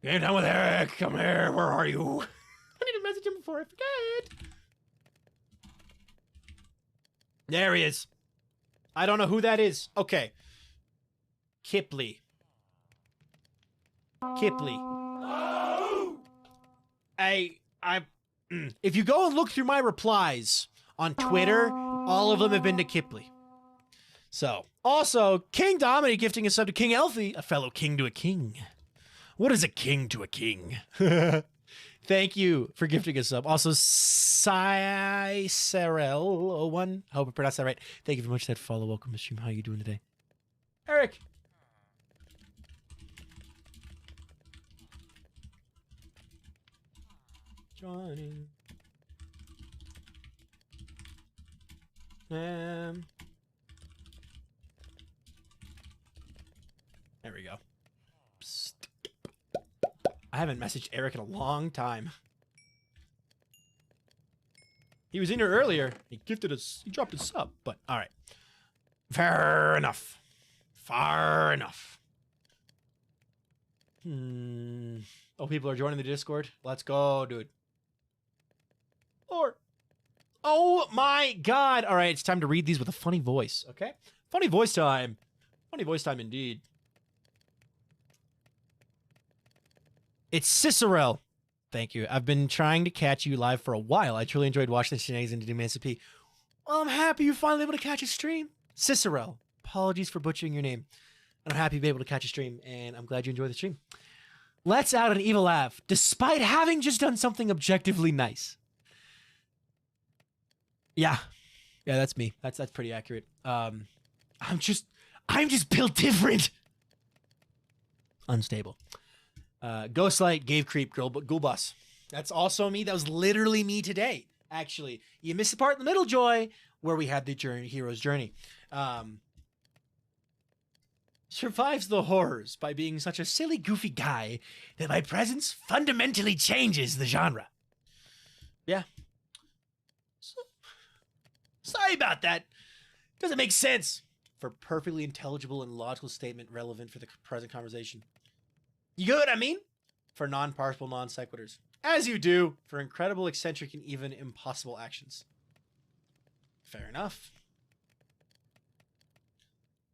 Game time with Eric! Come here, where are you? I need to message him before I forget. There he is. I don't know who that is. Okay. Kipley. Kipley. If you go and look through my replies on Twitter, all of them have been to Kipley. So, also, King Dominic gifting a sub to King Elfie, a fellow king to a king. What is a king to a king? Thank you for gifting us up. Also, Cyril01. I hope I pronounced that right. Thank you very much for that follow. Welcome to stream. How are you doing today? Eric. Johnny. There we go. Psst. I haven't messaged Eric in a long time. He was in here earlier. He dropped a sub, but all right. Fair enough. Far enough. Oh, people are joining the Discord. Let's go, dude. Lord. Oh my God. All right, it's time to read these with a funny voice, okay? Funny voice time. Funny voice time indeed. It's Cicero. Thank you. I've been trying to catch you live for a while. I truly enjoyed watching the shenanigans into the SMP. Well, I'm happy you're finally able to catch a stream. Cicero. Apologies for butchering your name. I'm happy to be able to catch a stream, and I'm glad you enjoyed the stream. Let's out an evil laugh, despite having just done something objectively nice. Yeah. Yeah, that's me. That's pretty accurate. I'm just built different. Unstable. Ghostlight, Gave Creep, Ghoul Boss. That's also me. That was literally me today, actually. You missed the part in the middle, Joy, where we had the hero's journey. Survives the horrors by being such a silly, goofy guy that my presence fundamentally changes the genre. Yeah. Sorry about that. Doesn't make sense. For perfectly intelligible and logical statement relevant for the present conversation. You get what I mean? For non-parsable non sequiturs. As you do for incredible, eccentric, and even impossible actions. Fair enough.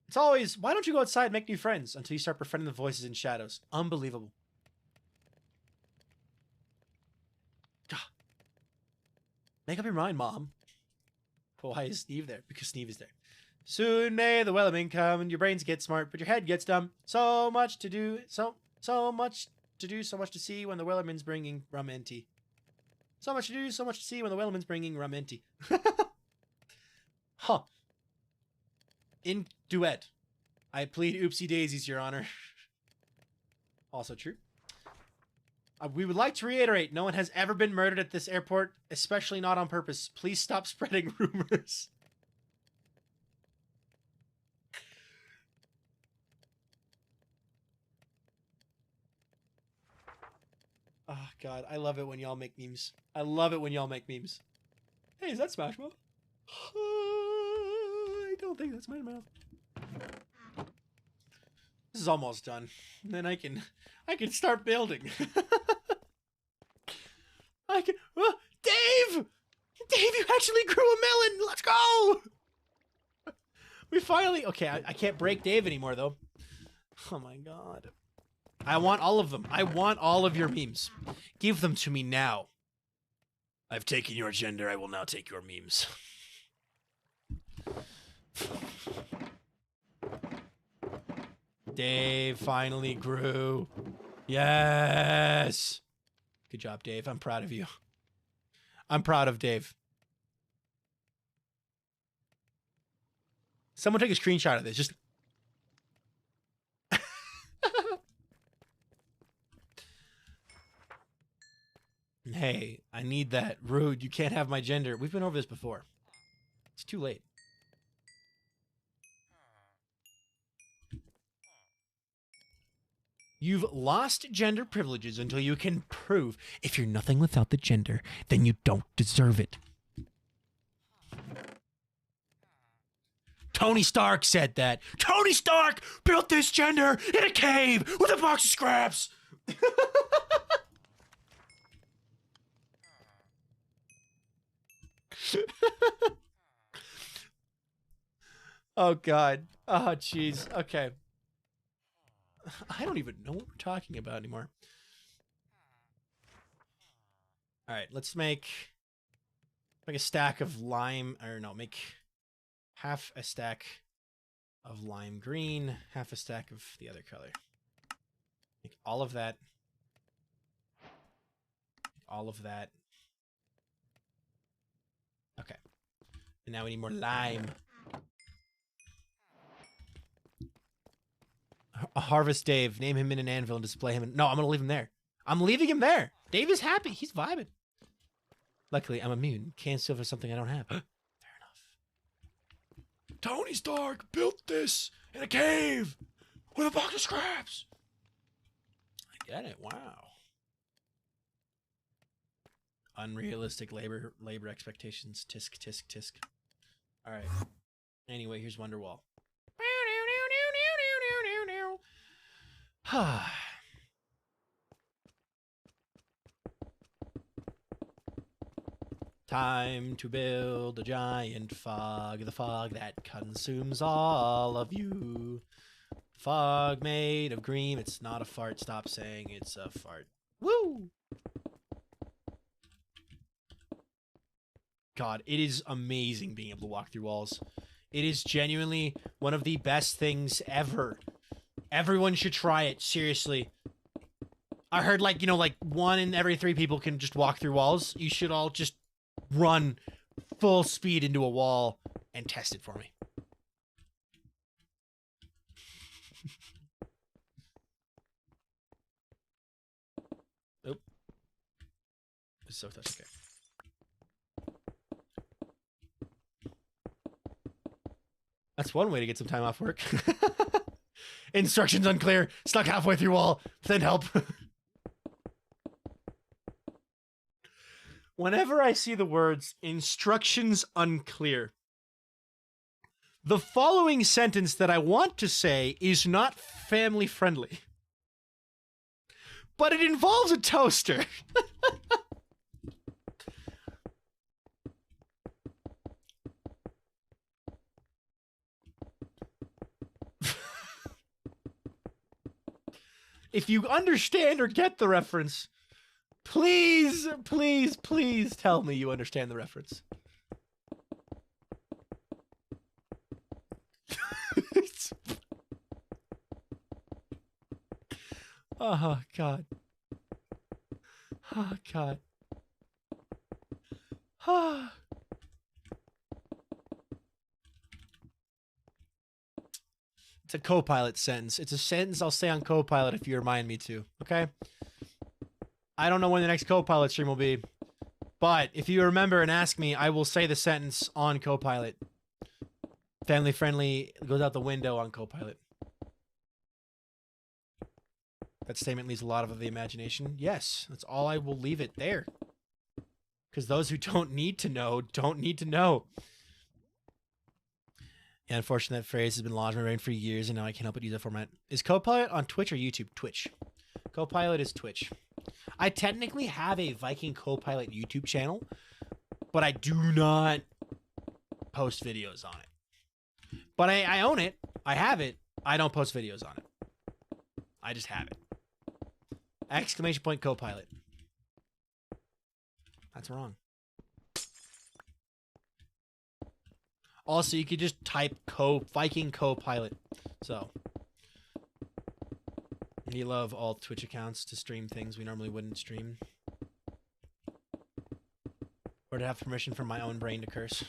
It's always, why don't you go outside and make new friends until you start befriending the voices in shadows? Unbelievable. God. Make up your mind, Mom. But why is Steve there? Because Steve is there. Soon may the Wellerman come and your brains get smart, but your head gets dumb. So much to do, so much to do, so much to see when the Wellerman's bringing rum and tea. So much to do, so much to see when the Wellerman's bringing rum and tea. Huh. In duet. I plead oopsie daisies, Your Honor. Also true. We would like to reiterate, no one has ever been murdered at this airport, especially not on purpose. Please stop spreading rumors. Oh, God. I love it when y'all make memes. I love it when y'all make memes. Hey, is that Smash Mouth? I don't think that's Smash Mouth. This is almost done. And then I can start building. I can... Oh, Dave! Dave, you actually grew a melon! Let's go! We finally... Okay, I can't break Dave anymore, though. Oh, my God. I want all of them. I want all of your memes. Give them to me now. I've taken your gender. I will now take your memes. Dave finally grew. Yes. Good job, Dave. I'm proud of you. I'm proud of Dave. Someone take a screenshot of this. Just... Hey, I need that. Rude, you can't have my gender. We've been over this before. It's too late. You've lost gender privileges until you can prove if you're nothing without the gender, then you don't deserve it. Tony Stark said that. Tony Stark built this gender in a cave with a box of scraps. Oh, God. Oh, jeez. Okay. I don't even know what we're talking about anymore. All right, let's make a stack of lime, or no, make half a stack of lime green, half a stack of the other color. Make all of that. All of that. Okay. And now we need more lime. Harvest Dave. Name him in an anvil and display him in... No, I'm going to leave him there. I'm leaving him there. Dave is happy. He's vibing. Luckily, I'm immune. Can't steal for something I don't have. Fair enough. Tony Stark built this in a cave with a box of scraps. I get it. Wow. Unrealistic labor expectations. Tisk, tisk, tisk. All right. Anyway, here's Wonderwall. Time to build a giant fog. The fog that consumes all of you. Fog made of green. It's not a fart. Stop saying it's a fart. Woo! God, it is amazing being able to walk through walls. It is genuinely one of the best things ever. Everyone should try it, seriously. I heard, like 1 in every 3 people can just walk through walls. You should all just run full speed into a wall and test it for me. Nope. It's so touch. Okay. That's one way to get some time off work. Instructions unclear. Stuck halfway through wall. Send help. Whenever I see the words instructions unclear, the following sentence that I want to say is not family friendly. But it involves a toaster. If you understand or get the reference, please, please, please tell me you understand the reference. Oh, God. Oh, God. Ah. It's a Copilot sentence. It's a sentence I'll say on Copilot if you remind me to, okay? I don't know when the next Copilot stream will be, but if you remember and ask me, I will say the sentence on Copilot. Family friendly goes out the window on Copilot. That statement leaves a lot of the imagination. Yes, that's all I will leave it there. Because those who don't need to know, don't need to know. Yeah, unfortunately, that phrase has been lodged in my brain for years, and now I can't help but use that format. Is Copilot on Twitch or YouTube? Twitch. Copilot is Twitch. I technically have a Viking Copilot YouTube channel, but I do not post videos on it. But I own it. I have it. I don't post videos on it. I just have it. Exclamation point Copilot. That's wrong. Also, you could just type Viking Copilot. So, we love all Twitch accounts to stream things we normally wouldn't stream. Or to have permission from my own brain to curse.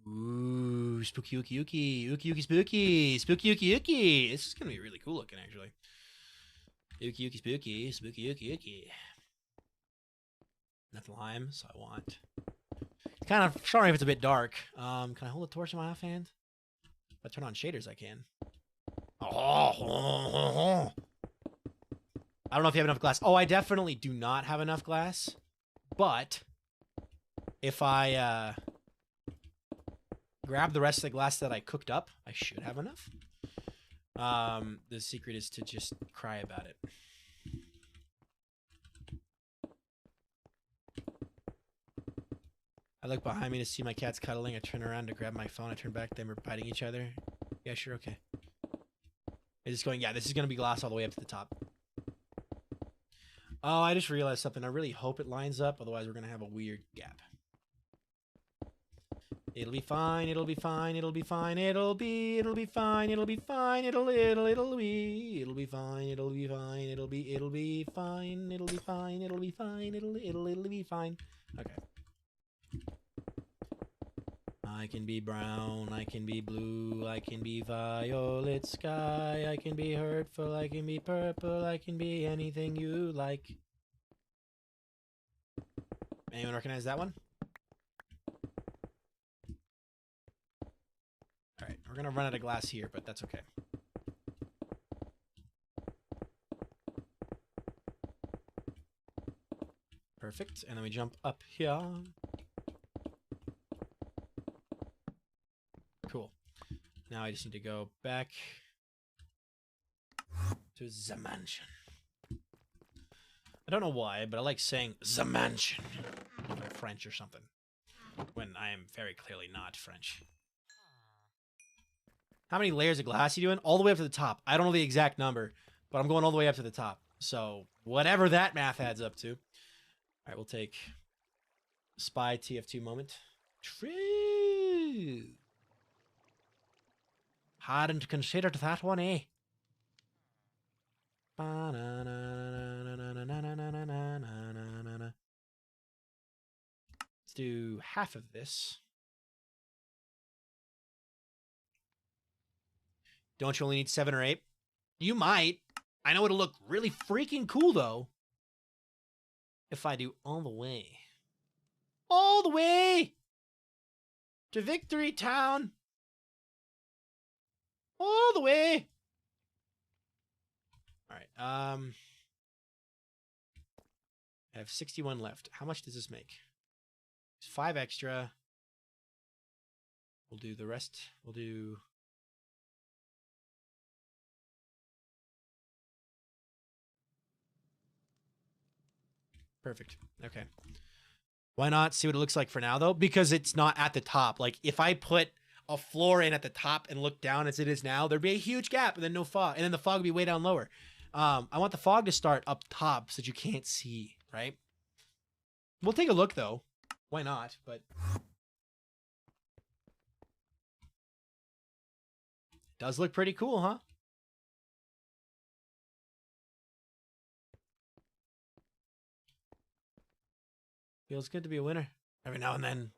Ooh, spooky ookie ookie. Ookie ookie spooky. Spooky ookie ookie. This is gonna be really cool looking, actually. Ookie ookie spooky. Spooky ookie ookie. Nothing lime, so I want. Kind of sorry if it's a bit dark. Can I hold a torch in my offhand? If I turn on shaders, I can. Oh. I don't know if you have enough glass. Oh, I definitely do not have enough glass. But if I grab the rest of the glass that I cooked up, I should have enough. The secret is to just cry about it. I look behind me to see my cats cuddling. I turn around to grab my phone. I turn back. Then we're biting each other. Yeah, sure, okay. It's just going, yeah, this is going to be glass all the way up to the top. Oh, I just realized something. I really hope it lines up. Otherwise, we're going to have a weird gap. It'll be fine. It'll be fine. It'll be fine. It'll be fine. It'll be fine. It'll be fine. It'll be fine. It'll be fine. It'll be fine. It'll be fine. It'll be fine. It'll be fine. Okay. I can be brown, I can be blue, I can be violet sky, I can be hurtful, I can be purple, I can be anything you like. Anyone recognize that one? Alright, we're gonna run out of glass here, but that's okay. Perfect, and then we jump up here. Cool. Now I just need to go back to the mansion. I don't know why, but I like saying the mansion. Like I'm French or something. When I am very clearly not French. How many layers of glass you doing? All the way up to the top. I don't know the exact number, but I'm going all the way up to the top. So whatever that math adds up to. All right, we'll take spy TF2 moment. True. Hadn't considered that one, eh? Let's do half of this. Don't you only need 7 or 8? You might. I know it'll look really freaking cool, though. If I do all the way. All the way! To Victory Town! All the way! Alright, I have 61 left. How much does this make? It's 5 extra. We'll do the rest. We'll do... Perfect. Okay. Why not see what it looks like for now, though? Because it's not at the top. Like, if I put a floor in at the top and look down as it is now, there'd be a huge gap and then no fog. And then the fog would be way down lower. I want the fog to start up top so that you can't see, right? We'll take a look, though. Why not? But it does look pretty cool, huh? Feels good to be a winner. Every now and then.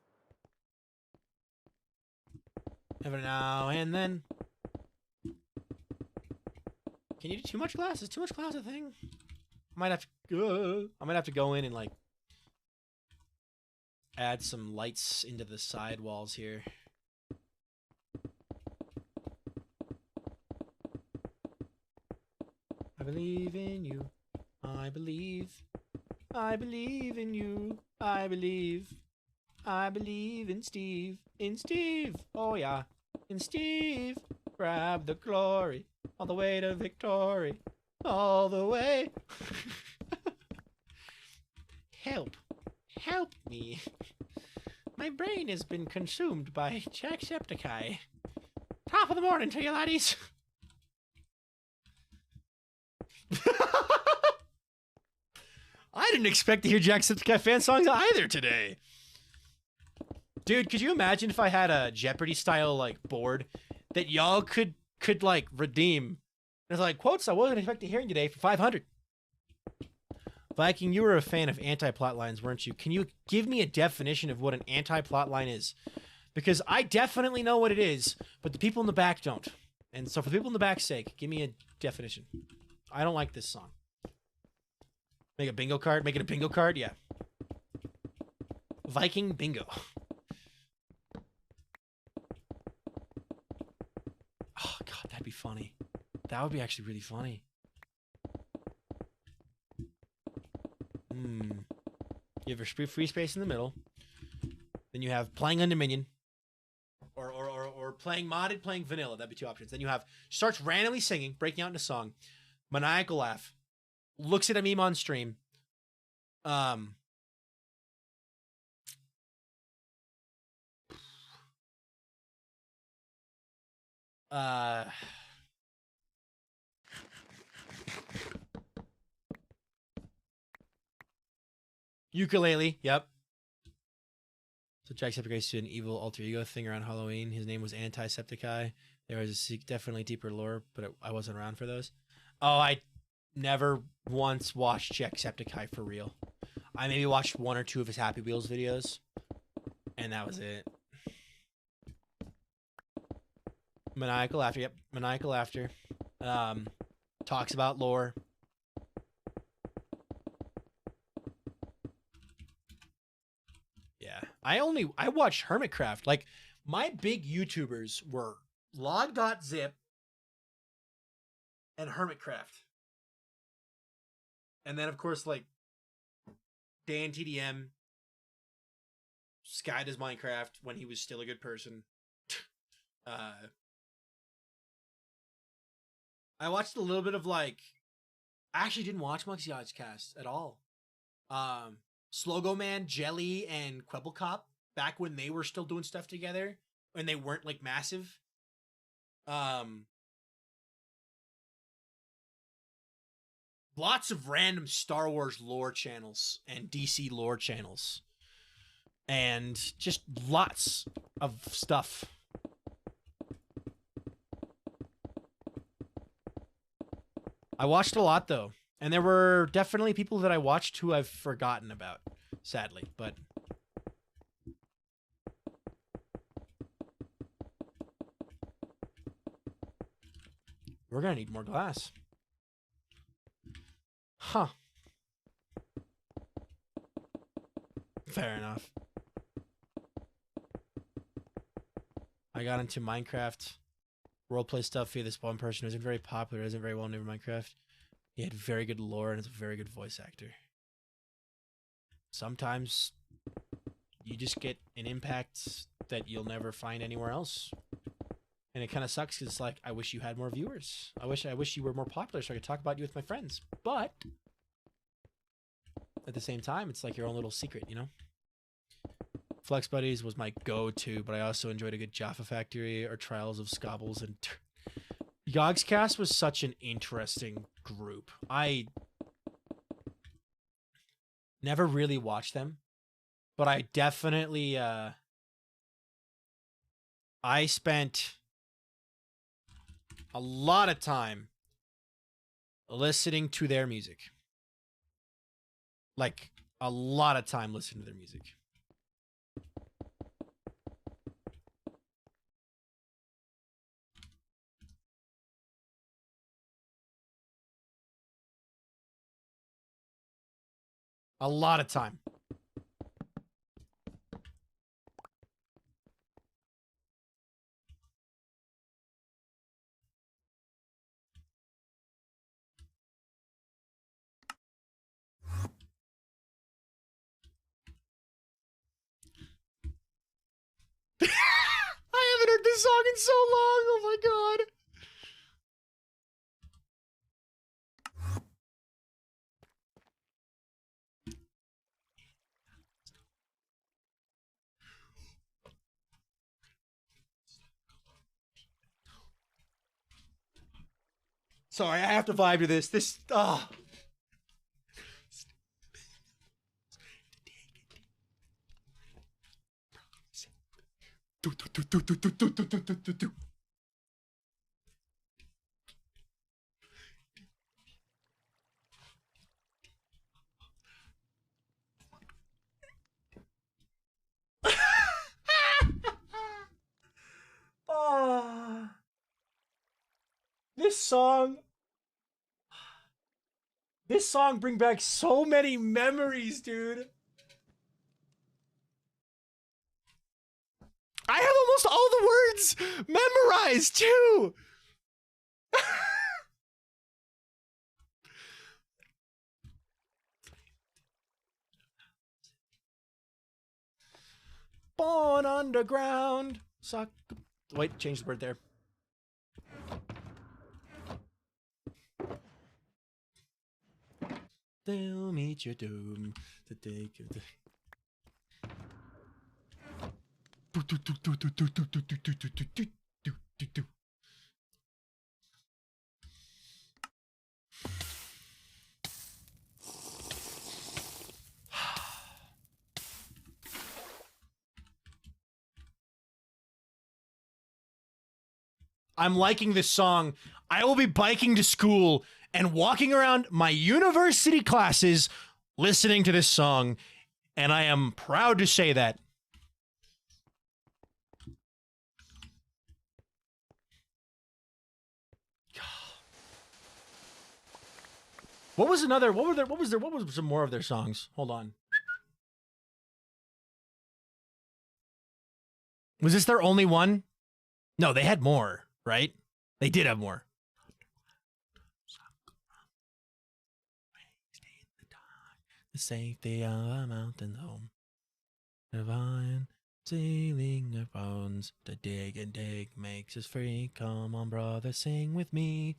Every now and then. Can you do too much glass? Is too much glass a thing? I might have to go in and like add some lights into the side walls here. I believe in you. I believe. I believe in you. I believe. I believe in Steve. In Steve. Oh, yeah. In Steve. Grab the glory. All the way to victory. All the way. Help. Help me. My brain has been consumed by Jacksepticeye. Top of the morning to you, laddies. I didn't expect to hear Jacksepticeye fan songs either today. Dude, could you imagine if I had a Jeopardy style like board that y'all could like redeem? It's like quotes I wasn't expecting hearing today for 500. Viking, you were a fan of anti-plot lines, weren't you? Can you give me a definition of what an anti-plot line is? Because I definitely know what it is, but the people in the back don't. And so for the people in the back's sake, give me a definition. I don't like this song. Make a bingo card? Make it a bingo card? Yeah. Viking bingo. Oh, God, that'd be funny. That would be actually really funny. You have a free space in the middle. Then you have playing on Dominion. Or playing modded, playing vanilla. That'd be 2 options. Then you have starts randomly singing, breaking out into song. Maniacal laugh. Looks at a meme on stream. Ukulele, yep. So Jacksepticeye used to do an evil alter ego thing around Halloween. His name was Antisepticeye. There was a definitely deeper lore, but I wasn't around for those. Oh, I never once watched Jacksepticeye for real. I maybe watched 1 or 2 of his Happy Wheels videos, and that was it. Maniacal Laughter, yep. Maniacal Laughter. Talks about lore. Yeah. I watched Hermitcraft. Like, my big YouTubers were Log.zip and Hermitcraft. And then, of course, like, Dan TDM, Sky Does Minecraft when he was still a good person. I watched a little bit of, like, I actually didn't watch Monkey Odds Cast at all. Slogo Man, Jelly, and Quebblecop, back when they were still doing stuff together, and they weren't, like, massive. Lots of random Star Wars lore channels and DC lore channels. And just lots of stuff. I watched a lot, though. And there were definitely people that I watched who I've forgotten about, sadly. But we're going to need more glass. Huh. Fair enough. I got into Minecraft roleplay stuff via this one person who isn't very popular, isn't very well known in Minecraft. He had very good lore and is a very good voice actor. Sometimes you just get an impact that you'll never find anywhere else. And it kind of sucks because it's like, I wish you had more viewers. I wish you were more popular so I could talk about you with my friends. But at the same time, it's like your own little secret, you know? Flex Buddies was my go-to, but I also enjoyed a good Jaffa Factory or Trials of Scobbles. And Yogscast was such an interesting group. I never really watched them, but I definitely, I spent a lot of time listening to their music. Like, a lot of time listening to their music. A lot of time. I haven't heard this song in so long. Oh my god. Sorry, I have to vibe to this. This, ah. Oh. Oh. This song brings back so many memories, dude. I have almost all the words memorized, too. Born underground. Suck. Wait, change the word there. They'll meet your doom to take you. I'm liking this song. I will be biking to school and walking around my university classes listening to this song, and I am proud to say that. What was another? What was some more of their songs? Hold on. Was this their only one? No, they had more, right? They did have more. The safety of a mountain home. Divine sealing our bones. To dig and dig makes us free. Come on, brother, sing with me.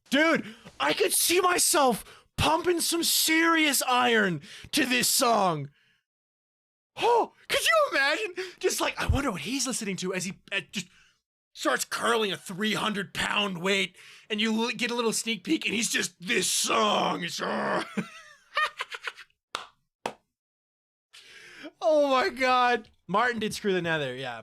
Dude, I could see myself pumping some serious iron to this song. Oh, could you imagine? Just like, I wonder what he's listening to as he just starts curling a 300-pound weight, and you get a little sneak peek, and he's just, this song. Oh my God. Martin did Screw the Nether, yeah.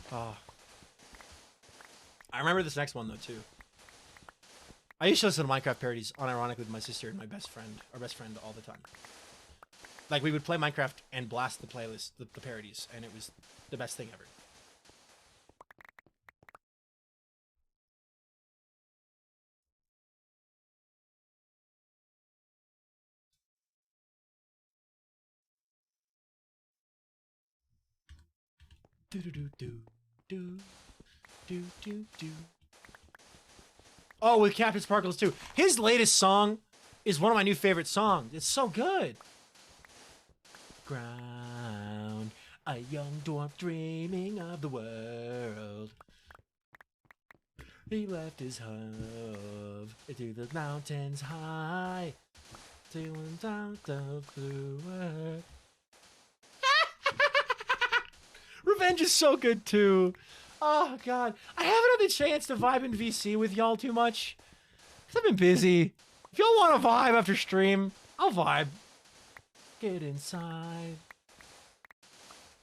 Oh. I remember this next one though too. I used to listen to Minecraft parodies unironically with my sister and my best friend, our best friend, all the time. Like, we would play Minecraft and blast the playlist, the parodies, and it was the best thing ever. Do do do do do do do do. Oh, with Captain Sparkles too. His latest song is one of my new favorite songs. It's so good. Ground, a young dwarf dreaming of the world. He left his home to the mountains high, to down the blue earth. Revenge is so good too. Oh God, I haven't had the chance to vibe in VC with y'all too much. 'Cause I've been busy. If y'all want to vibe after stream, I'll vibe. Get inside.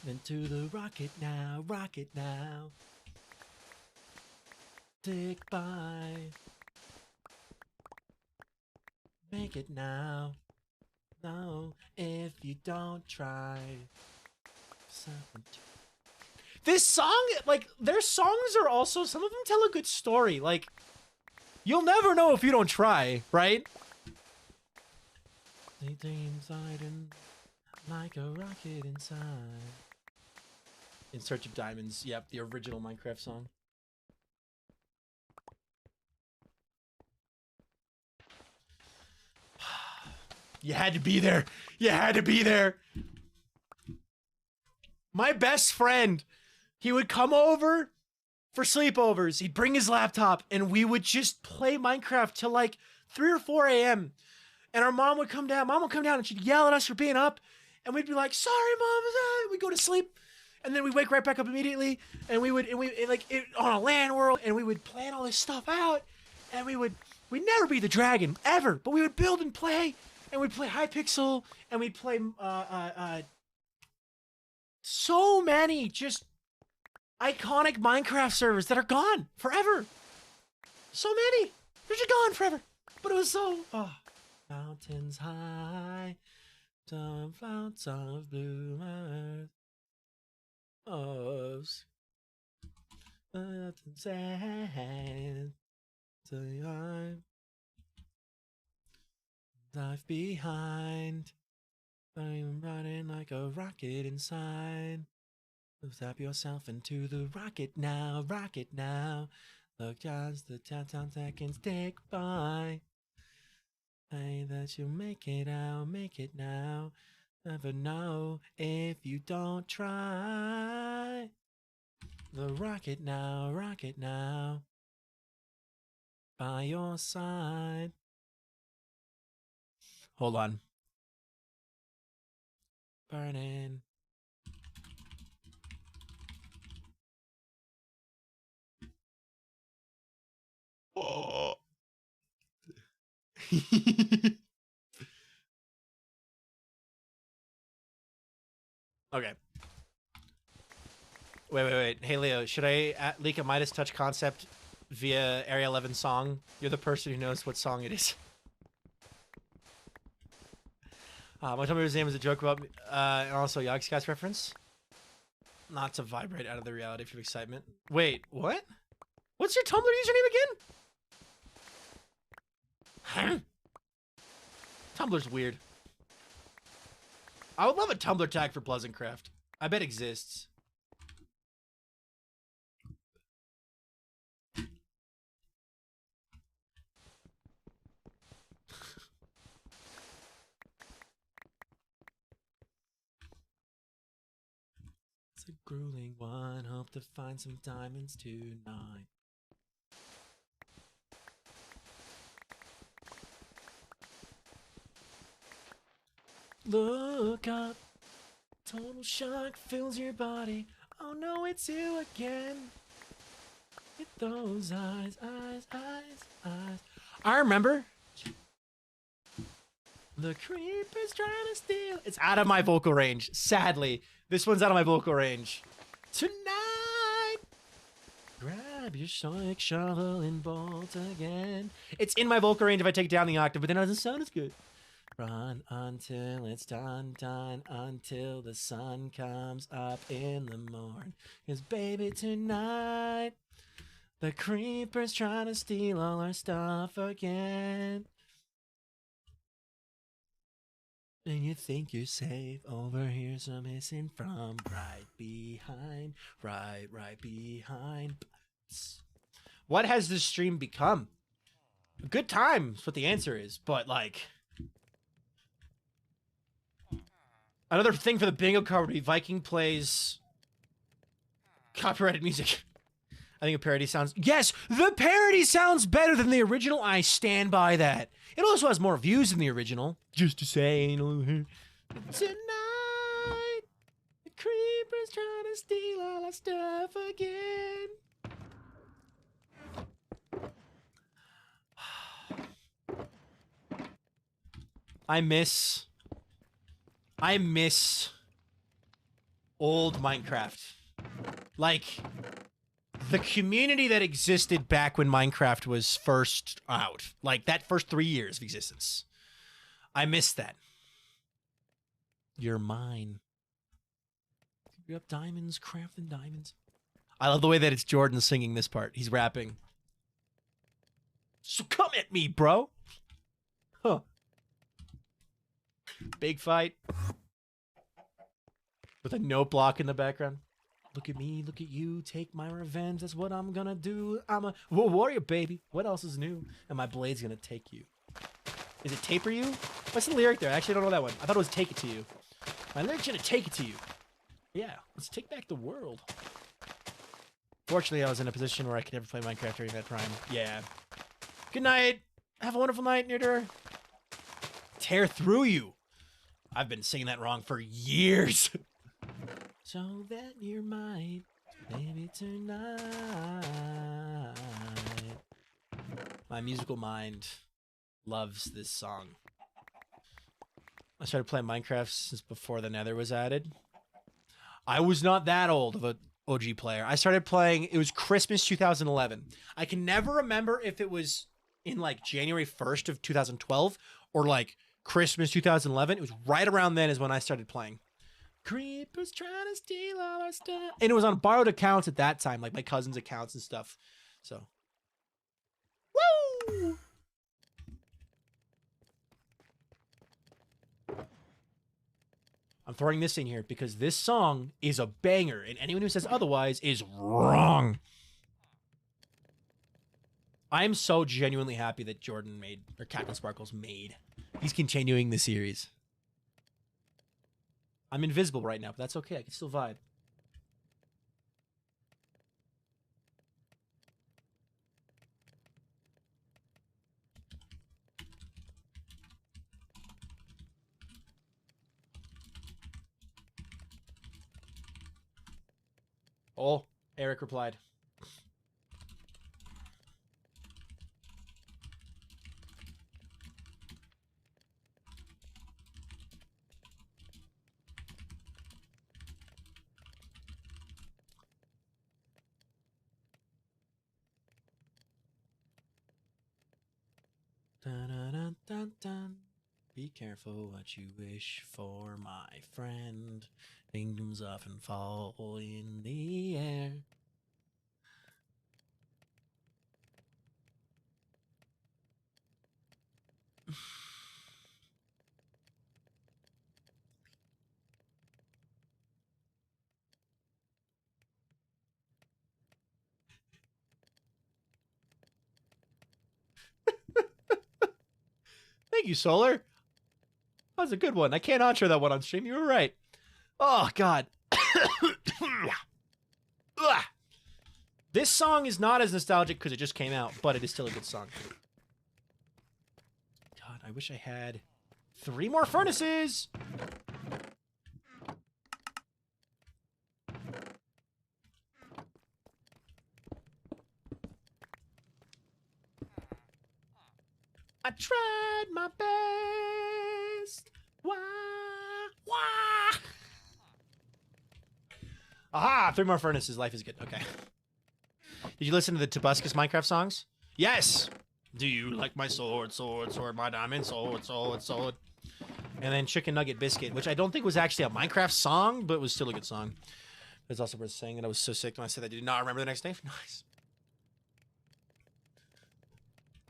Into the rocket now, rocket now. Tick by. Make it now. No, if you don't try. This song, like, their songs are also, some of them tell a good story. Like, you'll never know if you don't try, right? Inside and like a rocket inside. In Search of Diamonds. Yep, the original Minecraft song. You had to be there. You had to be there. My best friend, he would come over for sleepovers. He'd bring his laptop and we would just play Minecraft till like 3 or 4 a.m. And our mom would come down. Mom would come down and she'd yell at us for being up. And we'd be like, sorry, Mom. We'd go to sleep. And then we'd wake right back up immediately. And we would, on a land world, and we would plan all this stuff out. And we'd never be the dragon, ever. But we would build and play. And we'd play Hypixel. And we'd play, so many just iconic Minecraft servers that are gone forever. So many. They're just gone forever. But it was so, mountains high, some clouds of blue earth. Oh, mountains sand, so life behind. I'm running like a rocket inside. Zap yourself into the rocket now, rocket now. Look as the 10 seconds tick by. Say that you'll make it out, make it now. Never know if you don't try. The rocket now. By your side. Hold on. Burning. Oh. Okay. Wait. Hey, Leo, should I leak a Midas Touch concept via Area 11 song? You're the person who knows what song it is. My Tumblr's name is a joke about me, and also Yogscast reference. Not to vibrate out of the reality of excitement. Wait, what? What's your Tumblr username again? Huh? Tumblr's weird. I would love a Tumblr tag for Pleasantcraft. I bet it exists. It's a grueling one. Hope to find some diamonds tonight. Look up. Total shock fills your body. Oh no, it's you again. With those eyes. I remember. The creeper's trying to steal. It's out of my vocal range. Sadly, this one's out of my vocal range. Tonight, grab your sonic shovel and bolt again. It's in my vocal range if I take down the octave, but then it doesn't sound as good. Run until it's done, until the sun comes up in the morn. 'Cause baby, tonight, the creeper's trying to steal all our stuff again. And you think you're safe, over here's a missing from right behind. What has this stream become? A good time is what the answer is, but like... Another thing for the bingo card would be Viking plays copyrighted music. I think a parody sounds... Yes! The parody sounds better than the original. I stand by that. It also has more views than the original. Just to say... Tonight, the creeper's trying to steal all our stuff again. I miss old Minecraft. Like, the community that existed back when Minecraft was first out. Like, that first 3 years of existence. I miss that. You're mine. You're up diamonds, crafting diamonds. I love the way that it's Jordan singing this part. He's rapping. So come at me, bro. Huh. Big fight. With a note block in the background. Look at me, look at you, take my revenge. That's what I'm gonna do. I'm a warrior, baby. What else is new? And my blade's gonna take you. Is it taper you? What's the lyric there? I actually don't know that one. I thought it was take it to you. My lyric's gonna take it to you. Yeah, let's take back the world. Fortunately, I was in a position where I could never play Minecraft during that prime. Yeah. Good night. Have a wonderful night, Nerder. Tear through you. I've been singing that wrong for years. So that you're mine, baby, tonight. My musical mind loves this song. I started playing Minecraft since before the Nether was added. I was not that old of a OG player. I started playing, it was Christmas 2011. I can never remember if it was in like January 1st of 2012 or like Christmas 2011. It was right around then is when I started playing. Creepers trying to steal all our stuff. And it was on borrowed accounts at that time, like my cousin's accounts and stuff. So. Woo! I'm throwing this in here because this song is a banger, and anyone who says otherwise is wrong. I'm so genuinely happy that Jordan made, or Captain Sparkles made. He's continuing the series. I'm invisible right now, but that's okay. I can still vibe. Oh, Eric replied. Dun, dun, dun, dun, dun. Be careful what you wish for, my friend. Kingdoms often fall in the air. Thank you, Solar. That was a good one. I can't outro that one on stream. You were right. Oh, God. Ugh. This song is not as nostalgic because it just came out, but it is still a good song. God, I wish I had 3 more furnaces. I tried my best. Why? Why? Aha! 3 more furnaces. Life is good. Okay. Did you listen to the Tobuscus Minecraft songs? Yes! Do you like my sword, sword, sword, my diamond, sword, sword, sword? And then Chicken Nugget Biscuit, which I don't think was actually a Minecraft song, but was still a good song. It's also worth saying that I was so sick when I said that I did not remember the next day. Nice.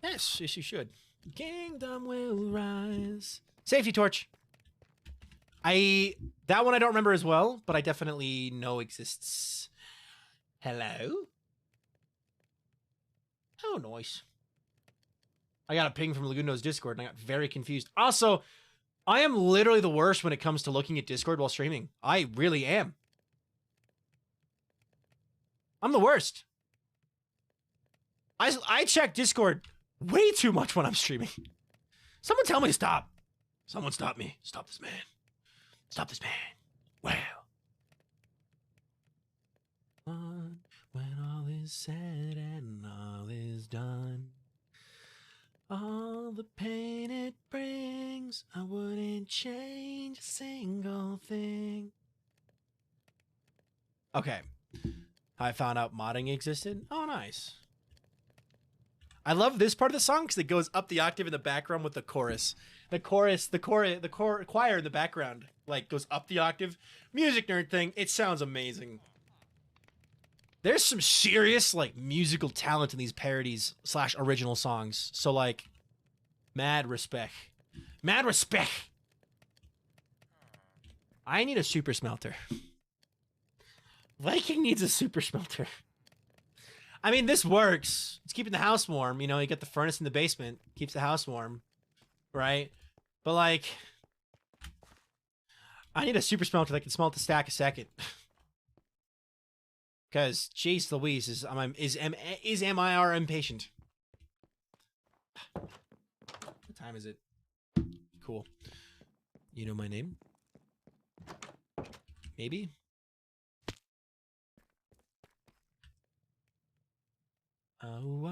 Yes, yes you should. Kingdom will rise. Safety torch. That one I don't remember as well, but I definitely know exists. Hello? Oh, nice. I got a ping from Lagundo's Discord, and I got very confused. Also, I am literally the worst when it comes to looking at Discord while streaming. I really am. I'm the worst. I check Discord way too much when I'm streaming. Someone tell me to stop. Someone stop me. Stop this man. Stop this man. Wow. When all is said and all is done, all the pain it brings, I wouldn't change a single thing. Okay. I found out modding existed. Oh, nice. I love this part of the song because it goes up the octave in the background with the chorus. The choir in the background, like, goes up the octave. Music nerd thing. It sounds amazing. There's some serious, like, musical talent in these parodies / original songs. So, like, mad respect. Mad respect. I need a super smelter. Viking needs a super smelter. I mean, this works. It's keeping the house warm. You know, you get the furnace in the basement. Keeps the house warm. Right? But, like, I need a super smelter that can smelt a stack a second. Because, jeez Louise, is MIR impatient. What time is it? Cool. You know my name? Maybe? Oh, wow.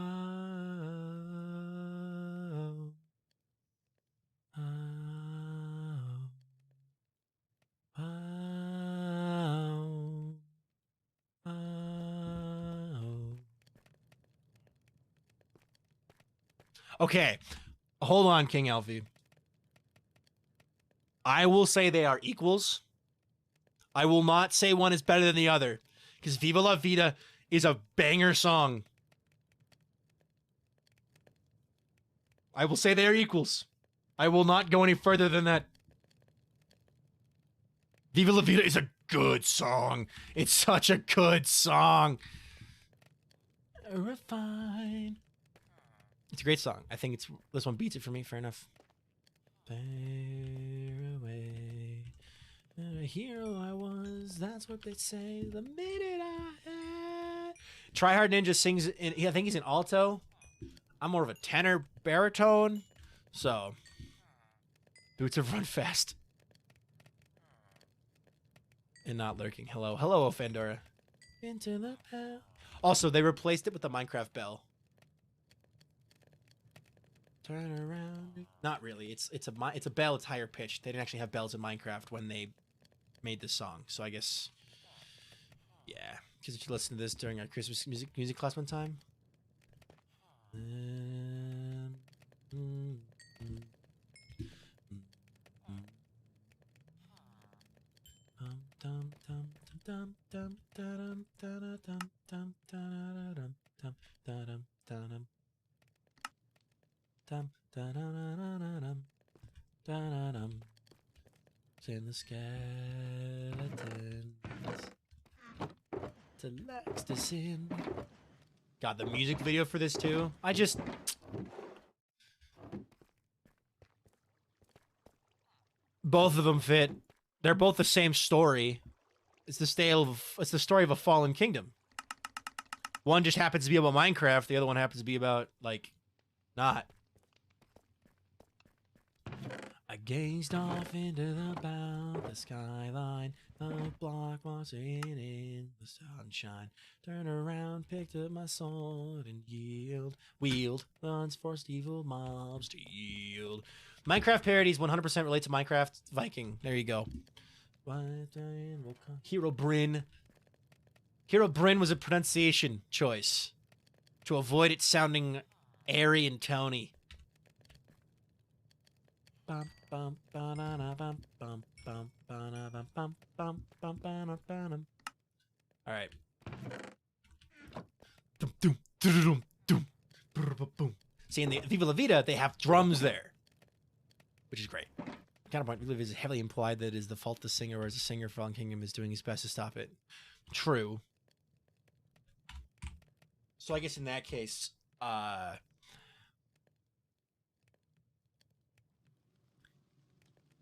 Oh, wow. Oh. Okay, hold on, King Alfie. I will say they are equals. I will not say one is better than the other, because Viva La Vida is a banger song. I will say they are equals. I will not go any further than that. Viva La Vida is a good song. It's such a good song. Refine. It's a great song. I think this one beats it for me. Fair enough. Fare away. A hero I was. That's what they say. The minute I had. Tryhard Ninja sings in. I think he's in alto. I'm more of a tenor baritone. So. Boots have run fast. And not lurking. Hello. Hello, Offendora. Into the bell. Also, they replaced it with the Minecraft bell. Turn around. Not really. It's a bell. It's higher pitched. They didn't actually have bells in Minecraft when they made this song. So I guess, yeah. Because if you listen to this during our Christmas music class one time. Send the skeletons to Lex to sin. God, the music video for this too. Both of them fit. They're both the same story. It's the story of a fallen kingdom. One just happens to be about Minecraft. The other one happens to be about, like, not. I gazed off into the skyline. The block was in the sunshine. Turn around, picked up my sword and wheeled once forced evil mobs to yield. Minecraft parodies 100% relate to Minecraft Viking. There you go. Hero Bryn. Hero Bryn was a pronunciation choice to avoid it sounding airy and tony. All right. See, in the Viva La Vida, they have drums there, which is great. Counterpoint, Viva La Vida is heavily implied that it is the fault of the singer, whereas the singer for Fallen Kingdom is doing his best to stop it. True. So I guess in that case,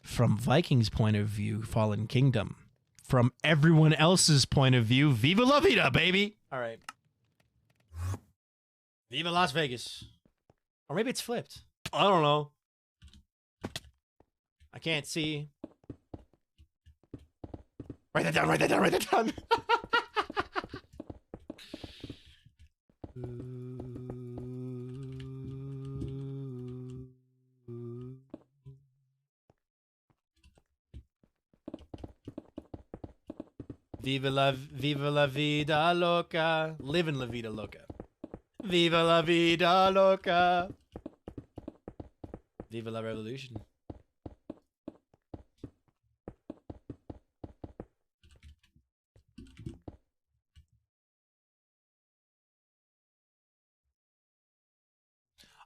from Vikings' point of view, Fallen Kingdom. From everyone else's point of view, Viva La Vida, baby! All right. Viva Las Vegas. Or maybe it's flipped. I don't know. I can't see. Write that down, write that down, write that down! Viva la vida loca. Livin' la vida loca. Viva la vida loca. Viva la revolution.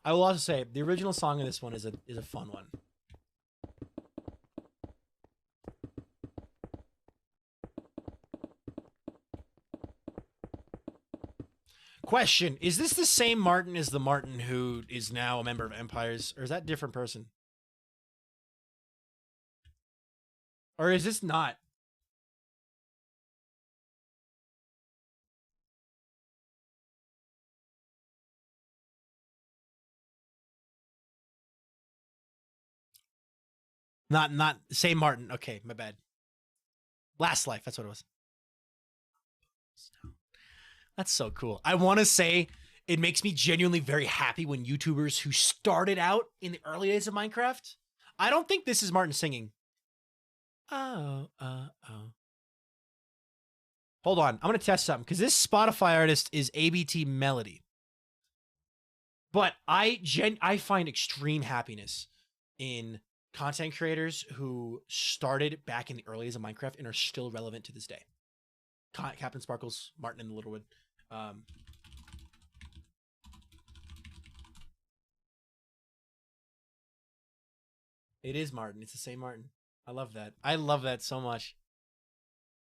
I will also say the original song of this one is a fun one. Question, is this the same Martin as the Martin who is now a member of Empires, or is that a different person? Or is this not? Not same Martin. Okay, my bad. Last Life, that's what it was. That's so cool. I want to say it makes me genuinely very happy when YouTubers who started out in the early days of Minecraft, I don't think this is Martin singing. Oh. Hold on. I'm going to test something because this Spotify artist is ABT Melody. But I find extreme happiness in content creators who started back in the early days of Minecraft and are still relevant to this day. Captain Sparkles, Martin and the Littlewood. It is Martin. It's the same Martin. I love that. I love that so much.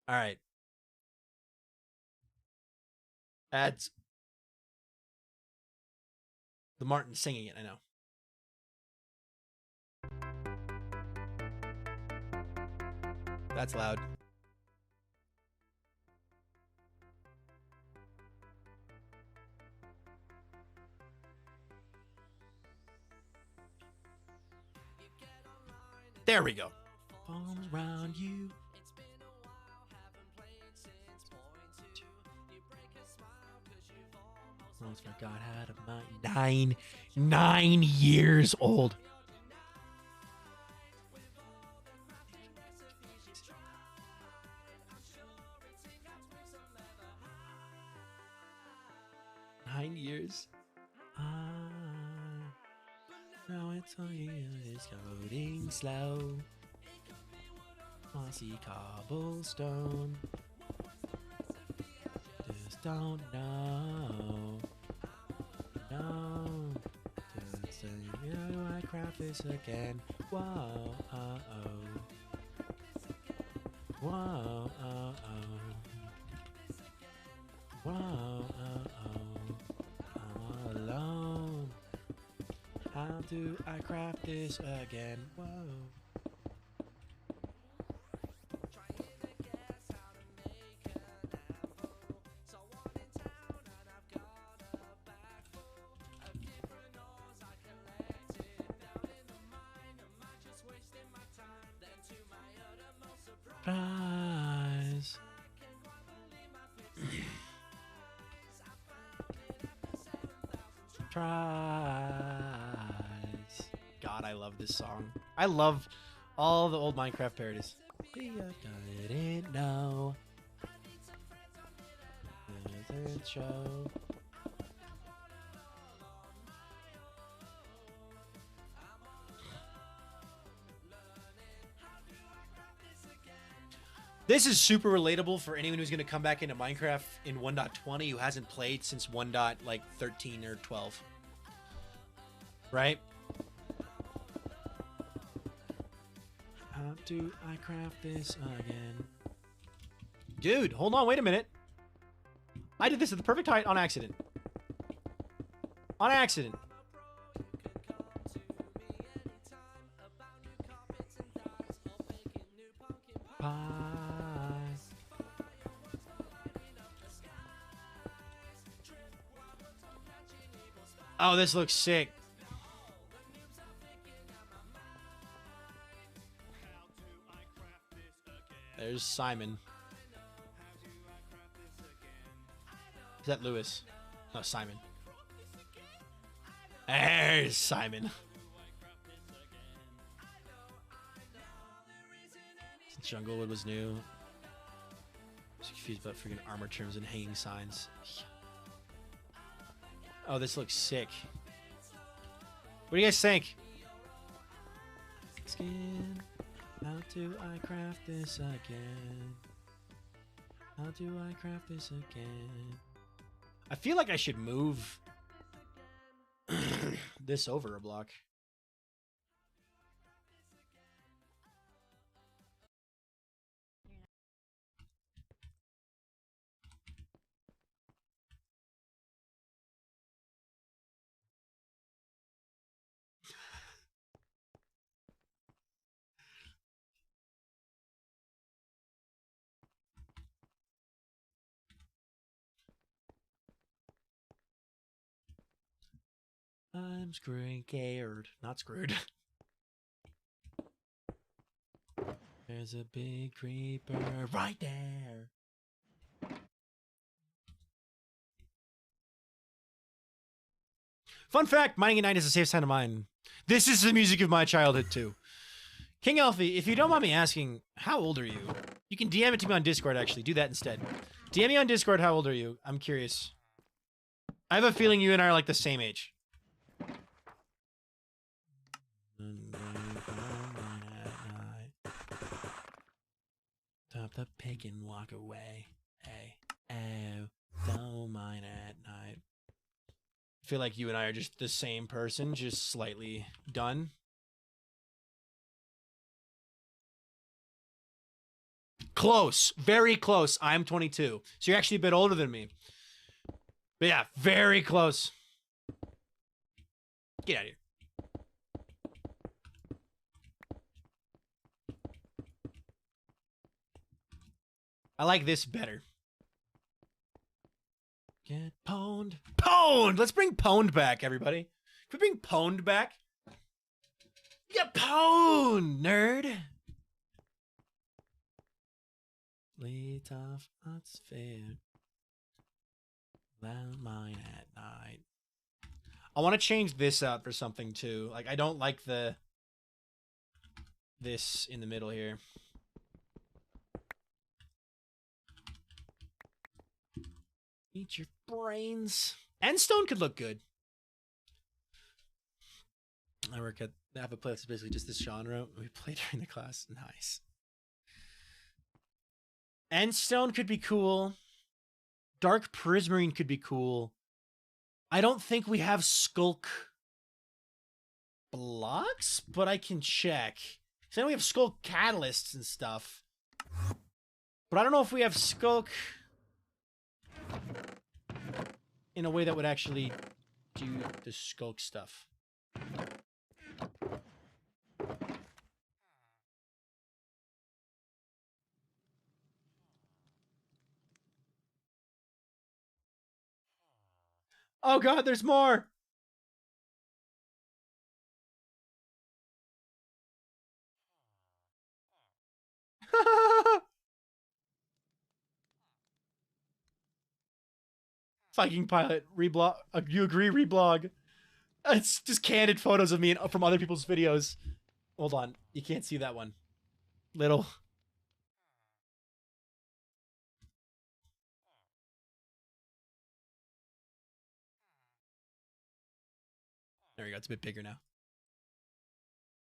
All right. Ads. The Martin singing it, I know. That's loud. There we go. Palms around you. Almost forgot how to mine. 9 years old. Now it's going slow. Mossy cobblestone. Just don't know. No. Just say, I craft this again. Whoa, uh-oh. Whoa, uh-oh. Whoa, uh-oh. I'm alone. How do I craft this again? Whoa. Surprise. Surprise. God, I love this song. I love all the old Minecraft parodies. I didn't know. The show. This is super relatable for anyone who's going to come back into Minecraft in 1.20 who hasn't played since 1.13 or 12. Right? How do I craft this again? Dude, hold on, wait a minute. I did this at the perfect height on accident. On accident. Oh, this looks sick. There's Simon. Is that Lewis? No, Simon. There's Simon. Junglewood was new. I was confused about freaking armor terms and hanging signs. Oh, this looks sick. What do you guys think? Skin. How do I craft this again? How do I craft this again? I feel like I should move this over a block. I'm scared. Not screwed. There's a big creeper right there. Fun fact, mining at night is a safe sign of mine. This is the music of my childhood too. King Elfie, if you don't mind me asking, how old are you? You can DM it to me on Discord, actually. Do that instead. DM me on Discord, how old are you? I'm curious. I have a feeling you and I are like the same age. Stop the pig and walk away. Hey, oh, don't mind at night. I feel like you and I are just the same person, just slightly done. Close, very close. I'm 22, so you're actually a bit older than me. But yeah, very close. Get out of here. I like this better. Get pwned. Pwned! Let's bring pwned back, everybody. Can we bring pwned back? Get pwned, nerd! Leads off, that's fair. Loud mine at night. I want to change this out for something too. Like, I don't like this in the middle here. Eat your brains. Endstone could look good. I have a playlist that's basically just this genre. We play during the class. Nice. Endstone could be cool. Dark Prismarine could be cool. I don't think we have Skulk blocks, but I can check. So I know we have Skulk catalysts and stuff. But I don't know if we have Skulk in a way that would actually do the Skulk stuff. Oh god, there's more! Viking pilot reblog. You agree? Reblog. It's just candid photos of me from other people's videos. Hold on, you can't see that one. Little. There we go. It's a bit bigger now.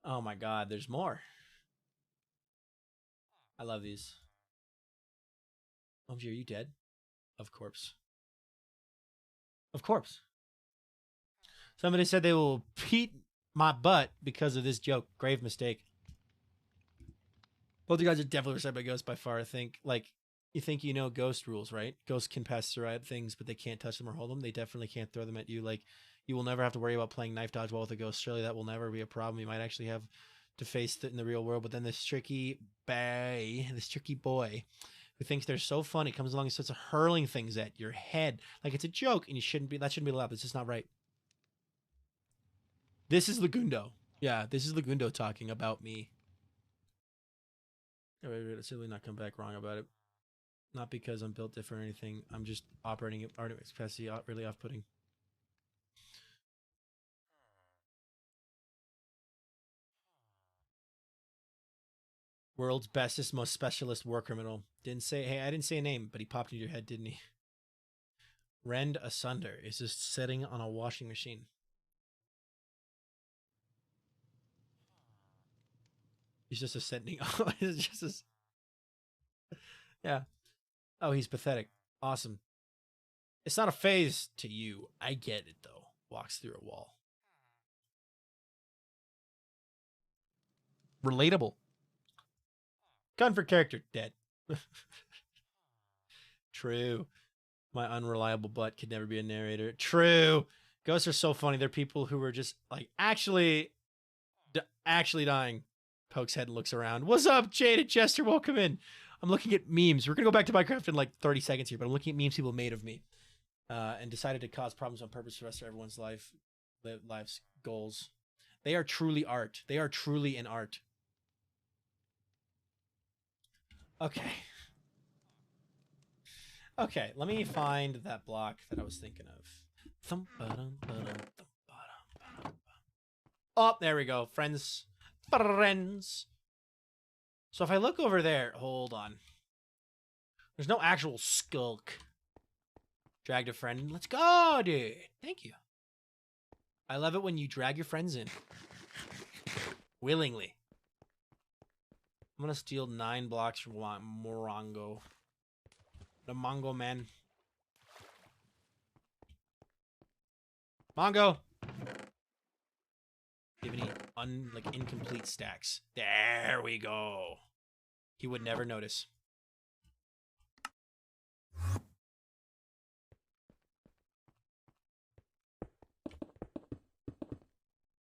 Oh my god, there's more. I love these. OMG, are you dead? Of course. Of course. Somebody said they will beat my butt because of this joke. Grave mistake. Both you guys are definitely reset by ghosts by far, I think. Like, you think you know ghost rules, right? Ghosts can pass through things, but they can't touch them or hold them. They definitely can't throw them at you. Like, you will never have to worry about playing knife dodgeball with a ghost. Surely that will never be a problem. You might actually have to face it in the real world. But then this tricky boy who thinks they're so funny comes along and starts hurling things at your head like it's a joke, and that shouldn't be allowed. It's just not right. This is Lagundo. Yeah, this is Lagundo talking about me. Wait, certainly not come back wrong about it. Not because I'm built different or anything. I'm just operating at art capacity, really off-putting. World's bestest, most specialist war criminal. Didn't say, hey, I didn't say a name, but he popped into your head, didn't he? Rend asunder is just sitting on a washing machine. He's just ascending. Oh, he's just yeah. Oh, he's pathetic. Awesome. It's not a phase to you. I get it, though. Walks through a wall. Relatable. Gun for character. Dead. True. My unreliable butt could never be a narrator. True. Ghosts are so funny. They're people who are just like actually dying. Pokes head and looks around. What's up, Jade and Chester? Welcome in. I'm looking at memes. We're going to go back to Minecraft in like 30 seconds here, but I'm looking at memes people made of me and decided to cause problems on purpose for the rest of everyone's life's goals. They are truly art. They are truly an art. Okay. Okay, let me find that block that I was thinking of. Oh, there we go. Friends. Friends. So if I look over there, hold on. There's no actual skulk. Dragged a friend. Let's go, dude. Thank you. I love it when you drag your friends in. Willingly. I'm going to steal 9 blocks from Morongo. The Mongo man. Mongo! Do you have any incomplete stacks? There we go. He would never notice.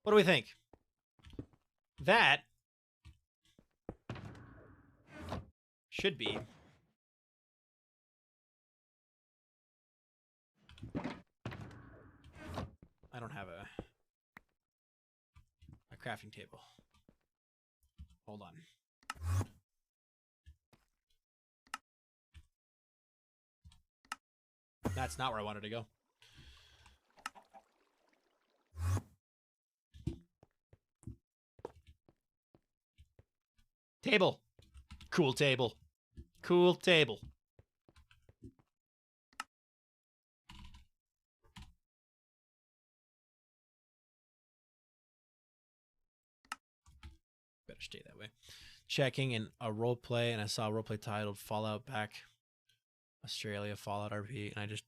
What do we think? That should be I don't have a crafting table. Hold on. That's not where I wanted to go. Table. Cool table. Cool table. Better stay that way. Checking in a role play, and I saw a role play titled Fallout Back Australia Fallout RP, and I just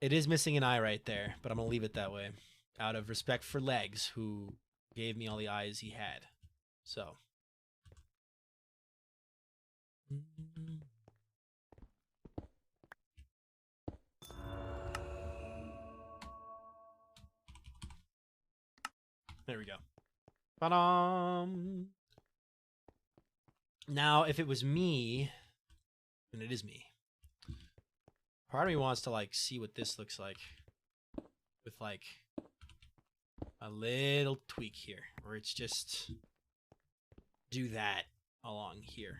it is missing an eye right there, but I'm gonna leave it that way out of respect for Legs, who gave me all the eyes he had. So there we go. Ba-dum. Now, if it was me, and it is me, part of me wants to see what this looks like with a little tweak here, where it's just do that along here.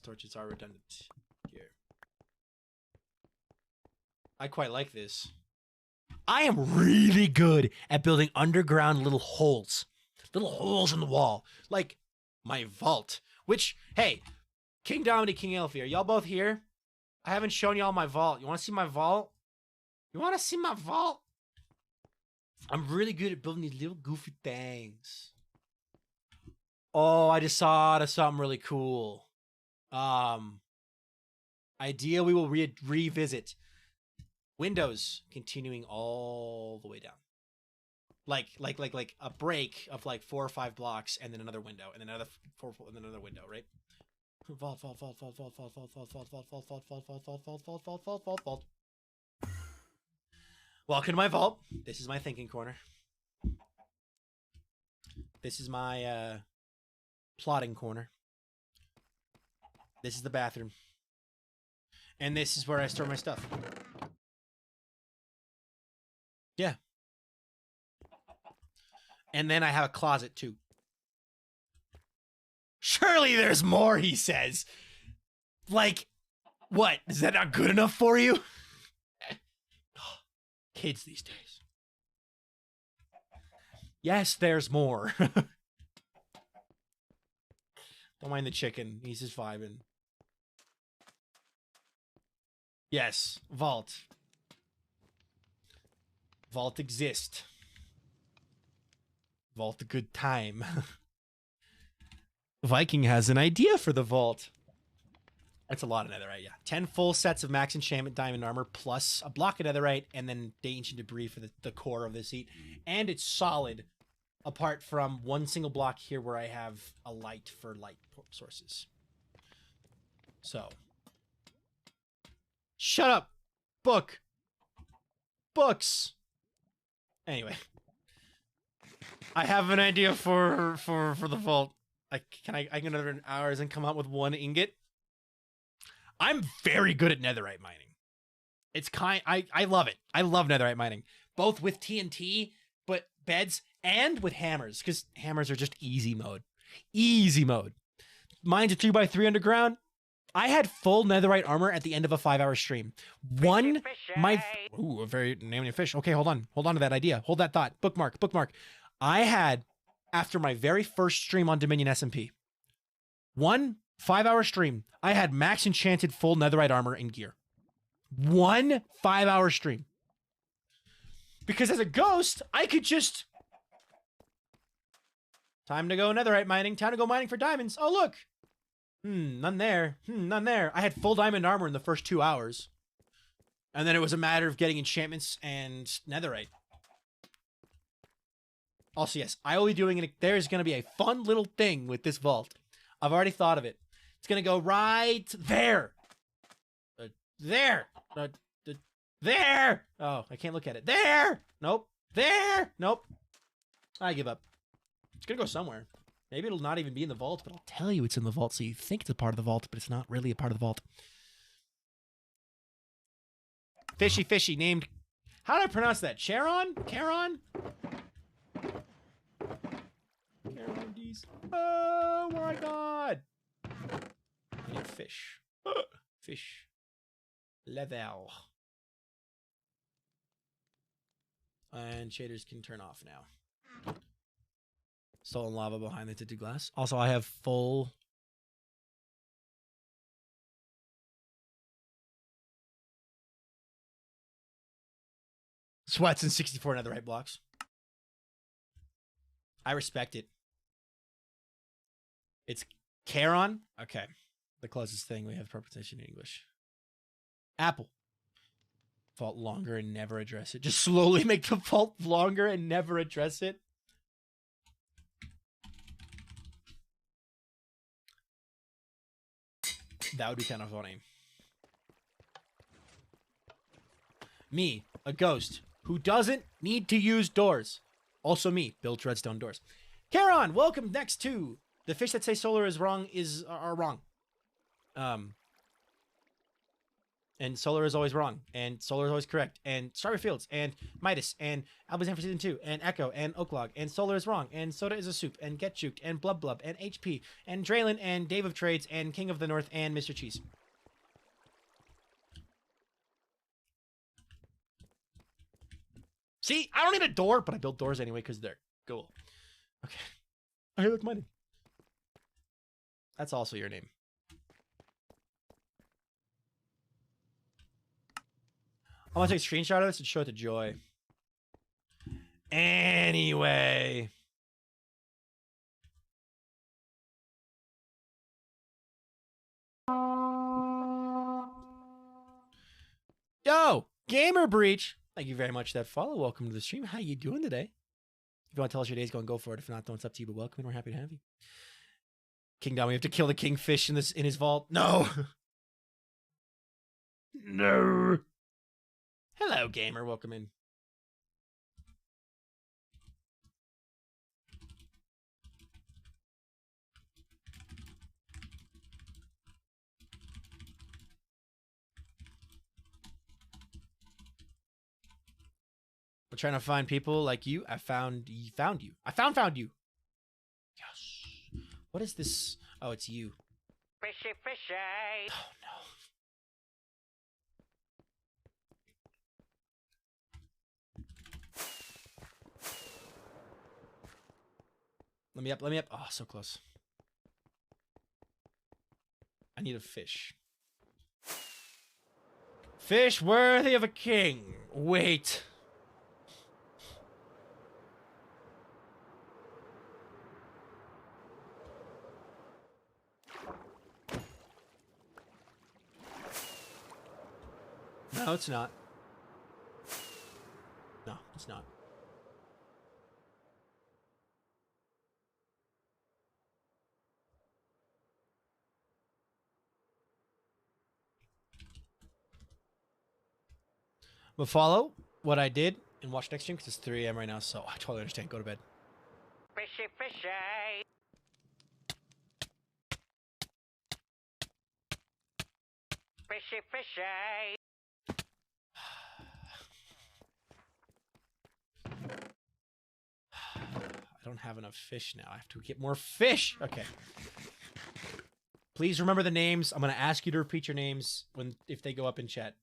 Torches are redundant here. I quite like this. I am really good at building underground little holes. Little holes in the wall. Like my vault. Which, hey, King Dominic, King Elfie, are y'all both here? I haven't shown y'all my vault. You want to see my vault? You want to see my vault? I'm really good at building these little goofy things. Oh, I just saw something really cool. Idea we will revisit. Windows continuing all the way down. Like a break of like 4 or 5 blocks and then another window and then another 4 and then another window, right? Vault. Welcome to my vault. This is my thinking corner. This is my plotting corner. This is the bathroom. And this is where I store my stuff. Yeah. And then I have a closet too. Surely there's more, he says. Like, what? Is that not good enough for you? Kids these days. Yes, there's more. Don't mind the chicken. He's just vibing. Yes, vault. Vault exist. Vault a good time. Viking has an idea for the vault. That's a lot of netherite, yeah. 10 full sets of max enchantment diamond armor plus a block of netherite and then ancient debris for the core of the seat. And it's solid apart from one single block here where I have a light for light sources. So. Shut up! Book! Books! Anyway. I have an idea for the vault. I can another hours and come out with 1 ingot. I'm very good at netherite mining. It's I love it. I love netherite mining. Both with TNT, but beds, and with hammers. Because hammers are just easy mode. Easy mode. Mine's a 2x3 underground. I had full netherite armor at the end of a 5-hour stream. A very naming a fish. Okay, hold on. Hold on to that idea. Hold that thought. Bookmark. I had, after my very first stream on Dominion SMP, 1 5-hour stream, I had max enchanted full netherite armor and gear. 1 5-hour stream. Because as a ghost, I could just... Time to go netherite mining. Time to go mining for diamonds. Oh, look. None there. None there. I had full diamond armor in the first 2 hours. And then it was a matter of getting enchantments and netherite. Also, yes, I will be doing it. There's going to be a fun little thing with this vault. I've already thought of it. It's going to go right there. There. There. Oh, I can't look at it. There. Nope. There. Nope. I give up. It's going to go somewhere. Maybe it'll not even be in the vault, but I'll tell you it's in the vault, so you think it's a part of the vault, but it's not really a part of the vault. Fishy, named... How do I pronounce that? Charon? Charon? Charon D's. Oh my god! I need fish. Fish. Level. And shaders can turn off now. Stolen lava behind the tinted glass. Also, I have full... sweats and 64 netherite blocks. I respect it. It's Charon? Okay. The closest thing we have preposition in English. Apple. Vault longer and never address it. Just slowly make the vault longer and never address it. That would be kind of funny. Me, a ghost, who doesn't need to use doors. Also me, built redstone doors. Charon, welcome next to the fish that say solar is wrong are wrong. And Solar is always wrong. And Solar is always correct. And Strawberry Fields. And Midas. And Albazan for Season 2. And Echo. And Oaklog. And Solar is wrong. And Soda is a soup. And Get Juked. And Blub Blub. And HP. And Draylin. And Dave of Trades. And King of the North. And Mr. Cheese. See? I don't need a door, but I build doors anyway because they're cool. Okay. Oh, hey, look, my name. That's also your name. I want to take a screenshot of this and show it to Joy. Anyway. Yo, Gamer Breach. Thank you very much for that follow. Welcome to the stream. How you doing today? If you want to tell us your day's going, go for it. If not, then it's up to you, but welcome and we're happy to have you. Kingdom, we have to kill the kingfish in his vault. No. No. Hello, gamer. Welcome in. We're trying to find people like you. I found you. I found you. Yes. What is this? Oh, it's you. Fishy, fishy. Oh, no. Let me up. Let me up. Oh, so close. I need a fish. Fish worthy of a king. Wait. No, it's not. No, it's not. But follow what I did and watch next stream because it's 3 a.m. right now, so I totally understand. Go to bed. Fishy, fishy. Fishy, fishy. I don't have enough fish now. I have to get more fish. Okay. Please remember the names. I'm going to ask you to repeat your names if they go up in chat.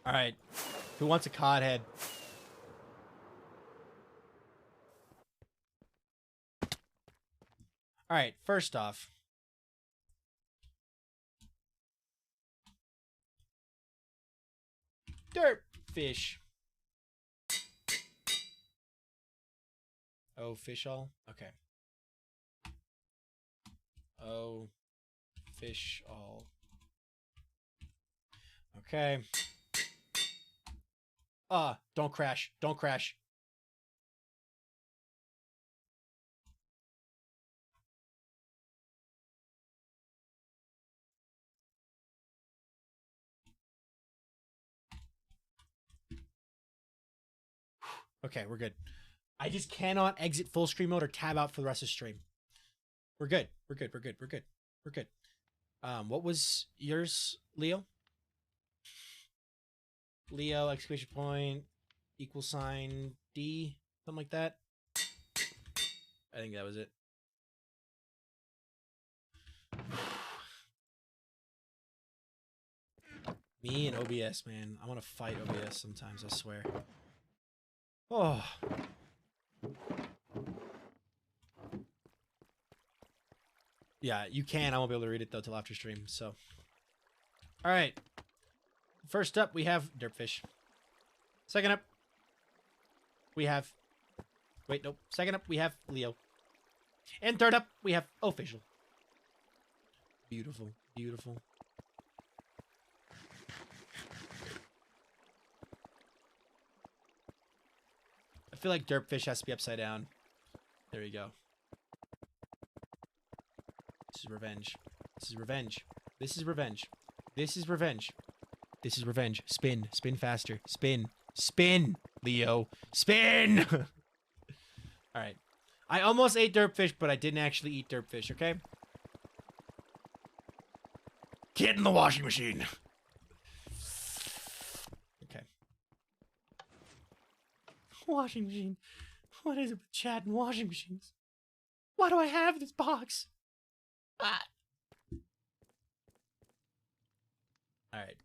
All right. Who wants a cod head? All right. First off. Dirt fish. Oh, fish all? Okay. Oh, fish all. Okay. Don't crash. Don't crash. Okay, we're good. I just cannot exit full screen mode or tab out for the rest of the stream. We're good. We're good. We're good. We're good. We're good. What was yours, Leo? Leo, exclamation point, equal sign, D, something like that. I think that was it. Me and OBS, man. I want to fight OBS sometimes, I swear. Oh. Yeah, you can. I won't be able to read it, though, till after stream, so. All right. First up, we have Derpfish. Second up, we have... Wait, nope. Second up, we have Leo. And third up, we have Official. Beautiful. Beautiful. I feel like Derpfish has to be upside down. There we go. This is revenge. This is revenge. This is revenge. This is revenge. This is revenge. Spin. Spin faster. Spin. Spin, Leo. Spin! Alright. I almost ate derpfish, but I didn't actually eat derpfish, okay? Get in the washing machine. Okay. Washing machine. What is it with chat and washing machines? Why do I have this box? Ah. Alright.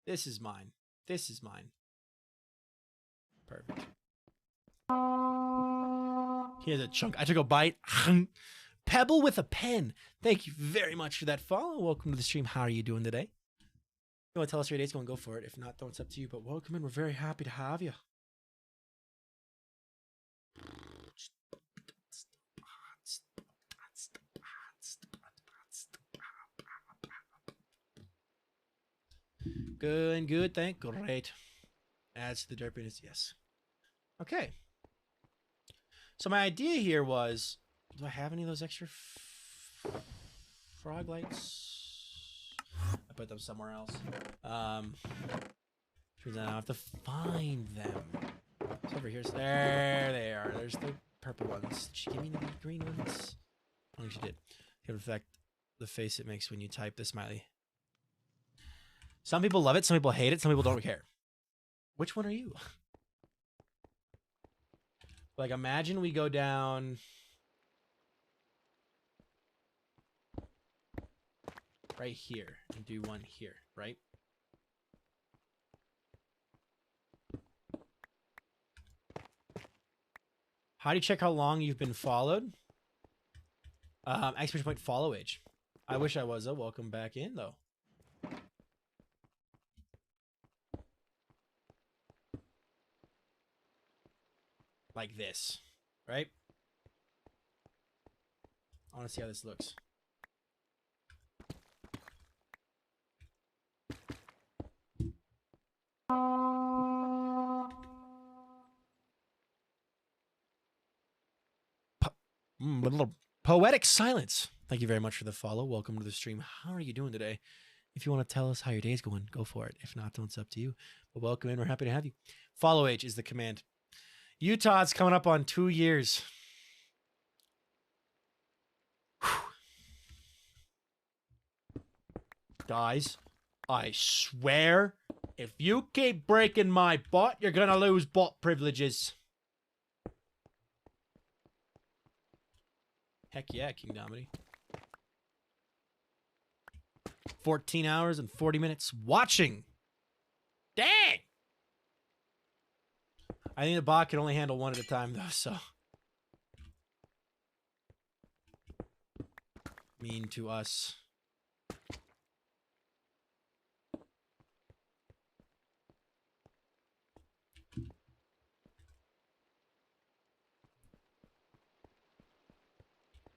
This is mine. This is mine. Perfect. Here's a chunk. I took a bite. Pebble with a pen. Thank you very much for that follow. Welcome to the stream. How are you doing today? You want to tell us your day's going? Go for it. If not, though, it's up to you. But welcome in. We're very happy to have you. Good and good. Thank great. Adds to the derpiness. Yes. Okay. So my idea here was, do I have any of those extra frog lights? I put them somewhere else. Turns out I have to find them. It's over here. There they are. There's the purple ones. Did she give me the green ones? I think she did. Give effect the face it makes when you type the smiley. Some people love it. Some people hate it. Some people don't care. Which one are you? Like, imagine we go down right here and do one here, right? How do you check how long you've been followed? Exclamation point follow age. I wish I was, though. Welcome back in, though. Like this, right? I want to see how this looks. Little poetic silence. Thank you very much for the follow. Welcome to the stream. How are you doing today? If you want to tell us how your day's going, go for it. If not, then it's up to you. But welcome in. We're happy to have you. Follow age is the command. Utah's coming up on 2 years. Guys, I swear, if you keep breaking my bot, you're gonna lose bot privileges. Heck yeah, King Domity. 14 hours and 40 minutes watching. Dang! I think the bot can only handle one at a time, though, so. Mean to us.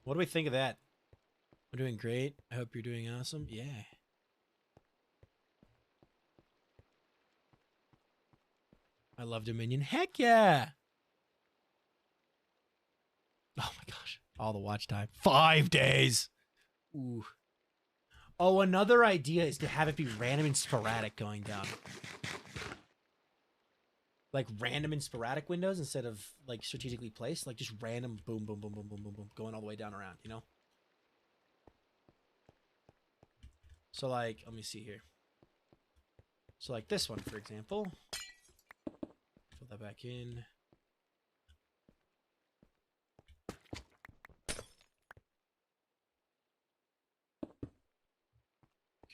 What do we think of that? We're doing great. I hope you're doing awesome. Yeah. I love Dominion. Heck yeah. Oh my gosh. All the watch time. 5 days. Ooh. Oh, another idea is to have it be random and sporadic going down. Like random and sporadic windows instead of like strategically placed. Like just random boom, boom, boom, boom, boom, boom, boom. Going all the way down around, you know? So like, let me see here. So like this one, for example. Fill that back in.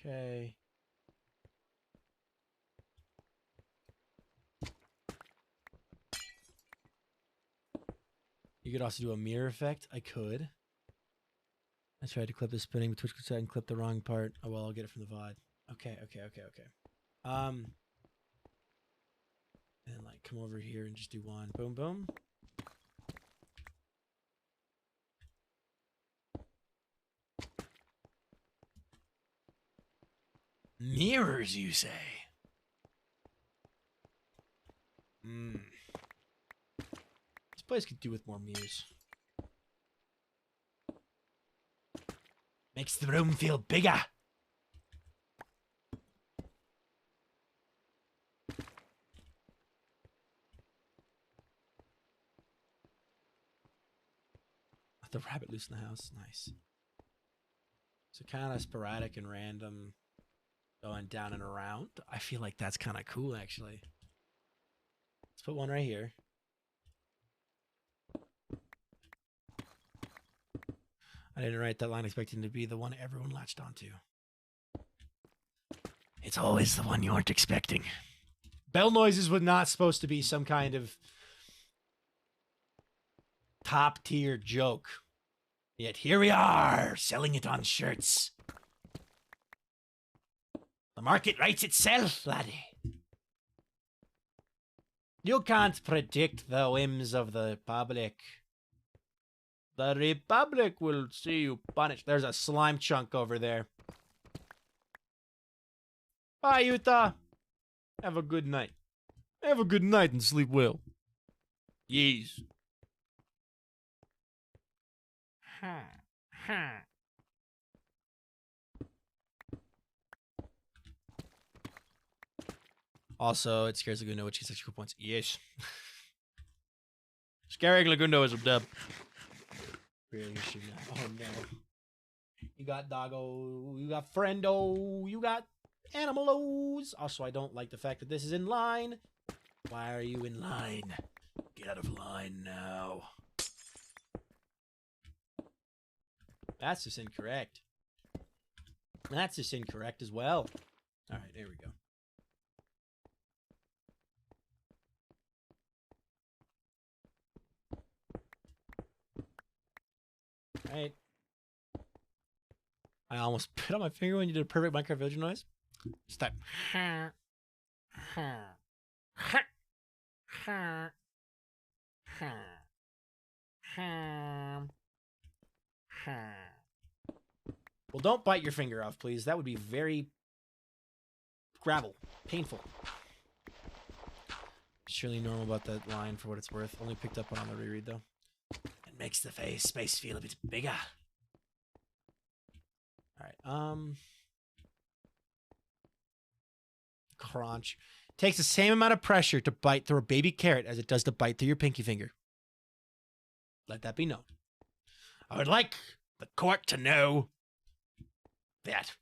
Okay. You could also do a mirror effect. I could. I tried to clip the spinning, but Twitch decided and clip the wrong part. Oh well, I'll get it from the VOD. Okay. And like come over here and just do one. Boom, boom. Mirrors, you say? Hmm. place could do with more mews. Makes the room feel bigger. The rabbit loose in the house. Nice. So kind of sporadic and random, going down and around. I feel like that's kind of cool, actually. Let's put one right here. I didn't write that line expecting to be the one everyone latched onto. It's always the one you aren't expecting. Bell noises was not supposed to be some kind of top tier joke. Yet here we are, selling it on shirts. The market writes itself, laddie. You can't predict the whims of the public. The Republic will see you punished. There's a slime chunk over there. Bye, Utah. Have a good night. Have a good night and sleep well. Yes. Also, it scares Lagundo, which gets extra points. Yes. Scaring Lagundo is a dub. Really, oh no. You got doggo, you got friendo, you got animalos. Also, I don't like the fact that this is in line. Why are you in line? Get out of line now. That's just incorrect. That's just incorrect as well. Alright, there we go. Alright. I almost put on my finger when you did a perfect Minecraft villager noise. Just that. Well, don't bite your finger off, please. That would be very gravel. Painful. Surely normal about that line for what it's worth. Only picked up on the reread, though. It makes the space feel a bit bigger. Alright, crunch. Takes the same amount of pressure to bite through a baby carrot as it does to bite through your pinky finger. Let that be known. I would like the court to know that.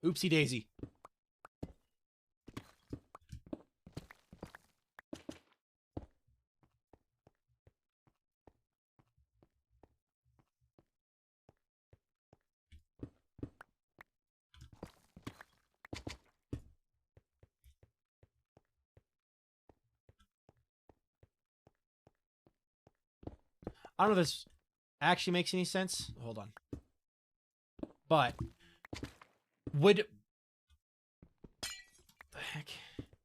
Oopsie daisy. I don't know if this actually makes any sense. Hold on. But would the heck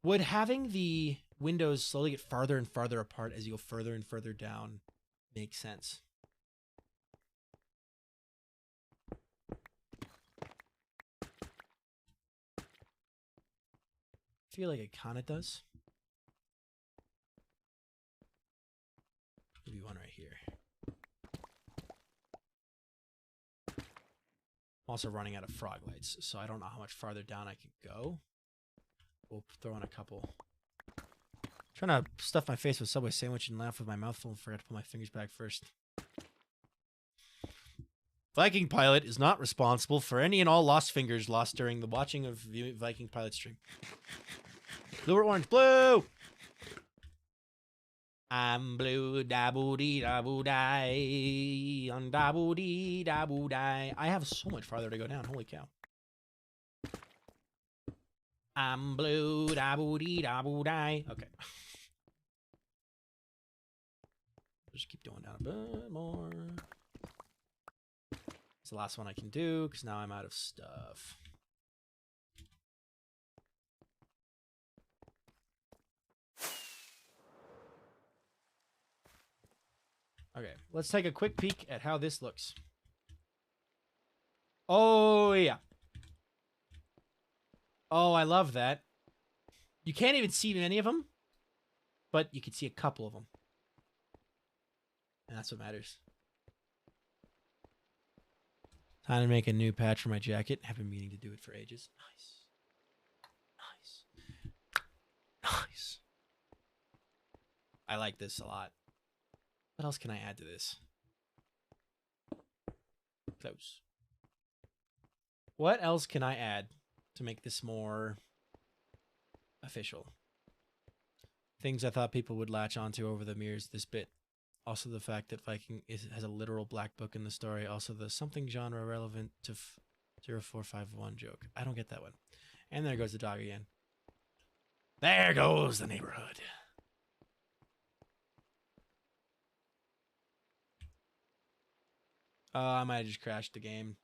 would having the windows slowly get farther and farther apart as you go further and further down make sense? I feel like it kind of does. Maybe one right here. I'm also running out of frog lights, so I don't know how much farther down I can go. We'll throw in a couple. I'm trying to stuff my face with Subway sandwich and laugh with my mouth full and forget to pull my fingers back first. Viking Pilot is not responsible for any and all lost fingers lost during the watching of the Viking Pilot stream. Blue or orange? Blue! I'm blue, da-boo-dee, da-boo-die, on da-boo-dee, da-boo-die. I have so much farther to go down, holy cow. I'm blue, da-boo-dee, da-boo-die. Okay. Just keep going down a bit more. It's the last one I can do, because now I'm out of stuff. Okay, let's take a quick peek at how this looks. Oh, yeah. Oh, I love that. You can't even see any of them, but you can see a couple of them. And that's what matters. Time to make a new patch for my jacket. I've been meaning to do it for ages. Nice. Nice. I like this a lot. What else can I add to this? Close. What else can I add to make this more official? Things I thought people would latch onto over the mirrors this bit. Also the fact that Viking has a literal black book in the story. Also the something genre relevant to 0451 joke. I don't get that one. And there goes the dog again. There goes the neighborhood. I might have just crashed the game.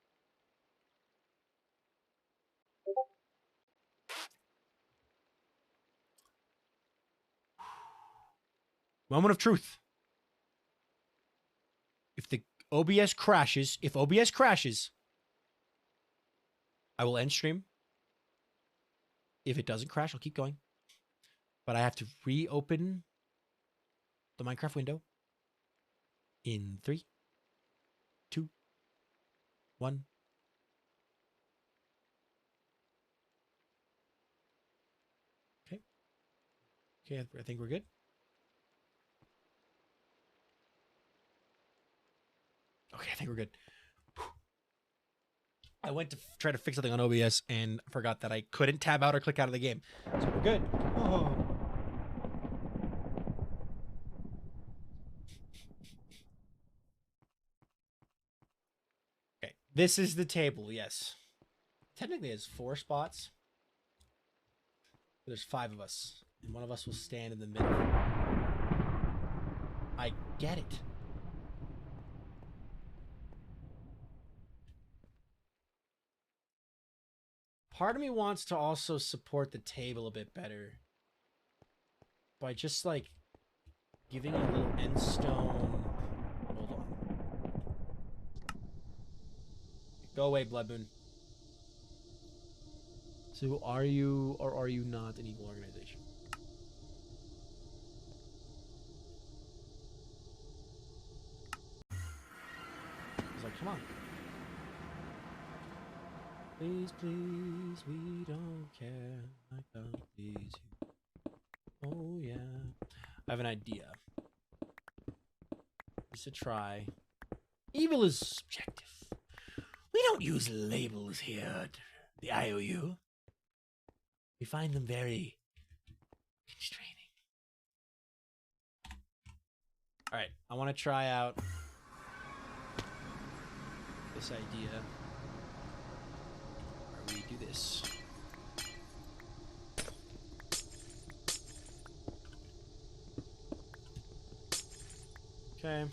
Moment of truth. If the OBS crashes, I will end stream. If it doesn't crash, I'll keep going. But I have to reopen the Minecraft window in 3, 2, 1. Okay. Okay, I think we're good. Okay, I think we're good. I went to try to fix something on OBS and forgot that I couldn't tab out or click out of the game. So we're good. Oh. Okay, this is the table, yes. Technically, it's 4 spots. There's 5 of us, and one of us will stand in the middle. I get it. Part of me wants to also support the table a bit better by just like giving it a little end stone. Hold on. Go away, Blood Moon. So are you or are you not an evil organization? I was like, come on. Please, please, we don't care. I can't please you. Oh, yeah. I have an idea. Just to try. Evil is subjective. We don't use labels here, the IOU. We find them very constraining. Alright, I want to try out this idea. Where we do this. Okay.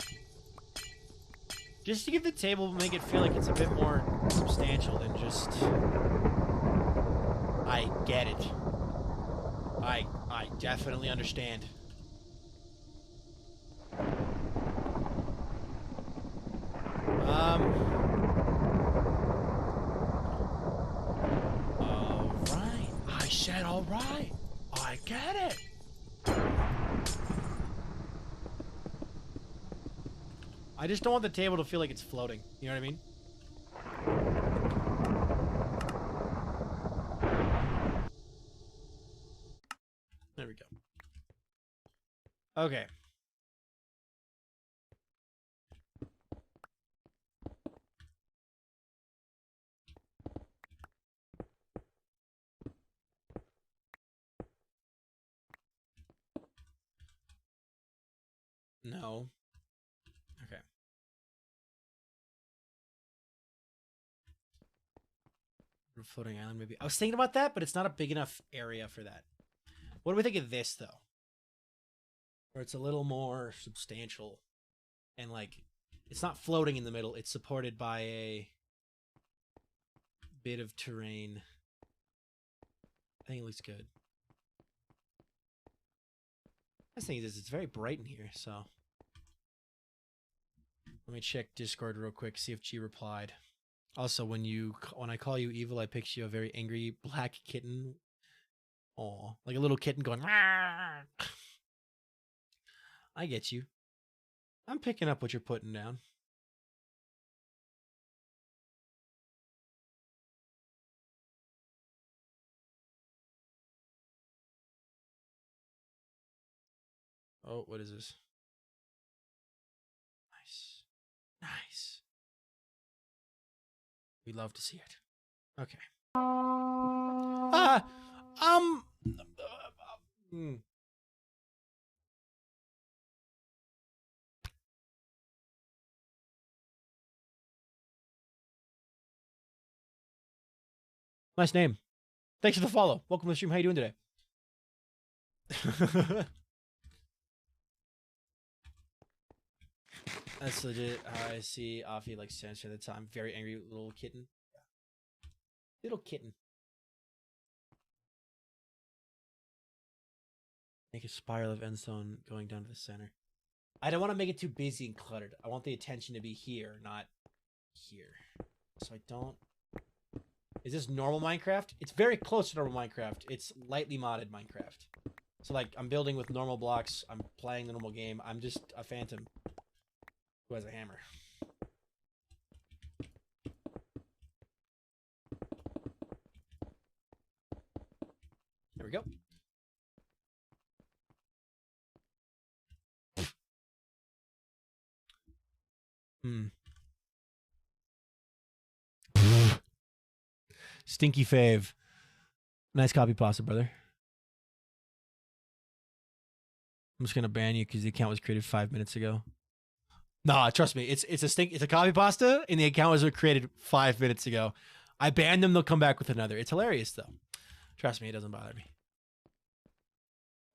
Just to give the table, make it feel like it's a bit more substantial than just... I get it. I definitely understand. Alright. I said alright. I get it. I just don't want the table to feel like it's floating. You know what I mean? There we go. Okay. No. Okay. Floating island, maybe. I was thinking about that, but it's not a big enough area for that. What do we think of this, though? Where it's a little more substantial. And, like, it's not floating in the middle. It's supported by a bit of terrain. I think it looks good. The thing is, it's very bright in here, so... Let me check Discord real quick, see if G replied. Also, when I call you evil, I picture you a very angry black kitten. Aw, like a little kitten going. Rah! I get you. I'm picking up what you're putting down. Oh, what is this? Nice. Nice. We love to see it. Okay. Hmm. Nice name. Thanks for the follow. Welcome to the stream. How you doing today? That's legit how I see Afi like censor the time. Very angry little kitten. Little kitten. Make a spiral of endstone going down to the center. I don't want to make it too busy and cluttered. I want the attention to be here, not here. So I don't... Is this normal Minecraft? It's very close to normal Minecraft. It's lightly modded Minecraft. So like, I'm building with normal blocks. I'm playing the normal game. I'm just a phantom who has a hammer. There we go. Stinky fave. Nice copy pasta, brother. I'm just gonna ban you because the account was created 5 minutes ago. Nah, trust me, it's a copy pasta, and the account was created 5 minutes ago. I banned them; they'll come back with another. It's hilarious though. Trust me, it doesn't bother me.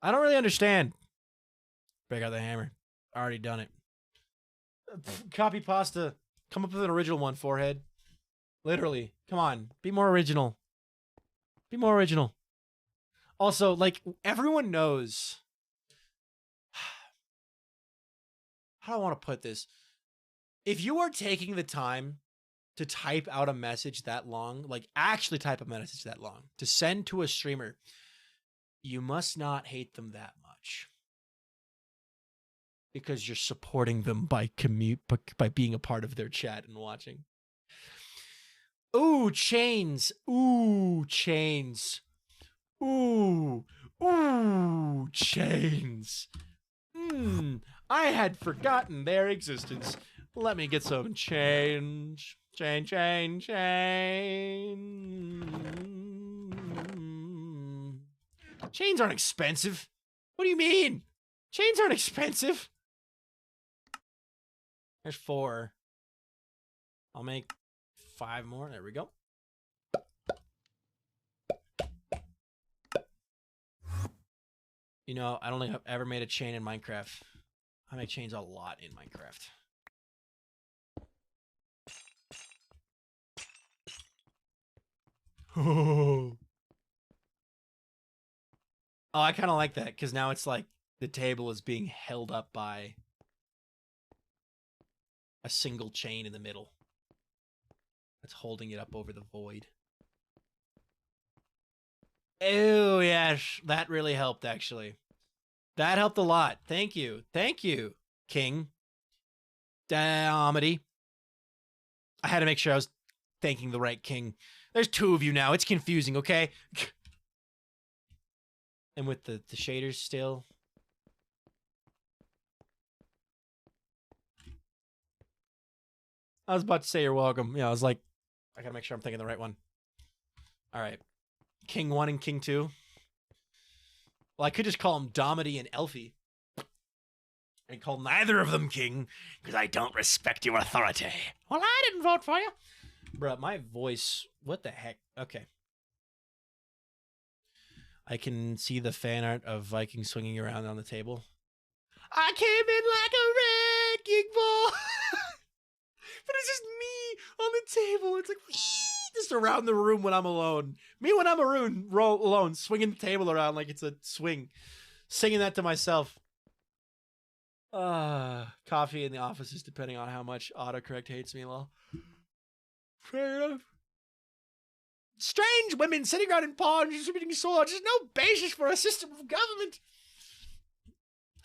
I don't really understand. Break out the hammer. Already done it. Copy pasta. Come up with an original one, forehead. Literally. Come on. Be more original. Be more original. Also, like, everyone knows. How do I want to put this? If you are taking the time to type out a message that long, like actually type a message that long, to send to a streamer, you must not hate them that much. Because you're supporting them by being a part of their chat and watching. Ooh, chains. Ooh, chains. Ooh, ooh, chains. I had forgotten their existence. Let me get some change. Chain. Chains aren't expensive. What do you mean? Chains aren't expensive. There's 4. I'll make 5 more. There we go. You know, I don't think I've ever made a chain in Minecraft. I make chains a lot in Minecraft. Oh, I kind of like that because now it's like the table is being held up by a single chain in the middle that's holding it up over the void. Oh, yes. That really helped, actually. That helped a lot. Thank you. Thank you, King. Damity. I had to make sure I was thanking the right king. There's 2 of you now. It's confusing, okay? And with the shaders still. I was about to say you're welcome. Yeah, I was like, I gotta make sure I'm thinking the right one. All right. King 1 and King 2. Well, I could just call them Domity and Elfie. And call neither of them king, because I don't respect your authority. Well, I didn't vote for you. Bruh, my voice, what the heck? Okay. I can see the fan art of Viking swinging around on the table. I came in like a wrecking ball. But it's just me on the table. It's like, just around the room when I'm alone. Me when I'm alone, swinging the table around like it's a swing. Singing that to myself. Coffee in the offices, depending on how much autocorrect hates me, lol. Fair enough. Strange women sitting around in ponds distributing swords. There's no basis for a system of government.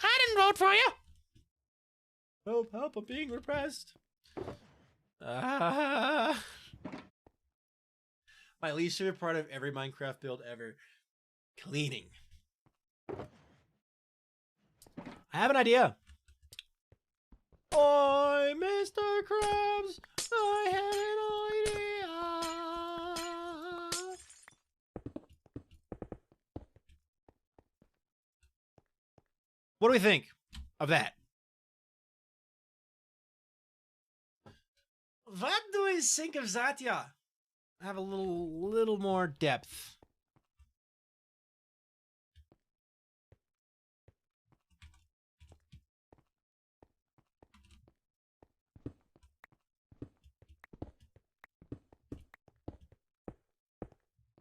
I didn't vote for you. Help, help, I'm being repressed. Ah. My least favorite part of every Minecraft build ever. Cleaning. I have an idea. Oi, Mr. Krabs, I have an idea. What do we think of that? What do we think of that, yeah? Have a little more depth.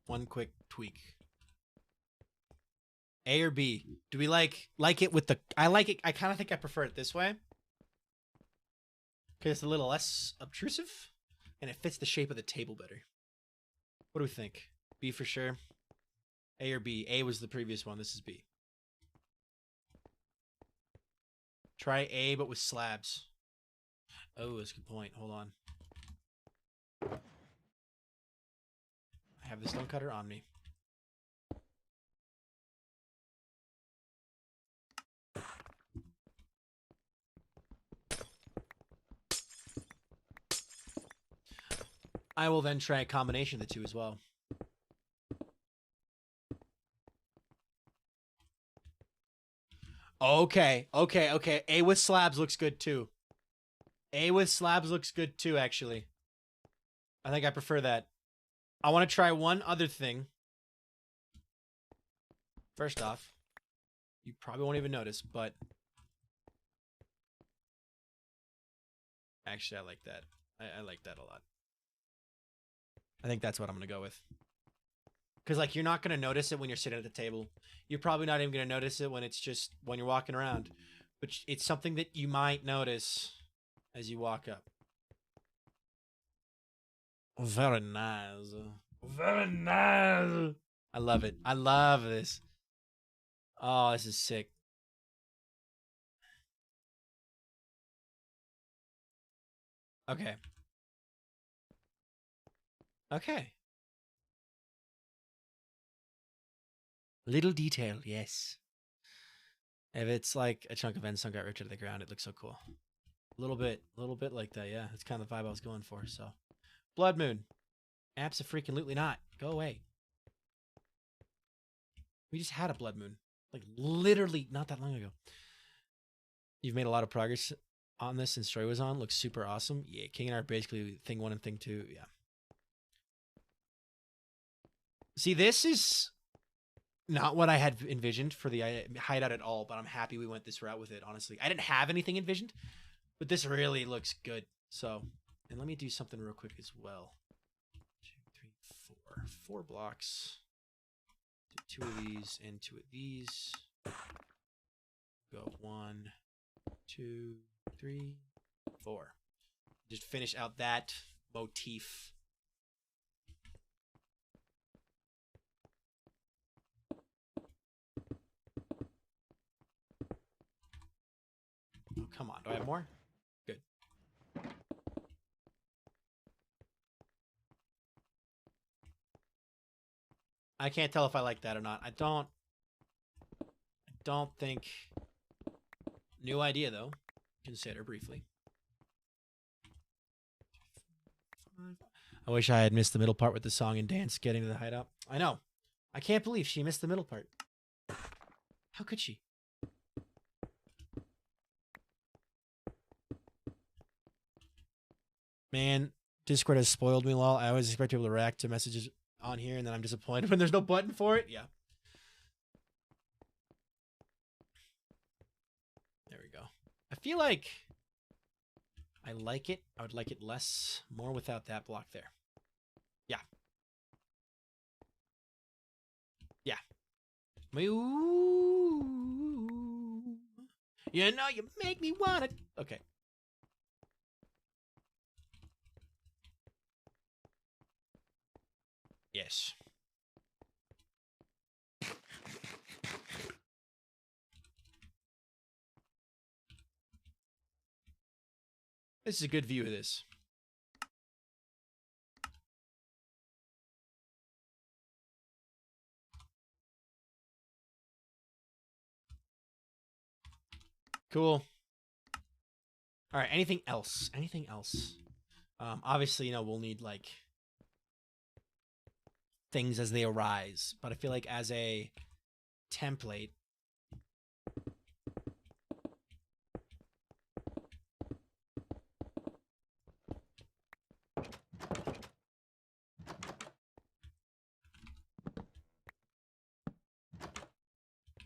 One quick tweak. A or B? Do we like it with the... I like it. I kind of think I prefer it this way. Because it's a little less obtrusive. And it fits the shape of the table better. What do we think? B for sure. A or B? A was the previous one. This is B. Try A, but with slabs. Oh, that's a good point. Hold on. I have the stone cutter on me. I will then try a combination of the two as well. Okay. A with slabs looks good too. A with slabs looks good too, actually. I think I prefer that. I want to try one other thing. First off, you probably won't even notice, but... Actually, I like that. I like that a lot. I think that's what I'm going to go with. Because, like, you're not going to notice it when you're sitting at the table. You're probably not even going to notice it when it's just when you're walking around. But it's something that you might notice as you walk up. Very nice. Very nice. I love it. I love this. Oh, this is sick. Okay. Okay. Little detail, yes. If it's like a chunk of endstone got ripped out of the ground, it looks so cool. A little bit like that, yeah. That's kind of the vibe I was going for, so. Blood Moon. Abso-freaking-lutely not. Go away. We just had a Blood Moon. Like, literally not that long ago. You've made a lot of progress on this since Story was on. Looks super awesome. Yeah, King and Art basically thing 1 and thing 2, yeah. See, this is not what I had envisioned for the hideout at all, but I'm happy we went this route with it, honestly. I didn't have anything envisioned, but this really looks good. So, and let me do something real quick as well. 2, 3, 4. 4 blocks. Do 2 of these and 2 of these. Go 1, 2, 3, 4. Just finish out that motif. Oh, come on. Do I have more? Good. I can't tell if I like that or not. I don't think. New idea, though. Consider briefly. I wish I had missed the middle part with the song and dance getting to the hideout. I know. I can't believe she missed the middle part. How could she? Man, Discord has spoiled me, lol. I always expect people to react to messages on here, and then I'm disappointed when there's no button for it. Yeah. There we go. I feel like I like it. I would like it more without that block there. Yeah. Yeah. Ooh. You know, you make me want it. Okay. Yes. This is a good view of this. Cool. All right, anything else? Anything else? Obviously, you know, we'll need like things as they arise, but I feel like as a template,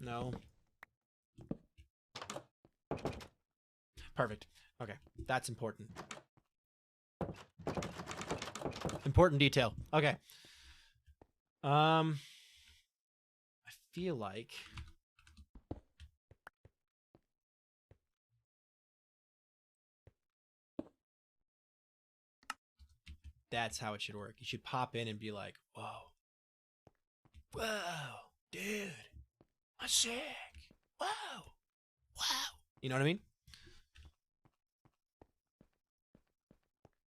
no. Perfect. Okay, that's important. Important detail. Okay. I feel like that's how it should work. You should pop in and be like, whoa. Whoa, dude. I'm sick. Whoa. Wow. You know what I mean?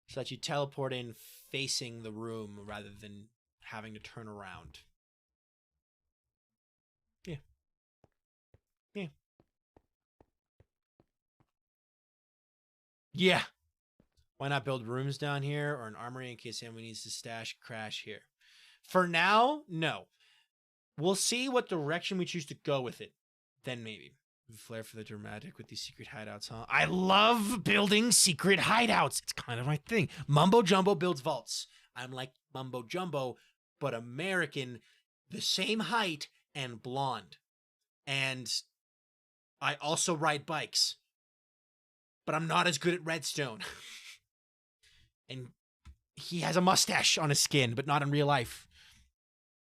So that you teleport in facing the room rather than having to turn around. Yeah. Yeah. Yeah. Why not build rooms down here or an armory in case anyone needs to stash crash here? For now, no. We'll see what direction we choose to go with it. Then maybe. Flair for the dramatic with these secret hideouts, huh? I love building secret hideouts. It's kind of my thing. Mumbo Jumbo builds vaults. I'm like Mumbo Jumbo, but American, the same height and blonde. And I also ride bikes, but I'm not as good at redstone. And he has a mustache on his skin, but not in real life.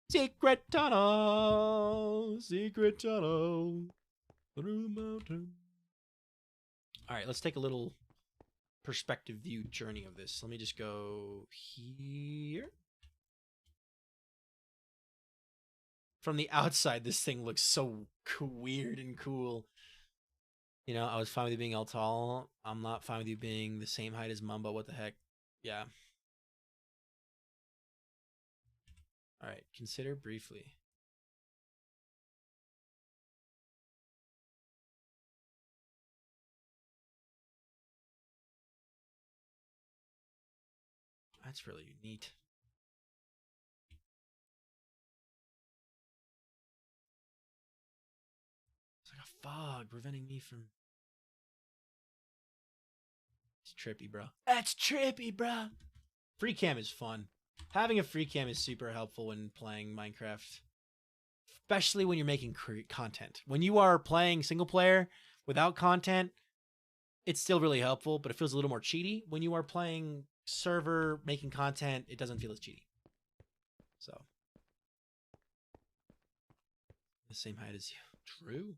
Secret tunnel, through the mountain. All right, let's take a little perspective view journey of this. Let me just go here. From the outside, this thing looks so weird and cool. You know, I was fine with you being all tall. I'm not fine with you being the same height as Mumbo. What the heck? Yeah. All right, consider briefly. That's really neat. It's like a fog preventing me from... It's trippy, bro. That's trippy, bro. Free cam is fun. Having a free cam is super helpful when playing Minecraft. Especially when you're making content. When you are playing single player without content, it's still really helpful, but it feels a little more cheaty. When you are playing server, making content, it doesn't feel as cheaty. So. The same height as you. True.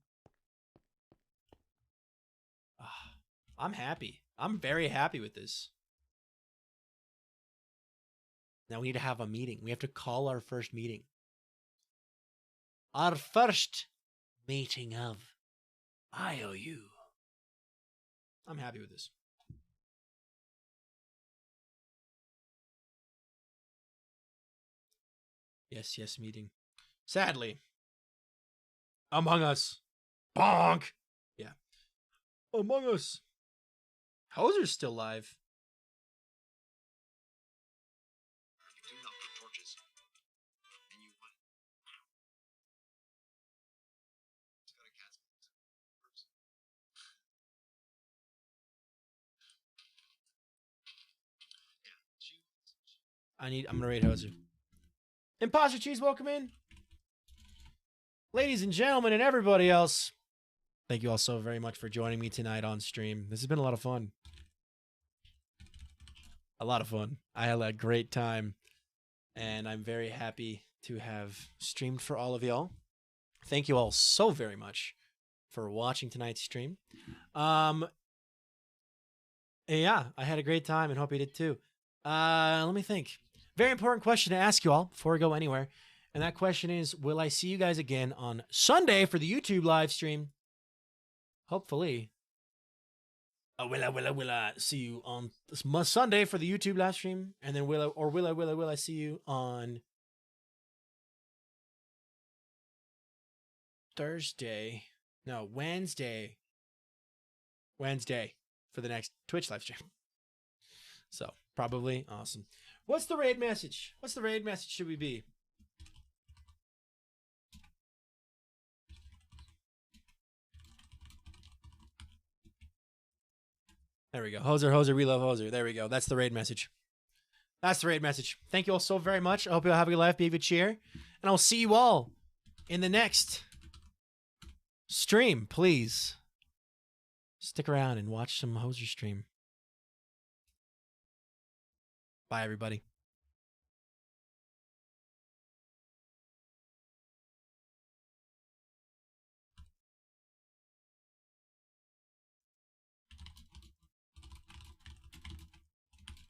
I'm happy. I'm very happy with this. Now we need to have a meeting. We have to call our first meeting. Our first meeting of IOU. I'm happy with this. Yes, yes, meeting. Sadly, Among Us. Bonk! Yeah. Among Us. Hoser's still live. I'm gonna raid Hoser. Imposter Cheese, welcome in. Ladies and gentlemen and everybody else, thank you all so very much for joining me tonight on stream. This has been a lot of fun. A lot of fun. I had a great time, and I'm very happy to have streamed for all of y'all. Thank you all so very much for watching tonight's stream. Yeah, I had a great time and hope you did too. Let me think. Very important question to ask you all before we go anywhere. And that question is, will I see you guys again on Sunday for the YouTube live stream? Hopefully. Will I see you on this Sunday for the YouTube live stream, and then will I see you on Thursday? No, Wednesday. Wednesday for the next Twitch live stream. So probably awesome. What's the raid message? What's the raid message should we be? There we go. Hoser, we love Hoser. There we go. That's the raid message. That's the raid message. Thank you all so very much. I hope you all have a good life. Be a good cheer. And I'll see you all in the next stream. Please stick around and watch some Hoser stream. Bye, everybody.